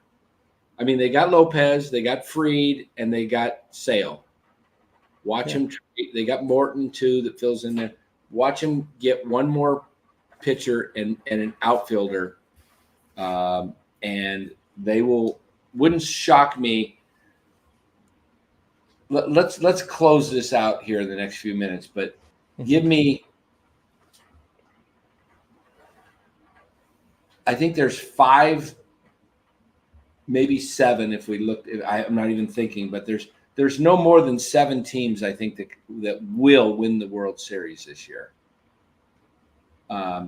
I mean, they got Lopez, they got Freed, and they got Sale. Watch them trade. They got Morton too that fills in there. Watch them get one more pitcher and an outfielder, and they will. Wouldn't shock me. Let's close this out here in the next few minutes, but give me. I think there's 5, maybe 7 if we look. I'm not even thinking, but there's no more than 7 teams I think that will win the World Series this year. Let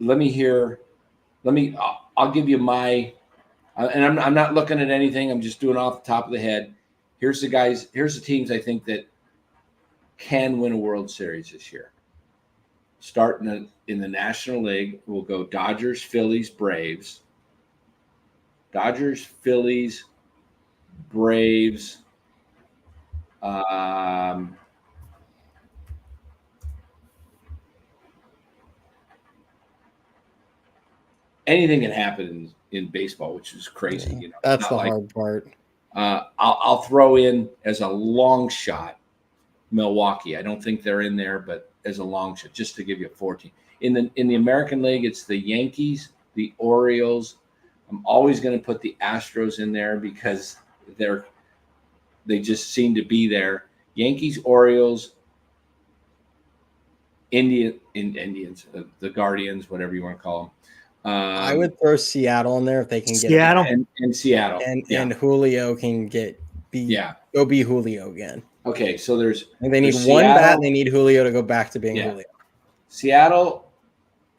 me hear. I'll give you my. And I'm not looking at anything. I'm just doing off the top of the head. Here's the guys. Here's the teams I think that can win a World Series this year. Starting in the National League, we'll go Dodgers, Phillies, Braves. Dodgers, Phillies, Braves. Anything can happen in baseball, which is crazy. That's the hard part. I'll throw in as a long shot Milwaukee. I don't think they're in there, but as a long shot, just to give you a 14. In the American League, it's the Yankees, the Orioles. I'm always going to put the Astros in there because they just seem to be there. Yankees, Orioles, Indians, the Guardians, whatever you want to call them. I would throw Seattle in there if they can get Seattle and Seattle and Julio can go be Julio again. Okay, so they need one bat. And they need Julio to go back to being Julio. Seattle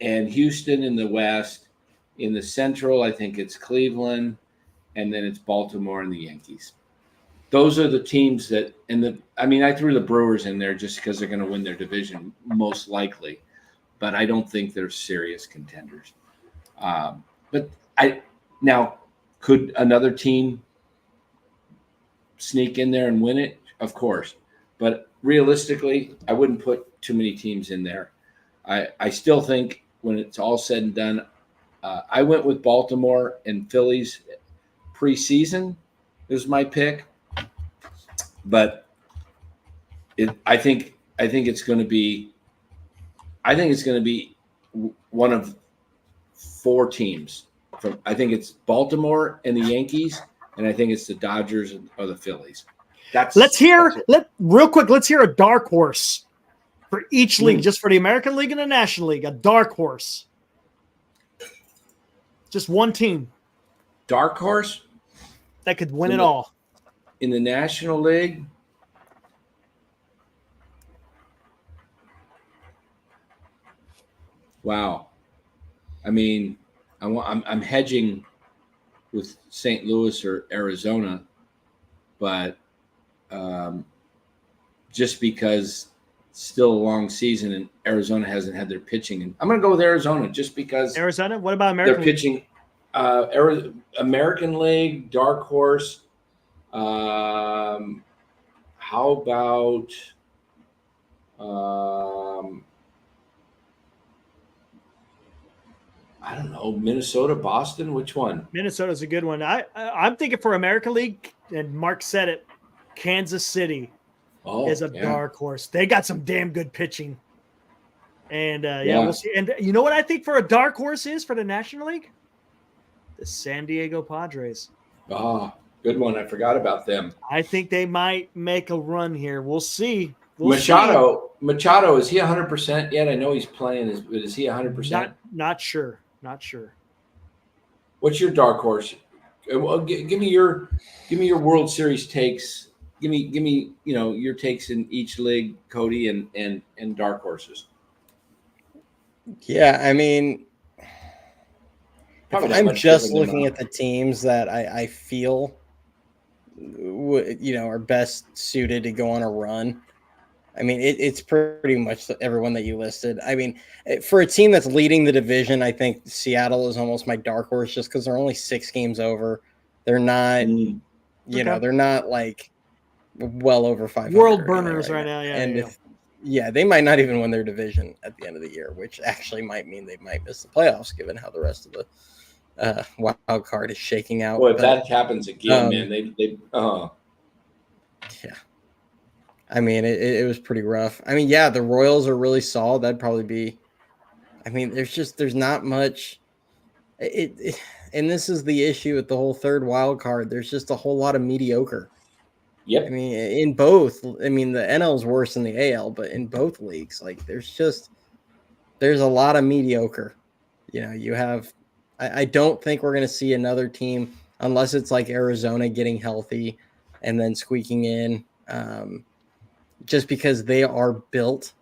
and Houston in the West. In the Central, I think it's Cleveland, and then it's Baltimore and the Yankees. Those are the teams that. I threw the Brewers in there just because they're going to win their division most likely, but I don't think they're serious contenders. But could another team sneak in there and win it? Of course. But realistically, I wouldn't put too many teams in there. I still think when it's all said and done, I went with Baltimore and Phillies preseason. Is my pick, but I think it's going to be. I think it's going to be one of 4 teams. I think it's Baltimore and the Yankees, and I think it's the Dodgers or the Phillies. Let's hear a dark horse for each league, just for the American League and the National League. A dark horse, just one team. Dark horse that could win it all in the National League. Wow, I mean, I'm hedging with St. Louis or Arizona, but just because it's still a long season and Arizona hasn't had their pitching, and I'm going to go with Arizona just because Arizona. What about American? They're pitching. American League, dark horse. How about I don't know, Minnesota, Boston? Which one? Minnesota's a good one. I'm thinking for American League, and Mark said it, Kansas City is a dark horse. They got some damn good pitching. And we'll see. And you know what I think for a dark horse is for the National League? The San Diego Padres. Oh, good one. I forgot about them. I think they might make a run here. We'll see. Machado, is he 100% yet? I know he's playing. Is he 100%? Not sure. Not sure. What's your dark horse? Well, give me your World Series takes. Give me your takes in each league, Cody, and dark horses. Yeah, I mean, I'm just looking at the teams that I feel are best suited to go on a run. I mean, it's pretty much everyone that you listed. I mean, for a team that's leading the division, I think Seattle is almost my dark horse just because they're only 6 games over. They're not, they're not like well over 500. World burners right now, yeah. They might not even win their division at the end of the year, which actually might mean they might miss the playoffs given how the rest of the wild card is shaking out. Well, if that happens again, man, they yeah. I mean, it was pretty rough. I mean, yeah, the Royals are really solid. That'd probably be. I mean, there's not much. And this is the issue with the whole third wild card. There's just a whole lot of mediocre. Yep. I mean, in both. I mean, the NL is worse than the AL, but in both leagues, like there's a lot of mediocre. You have. I don't think we're going to see another team unless it's like Arizona getting healthy and then squeaking in. Just because they are built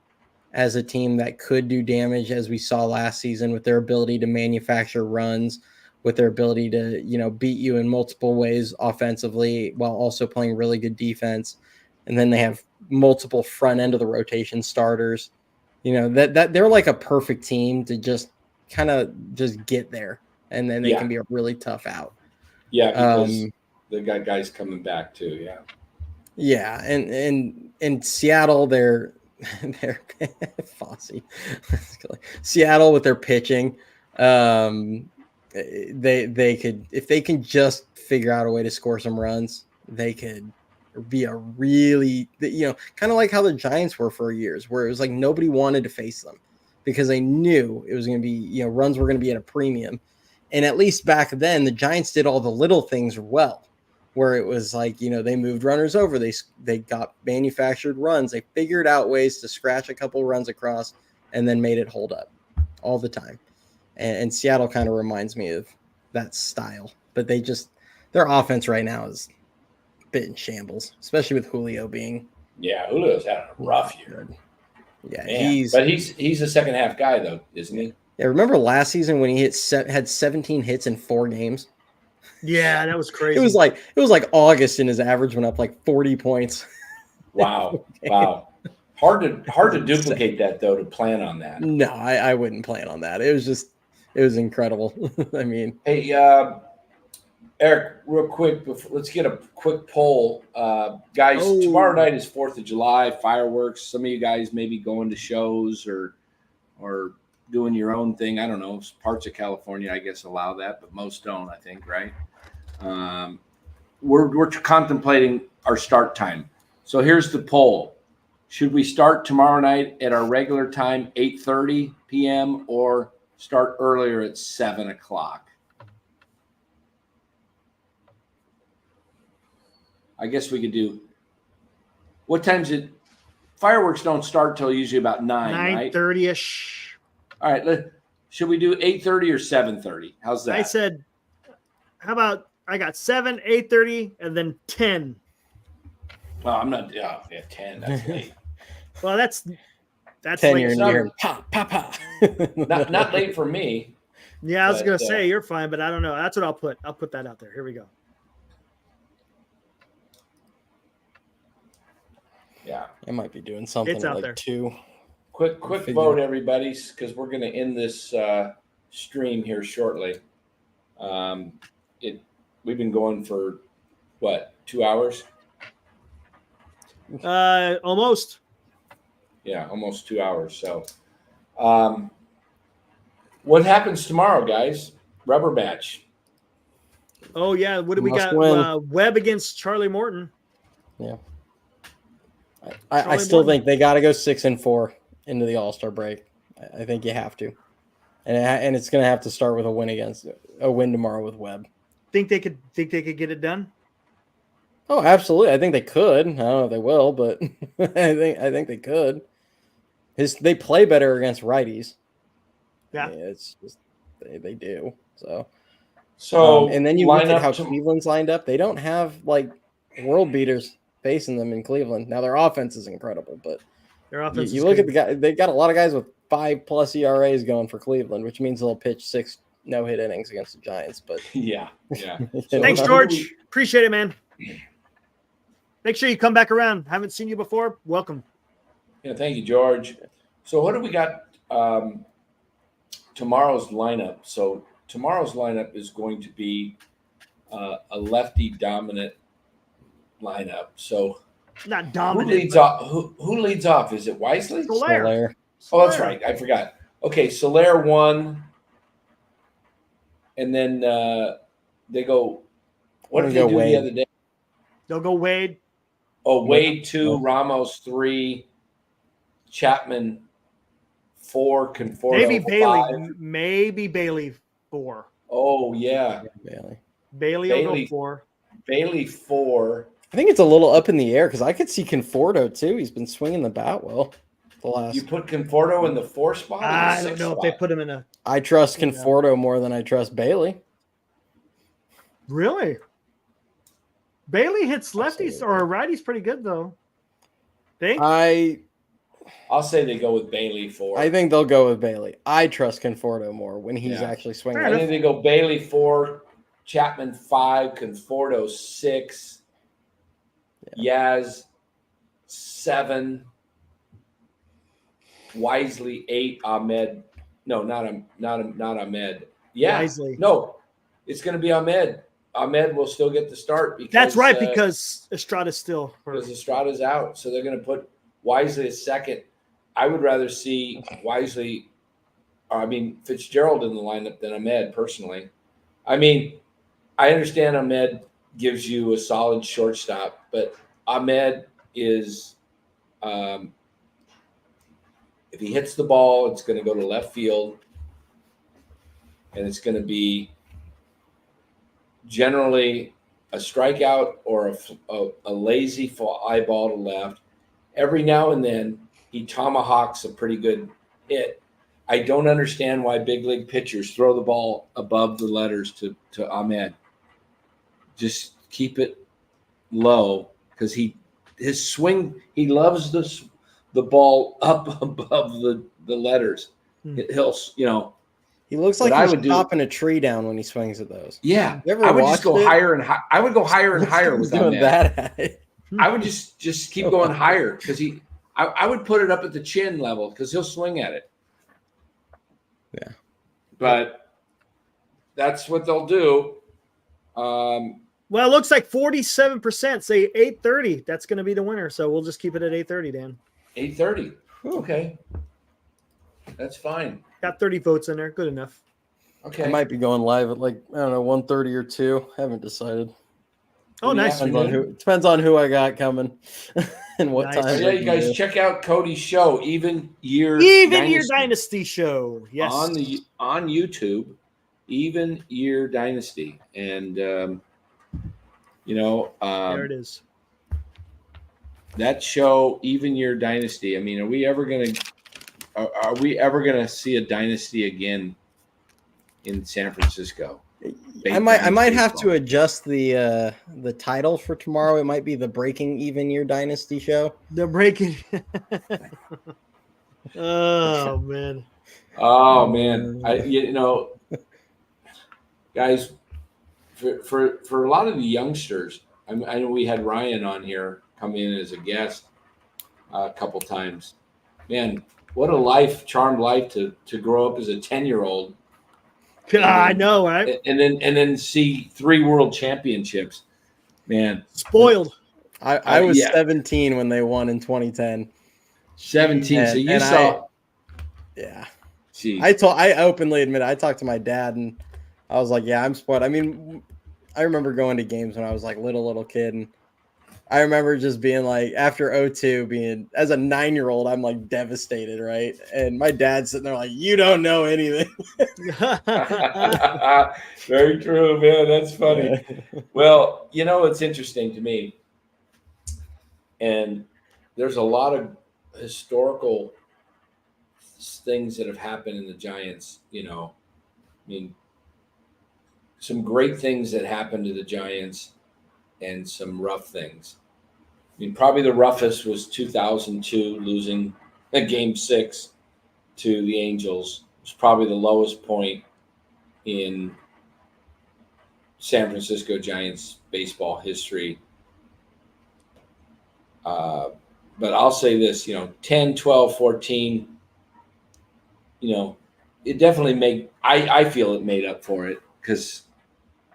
as a team that could do damage, as we saw last season, with their ability to manufacture runs, with their ability to, beat you in multiple ways offensively while also playing really good defense. And then they have multiple front end of the rotation starters, that they're like a perfect team to just kind of just get there. And then they can be a really tough out. Yeah. Because they got guys coming back too. Yeah. Yeah, and in Seattle, they're Fossey. Seattle with their pitching, they could, if they can just figure out a way to score some runs, they could be a really, kind of like how the Giants were for years, where it was like nobody wanted to face them because they knew it was going to be, runs were going to be at a premium. And at least back then, the Giants did all the little things well. Where it was like, they moved runners over. They got manufactured runs. They figured out ways to scratch a couple runs across and then made it hold up all the time. And Seattle kind of reminds me of that style. But their offense right now is a bit in shambles, especially with Julio being. Yeah, Julio's had a rough year. Yeah, but he's a second half guy, though, isn't he? Yeah, remember last season when he had 17 hits in 4 games? Yeah, that was crazy. It was like August and his average went up like 40 points. Wow. Wow. Hard to duplicate that though, to plan on that. No, I wouldn't plan on that. It was incredible. I mean, hey, Eric, real quick, let's get a quick poll. Guys, tomorrow night is 4th of July, fireworks. Some of you guys may be going to shows or doing your own thing. I don't know. Parts of California, I guess, allow that, but most don't, I think, right? We're contemplating our start time. So here's the poll. Should we start tomorrow night at our regular time, 8:30 p.m., or start earlier at 7 o'clock? I guess we could do. What time's it? Fireworks don't start till usually about 9, right? 9:30ish. All right. Should we do 8:30 or 7:30? How's that? I said, how about I got 7, 8:30, and then 10. Well, I'm not. Yeah, 10. That's late. Well, that's 10 late. year near. Pa, pa, pa. not late for me. Yeah, I was gonna say you're fine, but I don't know. That's what I'll put. I'll put that out there. Here we go. Yeah, I might be doing something It's out like there. 2. quick vote, everybody, because we're going to end this stream here shortly. We've been going for what, 2 hours? Almost. Yeah, almost 2 hours. So, what happens tomorrow, guys? Rubber match. Oh yeah, what do we Must got? win. Webb against Charlie Morton. Yeah. I still think they got to go 6-4 into the All-Star break. I think you have to, and it's going to have to start with a win tomorrow with Webb. Think they could get it done? Oh, absolutely. I think they could. I don't know if they will, but I think they could. They play better against righties. Yeah, it's just they do. So and then you look at how to, Cleveland's lined up. They don't have like world beaters facing them in Cleveland. Now their offense is incredible, but their offense. You look at the guy. They got a lot of guys with 5+ ERAs going for Cleveland, which means they'll pitch 6 no-hit innings against the Giants. But yeah. So, Thanks, George. Appreciate it, man. Make sure you come back around. Haven't seen you before. Welcome. Yeah, thank you, George. So what do we got tomorrow's lineup? So tomorrow's lineup is going to be a lefty dominant lineup. So Not dominant. who leads off? Who leads off? Is it Wisely? Soler. Oh, that's right. I forgot. Okay, Soler 1, and then they go. What did they do the other day? They'll go Wade. Oh, Wade 2, Ramos 3, Chapman 4, Conforto 5. Maybe Bailey 4. Oh yeah, Bailey will go 4. Bailey 4. I think it's a little up in the air because I could see Conforto too. He's been swinging the bat well the last. You put Conforto in the 4 spot? I don't know if they put him in a. I trust Conforto more than I trust Bailey. Really? Bailey hits lefties or righties pretty good though. Think? I'll say they go with Bailey 4. I think they'll go with Bailey. I trust Conforto more when he's actually swinging. I think they go Bailey 4, Chapman 5, Conforto 6, Yaz 7, Wisely 8, Ahmed. No, not Ahmed. Yeah, Wisely. No, it's going to be Ahmed. Ahmed will still get the start because that's right because Estrada's still hurt. Because Estrada's out, so they're going to put Wisely as second. I would rather see Fitzgerald in the lineup than Ahmed personally. I mean, I understand Ahmed gives you a solid shortstop, but Ahmed is if he hits the ball, it's going to go to left field, and it's going to be generally a strikeout or a lazy fly ball to left. Every now and then, he tomahawks a pretty good hit. I don't understand why big league pitchers throw the ball above the letters to Ahmed. Just keep it low because his swing, he loves the ball up above the letters. He'll, he looks like he's chopping a tree down when he swings at those. Yeah, I would just go higher and higher. I would go higher and higher with that. I would just keep going higher because I would put it up at the chin level because he'll swing at it. Yeah, but that's what they'll do. Well, it looks like 47% say 8:30. That's going to be the winner. So we'll just keep it at 8:30, Dan. 8:30. Okay, that's fine. Got 30 votes in there. Good enough. Okay. I might be going live at like, I don't know, 1:30 or 2. Haven't decided. Oh, nice. Depends on who I got coming and what Nice. time. Yeah, you guys check out Cody's show, Even Year Dynasty show. Yes. On YouTube, Even Year Dynasty. And there it is. That show, Even Year Dynasty. I mean, are we ever gonna see a dynasty again in San Francisco? I might have to adjust the title for tomorrow. It might be the Breaking Even Year Dynasty show. The Breaking. Oh man. Oh man, guys, for a lot of the youngsters, I know we had Ryan on here come in as a guest a couple times. Man, what a charmed life to grow up as a 10-year-old. I know, right? And then see 3 world championships. Man, spoiled. I was 17 when they won in 2010. 17. So you saw. Yeah. Jeez. I openly admit I talked to my dad and I was like, yeah, I'm spoiled. I mean, I remember going to games when I was like little kid, and I remember just being like, after 02, being as a 9-year-old, I'm like devastated, right? And my dad's sitting there like, you don't know anything. Very true, man. That's funny. Well, it's interesting to me, and there's a lot of historical things that have happened in the Giants. I mean, some great things that happened to the Giants and some rough things. I mean, probably the roughest was 2002, losing a Game 6 to the Angels. It was probably the lowest point in San Francisco Giants baseball history. But I'll say this, 10, 12, 14, it definitely I feel it made up for it, because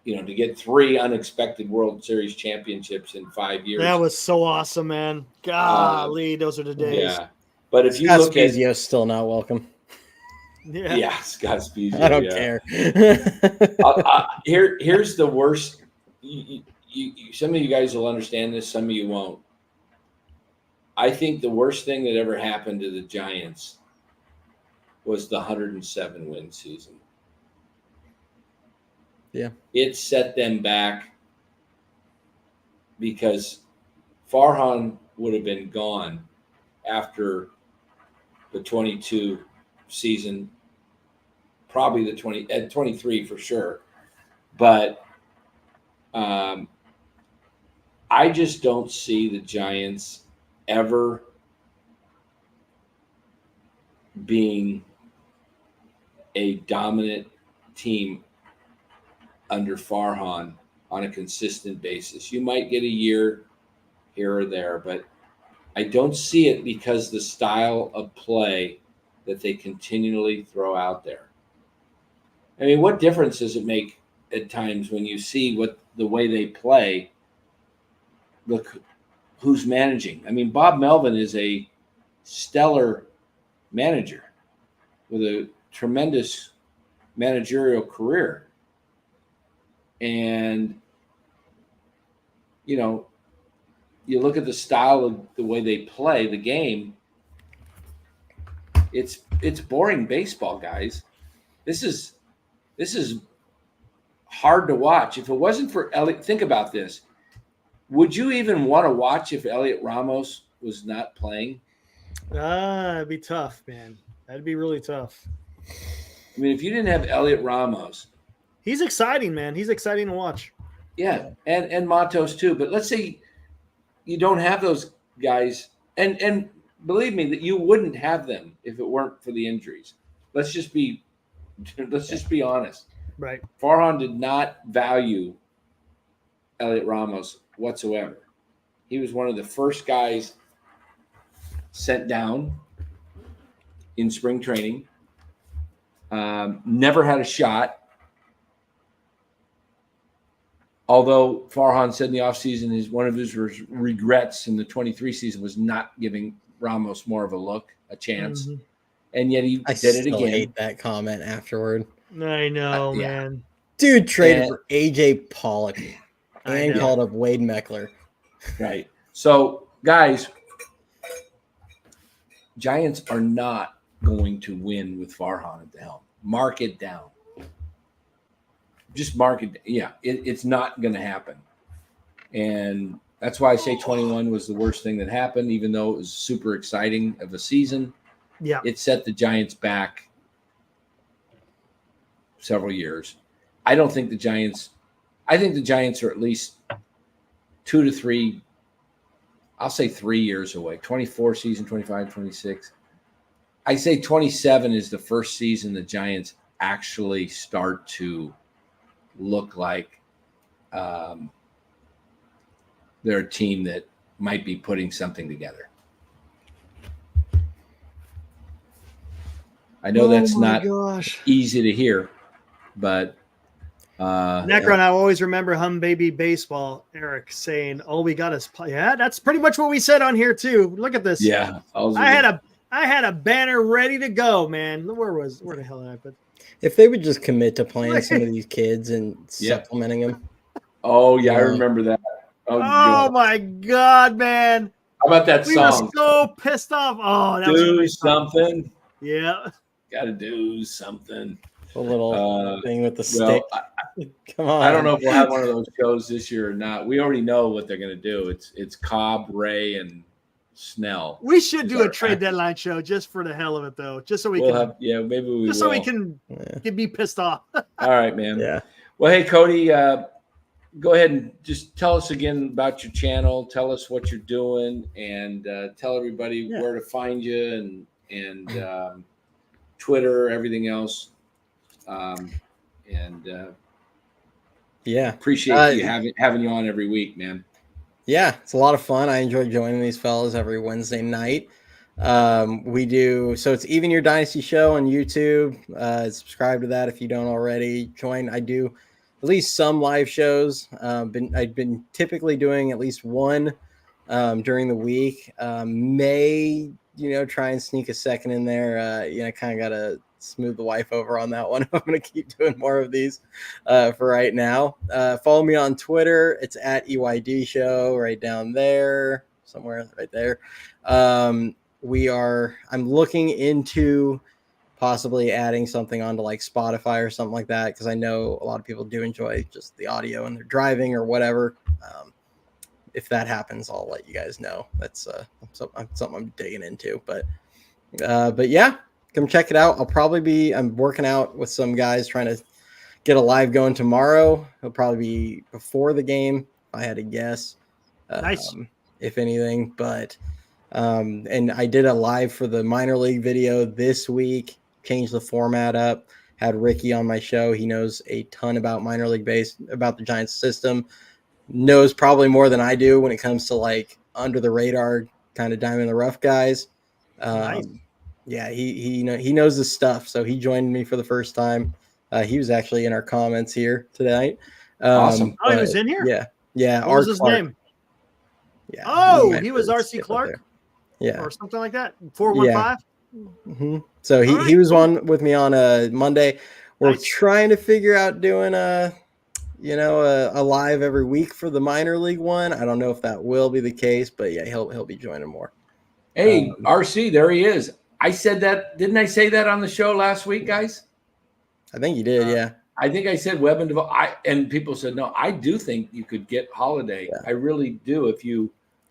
to get 3 unexpected World Series championships in 5 years. That was so awesome, man. Golly, those are the days. Yeah. But if you Scott look at Spezio's still not welcome. Yeah, Scott Spezio. I don't care. Here's the worst. Some of you guys will understand this, some of you won't. I think the worst thing that ever happened to the Giants was the 107 win season. Yeah. It set them back, because Farhan would have been gone after the 22 season, probably the 23 for sure. But I just don't see the Giants ever being a dominant team under Farhan on a consistent basis. You might get a year here or there, but I don't see it, because the style of play that they continually throw out there. I mean, what difference does it make at times when you see the way they play? Look who's managing. I mean, Bob Melvin is a stellar manager with a tremendous managerial career. And, you look at the style of the way they play the game, it's boring baseball, guys. This is hard to watch. If it wasn't for Elliot, think about this. Would you even want to watch if Elliot Ramos was not playing? It'd be tough, man. That'd be really tough. I mean, if you didn't have Elliot Ramos. He's exciting, man. He's exciting to watch. Yeah, and Matos too. But let's say you don't have those guys, and believe me that you wouldn't have them if it weren't for the injuries. Let's just be honest. Right. Farhan did not value Elliot Ramos whatsoever. He was one of the first guys sent down in spring training. Never had a shot. Although Farhan said in the offseason one of his regrets in the 23 season was not giving Ramos more of a chance. and yet he I did it still again. hate that comment afterward. I know, Yeah. man. Dude traded for AJ Pollock I and know. called up Wade Meckler. Right. So, guys, Giants are not going to win with Farhan at the helm. Mark it down. Just mark it. Yeah, it's not going to happen. And that's why I say 21 was the worst thing that happened, even though it was super exciting of a season. Yeah. It set the Giants back several years. I think the Giants are at least 2 to 3, I'll say 3 years away. 24 season, 25, 26. I say 27 is the first season the Giants actually start to look like they're a team that might be putting something together. I know that's not easy to hear, but Necron, I always remember Hum Baby Baseball, Eric saying, "All we got is yeah." That's pretty much what we said on here too. Look at this. Yeah, I had a banner ready to go, man. Where the hell did I put? If they would just commit to playing some of these kids and supplementing them. Oh yeah, I remember that. Oh my god, man! How about that we song? We were so pissed off. Oh, that do something. Song. Yeah, got to do something. A little thing with the stick. Come on. I don't know if we'll have one of those shows this year or not. We already know what they're going to do. It's Cobb, Ray, and Snell. We should do a trade deadline show just for the hell of it, though, just so we can. Maybe we just will. So we can be pissed off. All right, man. Yeah. Well, hey, Cody, go ahead and just tell us again about your channel. Tell us what you're doing, and tell everybody where to find you and Twitter, everything else. Appreciate you having you on every week, man. Yeah, it's a lot of fun. I enjoy joining these fellas every Wednesday night. We do so it's Even Your Dynasty Show on YouTube. Subscribe to that if you don't already. Join. I do at least some live shows. I've been typically doing at least one during the week. May try and sneak a second in there. Kind of got to smooth the wife over on that one. I'm going to keep doing more of these for right now. Follow me on Twitter. It's at EYD Show right down there, somewhere right there. I'm looking into possibly adding something onto like Spotify or something like that, because I know a lot of people do enjoy just the audio when they're driving or whatever. If that happens, I'll let you guys know. That's something I'm digging into. But yeah, come check it out. I'm working out with some guys trying to get a live going tomorrow. It'll probably be before the game, if I had to guess. Nice. If anything, but and I did a live for the minor league video this week, changed the format up, had Ricky on my show. He knows a ton about minor league about the Giants system, knows probably more than I do when it comes to like under the radar kind of diamond in the rough guys. Nice. Yeah, he knows his stuff. So he joined me for the first time. He was actually in our comments here tonight. Awesome. He was in here? Yeah. What was his name? Yeah. Oh, he was RC Clark? Yeah. Or something like that? 415? Yeah. Mm-hmm. So he was on with me on a Monday. We're trying to figure out doing a live every week for the minor league one. I don't know if that will be the case, but yeah, he'll be joining more. Hey, RC, there he is. I said that. Didn't I say that on the show last week, guys? I think you did. Yeah. I think I said Webb and Duvall. And people said, no, I do think you could get Holiday. Yeah. I really do if you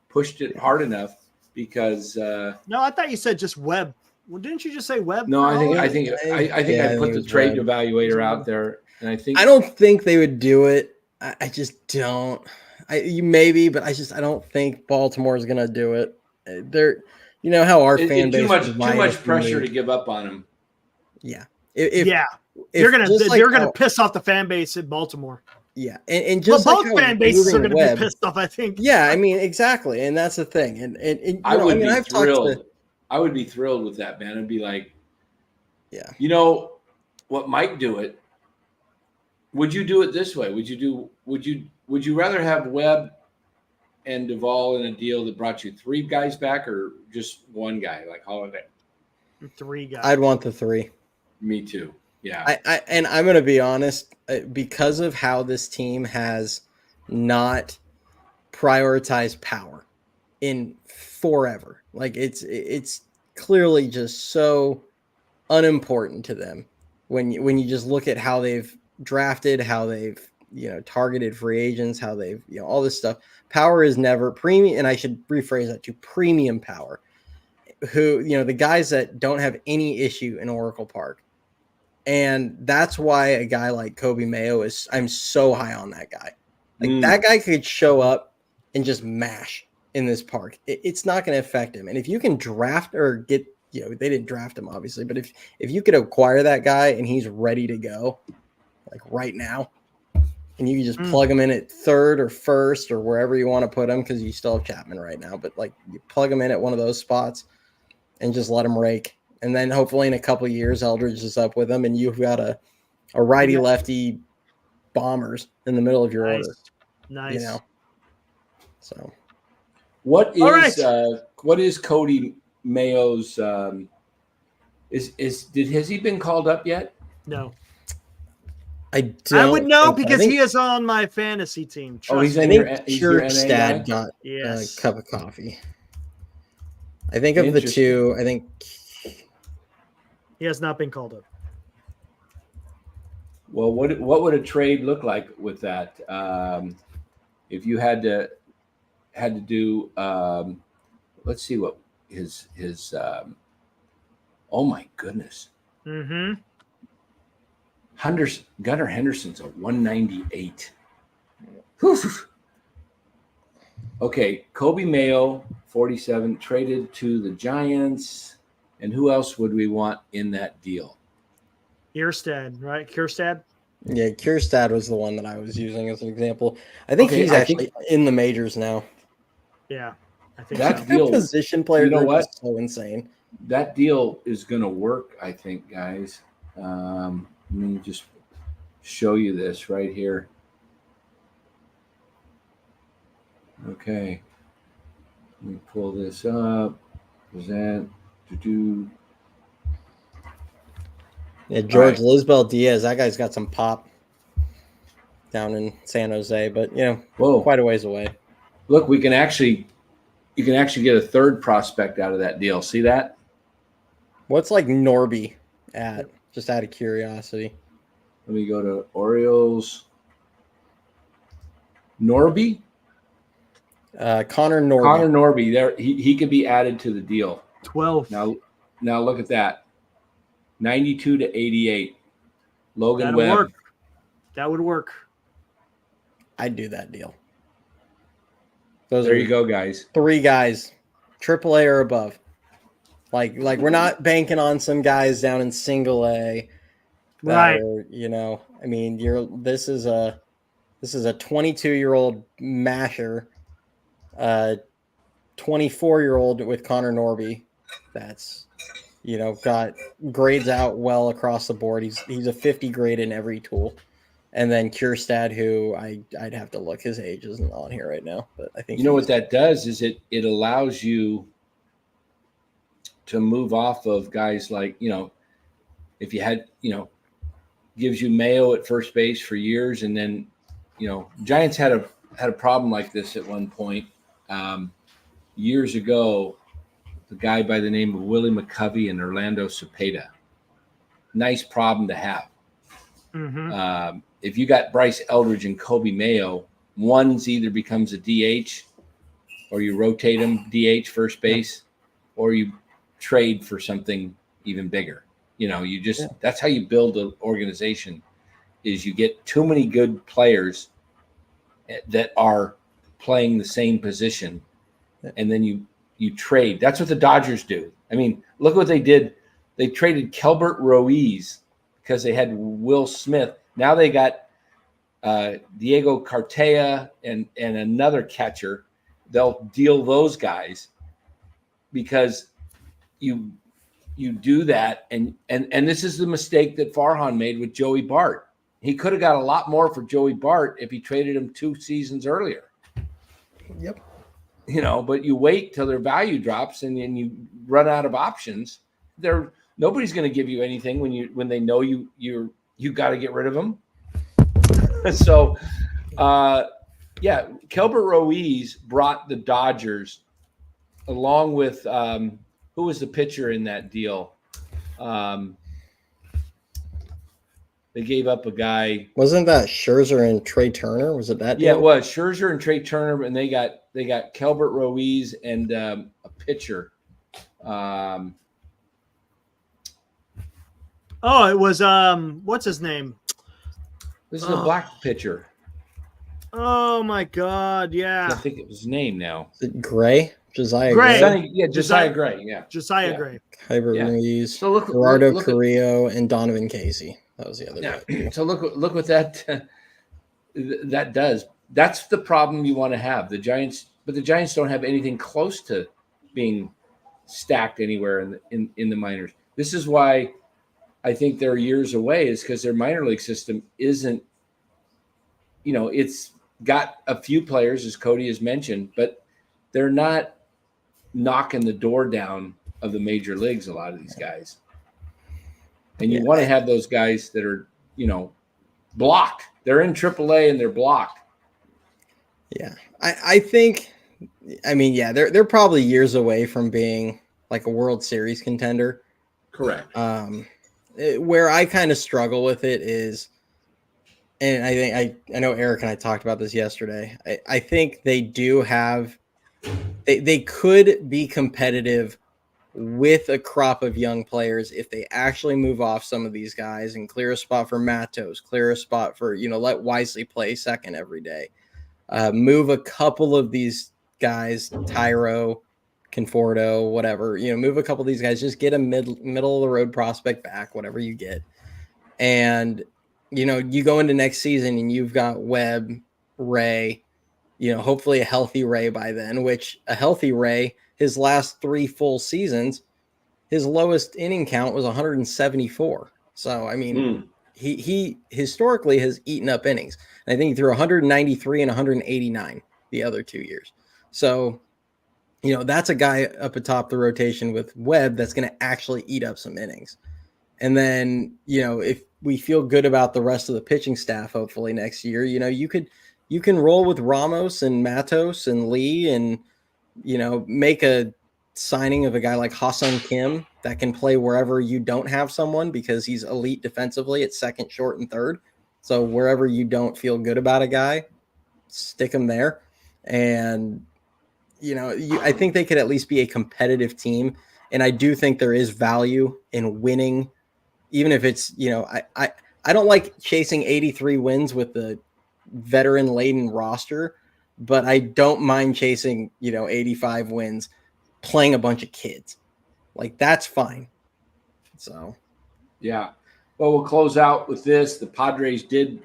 pushed it hard enough, because no, I thought you said just Webb. Well, didn't you just say Webb? No, I think I put the trade evaluator out there, and I don't think they would do it. I just don't. Maybe, but I don't think Baltimore is going to do it. They're, how our fan base too much pressure to give up on him. Yeah. They're gonna piss off the fan base in Baltimore. Yeah, and just both fan bases are going to be pissed off, I think. Yeah, I mean, exactly, and that's the thing. And I would be thrilled. I would be thrilled with that, man. I'd be like, yeah, what might do it? Would you do it this way? Would you rather have Webb and Duvall in a deal that brought you 3 guys back, or just one guy like Holiday? 3 guys. I'd want the 3. Me too. Yeah. And I'm going to be honest, because of how this team has not prioritized power in forever. Like it's clearly just so unimportant to them when you just look at how they've drafted, how they've targeted free agents, how they've all this stuff. Power is never premium, and I should rephrase that to premium power. Who the guys that don't have any issue in Oracle Park, and that's why a guy like Kobe Mayo I'm so high on that guy. Like that guy could show up and just mash in this park. It's not going to affect him. And if you can draft or get, they didn't draft him obviously, but if you could acquire that guy and he's ready to go, like right now, and you can just plug him in at 3rd or 1st or wherever you want to put him, because you still have Chapman right now, but like you plug him in at one of those spots and just let him rake. And then hopefully in a couple of years, Eldridge is up with him and you've got a righty lefty bombers in the middle of your order. Nice. So what is Cody Mayo's has he been called up yet? No. I would know because he is on my fantasy team. He's I in think Kierstad got a cup of coffee. I think of the two, I think he has not been called up. Well, what would a trade look like with that? If you had to do, let's see what his oh my goodness. Mm-hmm. Gunnar Henderson's a 198. Okay, Kobe Mayo, 47, traded to the Giants. And who else would we want in that deal? Kierstad, right? Kierstad? Yeah, Kierstad was the one that I was using as an example. I think he's actually in the majors now. Yeah, I think that so. deal, position player you know what? Is so insane. That deal is going to work, I think, guys. Let me just show you this right here. Okay. Let me pull this up. Present. Yeah, George Lisbel Diaz. That guy's got some pop down in San Jose, but quite a ways away. Look, you can actually get a 3rd prospect out of that deal. See that? What's like Norby at? Just out of curiosity. Let me go to Orioles. Norby? Connor Norby. Connor Norby. There, he could be added to the deal. 12. Now look at that. 92 to 88. Logan That'll Webb. work. That would work. I'd do that deal. There you go, guys. 3 guys, AAA or above. Like we're not banking on some guys down in single A. Right. I mean, this is a 22-year-old masher, 24-year-old with Connor Norby. That's got grades out well across the board. He's a 50 grade in every tool. And then Kierstad, who I'd have to look. His age isn't on here right now, but I think what that does is it allows you to move off of guys like if you had gives you Mayo at first base for years, and then Giants had a problem like this at one point years ago. The guy by the name of Willie McCovey and Orlando Cepeda. Nice problem to have. Mm-hmm. If you got Bryce Eldridge and Kobe Mayo, one's either becomes a DH or you rotate him DH first base, or you trade for something even bigger. That's how you build an organization, is you get too many good players that are playing the same position, and then you trade. That's what the Dodgers do. I mean, look what they did. They traded Kelbert Ruiz because they had Will Smith. Now they got Diego Cartaya and another catcher. They'll deal those guys because you do that. And this is the mistake that Farhan made with Joey Bart. He could have got a lot more for Joey Bart if he traded him 2 seasons earlier. Yep. But you wait till their value drops and then you run out of options. nobody's going to give you anything when they know you got to get rid of them. So, Kelbert Ruiz brought the Dodgers along with who was the pitcher in that deal? They gave up a guy. Wasn't that Scherzer and Trey Turner? Was it that deal? Yeah, it was Scherzer and Trey Turner, and they got Kelbert Ruiz and a pitcher. It was what's his name? This is a black pitcher. Oh my God! Yeah, I think it was his name now. Is it Gray? Josiah Gray. Gray. Josiah Gray. Yeah, Josiah Gray. Kelbert Ruiz. So Gerardo Carrillo and Donovan Casey. That was the other guy. So look what that does. That's the problem you want to have. The Giants don't have anything close to being stacked anywhere in the minors. This is why I think they're years away, is because their minor league system isn't, it's got a few players, as Cody has mentioned, but they're not knocking the door down of the major leagues, a lot of these guys. And you want to have those guys that are, blocked. They're in AAA and they're blocked. Yeah. I think, they're probably years away from being like a World Series contender. Correct. Where I kind of struggle with it is, and I think I know Eric and I talked about this yesterday. I think they do have, they could be competitive with a crop of young players if they actually move off some of these guys and clear a spot for Matos, clear a spot for, let Wisely play second every day. Move a couple of these guys, Tyro, Conforto, whatever, move a couple of these guys, just get a middle of the road prospect back, whatever you get. And, you go into next season and you've got Webb, Ray, hopefully a healthy Ray by then, which a healthy Ray, his last 3 full seasons, his lowest inning count was 174. So, he historically has eaten up innings. And I think he threw 193 and 189 the other 2 years. So, that's a guy up atop the rotation with Webb that's going to actually eat up some innings. And then, if we feel good about the rest of the pitching staff, hopefully next year, you can roll with Ramos and Matos and Lee and, make a signing of a guy like Ha-Seong Kim that can play wherever you don't have someone, because he's elite defensively at second, short, and third. So wherever you don't feel good about a guy, stick him there. And, I think they could at least be a competitive team. And I do think there is value in winning, even if it's, I don't like chasing 83 wins with the veteran-laden roster, but I don't mind chasing, 85 wins, playing a bunch of kids. Like, that's fine. So, yeah. Well, we'll close out with this. The Padres did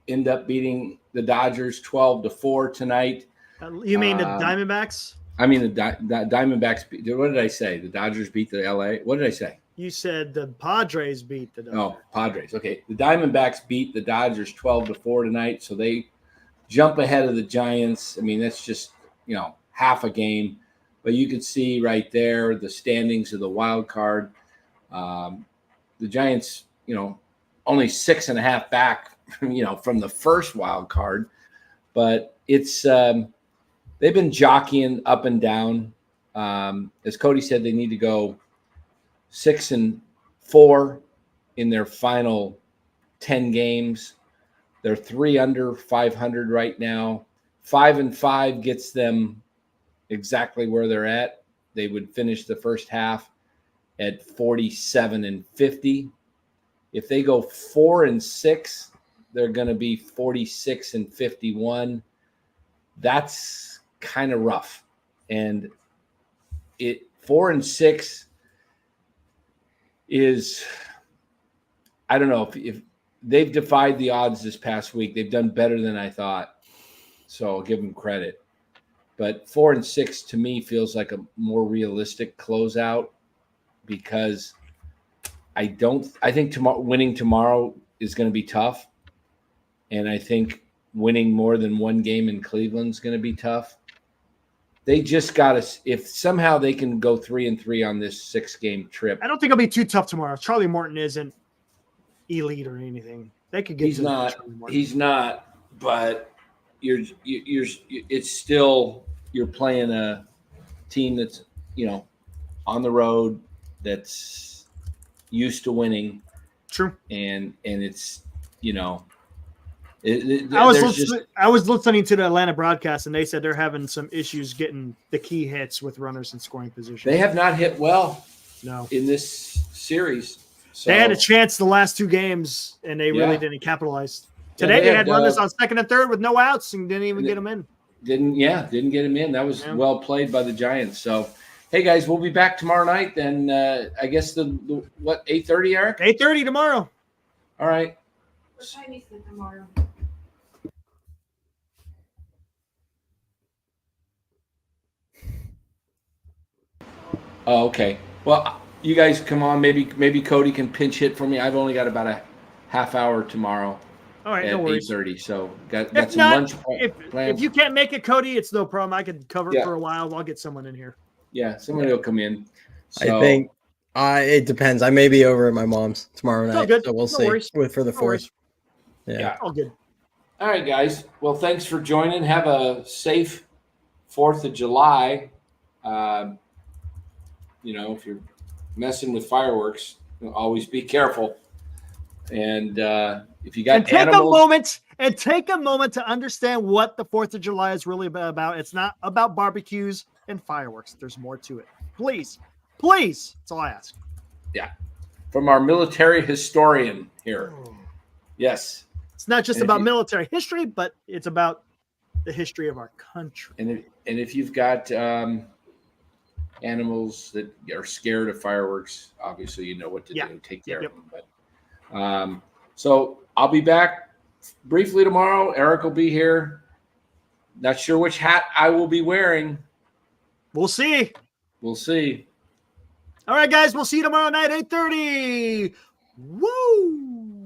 end up beating the Dodgers 12-4 tonight. You mean the Diamondbacks? I mean, the Diamondbacks. What did I say? The Dodgers beat the LA. What did I say? You said the Padres beat the Dodgers. Oh, Padres. Okay. The Diamondbacks beat the Dodgers 12-4 tonight. So they jump ahead of the Giants. That's just, half a game. But you could see right there the standings of the wild card. The Giants, only 6.5 back, from the first wild card. But it's they've been jockeying up and down. As Cody said, they need to go 6-4 in their final 10 games. They're 3 under 500 right now. 5-5 gets them exactly where they're at. They would finish the first half at 47-50. If they go 4-6, they're going to be 46-51. That's kind of rough. And 4-6 is, I don't know if they've defied the odds this past week. They've done better than I thought. So I'll give them credit. But 4-6 to me feels like a more realistic closeout, because I think winning tomorrow is going to be tough. And I think winning more than one game in Cleveland is going to be tough. they just got us. If somehow they can go 3-3 on this 6-game trip, I don't think it'll be too tough tomorrow. Charlie Morton isn't elite or anything. They could get. He's not. He's not. But you're. It's still you're playing a team that's on the road that's used to winning. True. And it's I was listening to the Atlanta broadcast, and they said they're having some issues getting the key hits with runners in scoring position. They have not hit well in this series. So, they had a chance the last 2 games, and they really didn't capitalize. Today they had runners on second and third with no outs and didn't even get them in. Didn't get him in. That was well played by the Giants. So, hey guys, we'll be back tomorrow night. Then I guess the 8:30, Eric? 8:30 tomorrow. All right. What time is it tomorrow? Oh, okay. Well, you guys come on. Maybe Cody can pinch hit for me. I've only got about a half hour tomorrow. All right, at no worries. 8:30. So got If some not, lunch plans. if you can't make it, Cody, it's no problem. I could cover it for a while. I'll get someone in here. Yeah, somebody will come in. So, I think it depends. I may be over at my mom's tomorrow night, good. so we'll see. Worries. For the 4th. Yeah. All good. All right, guys. Well, thanks for joining. Have a safe 4th of July. If you're messing with fireworks, always be careful. And if you got take animals, a moment to understand what the 4th of July is really about. It's not about barbecues and fireworks. There's more to it. Please. That's all I ask. Yeah. From our military historian here. Yes. It's not just about military history, but it's about the history of our country. And if you've got animals that are scared of fireworks, obviously you know what to do. Take care of them. But so I'll be back briefly tomorrow. Eric will be here. Not sure which hat I will be wearing. We'll see. All right, guys. We'll see you tomorrow night, 8:30. Woo!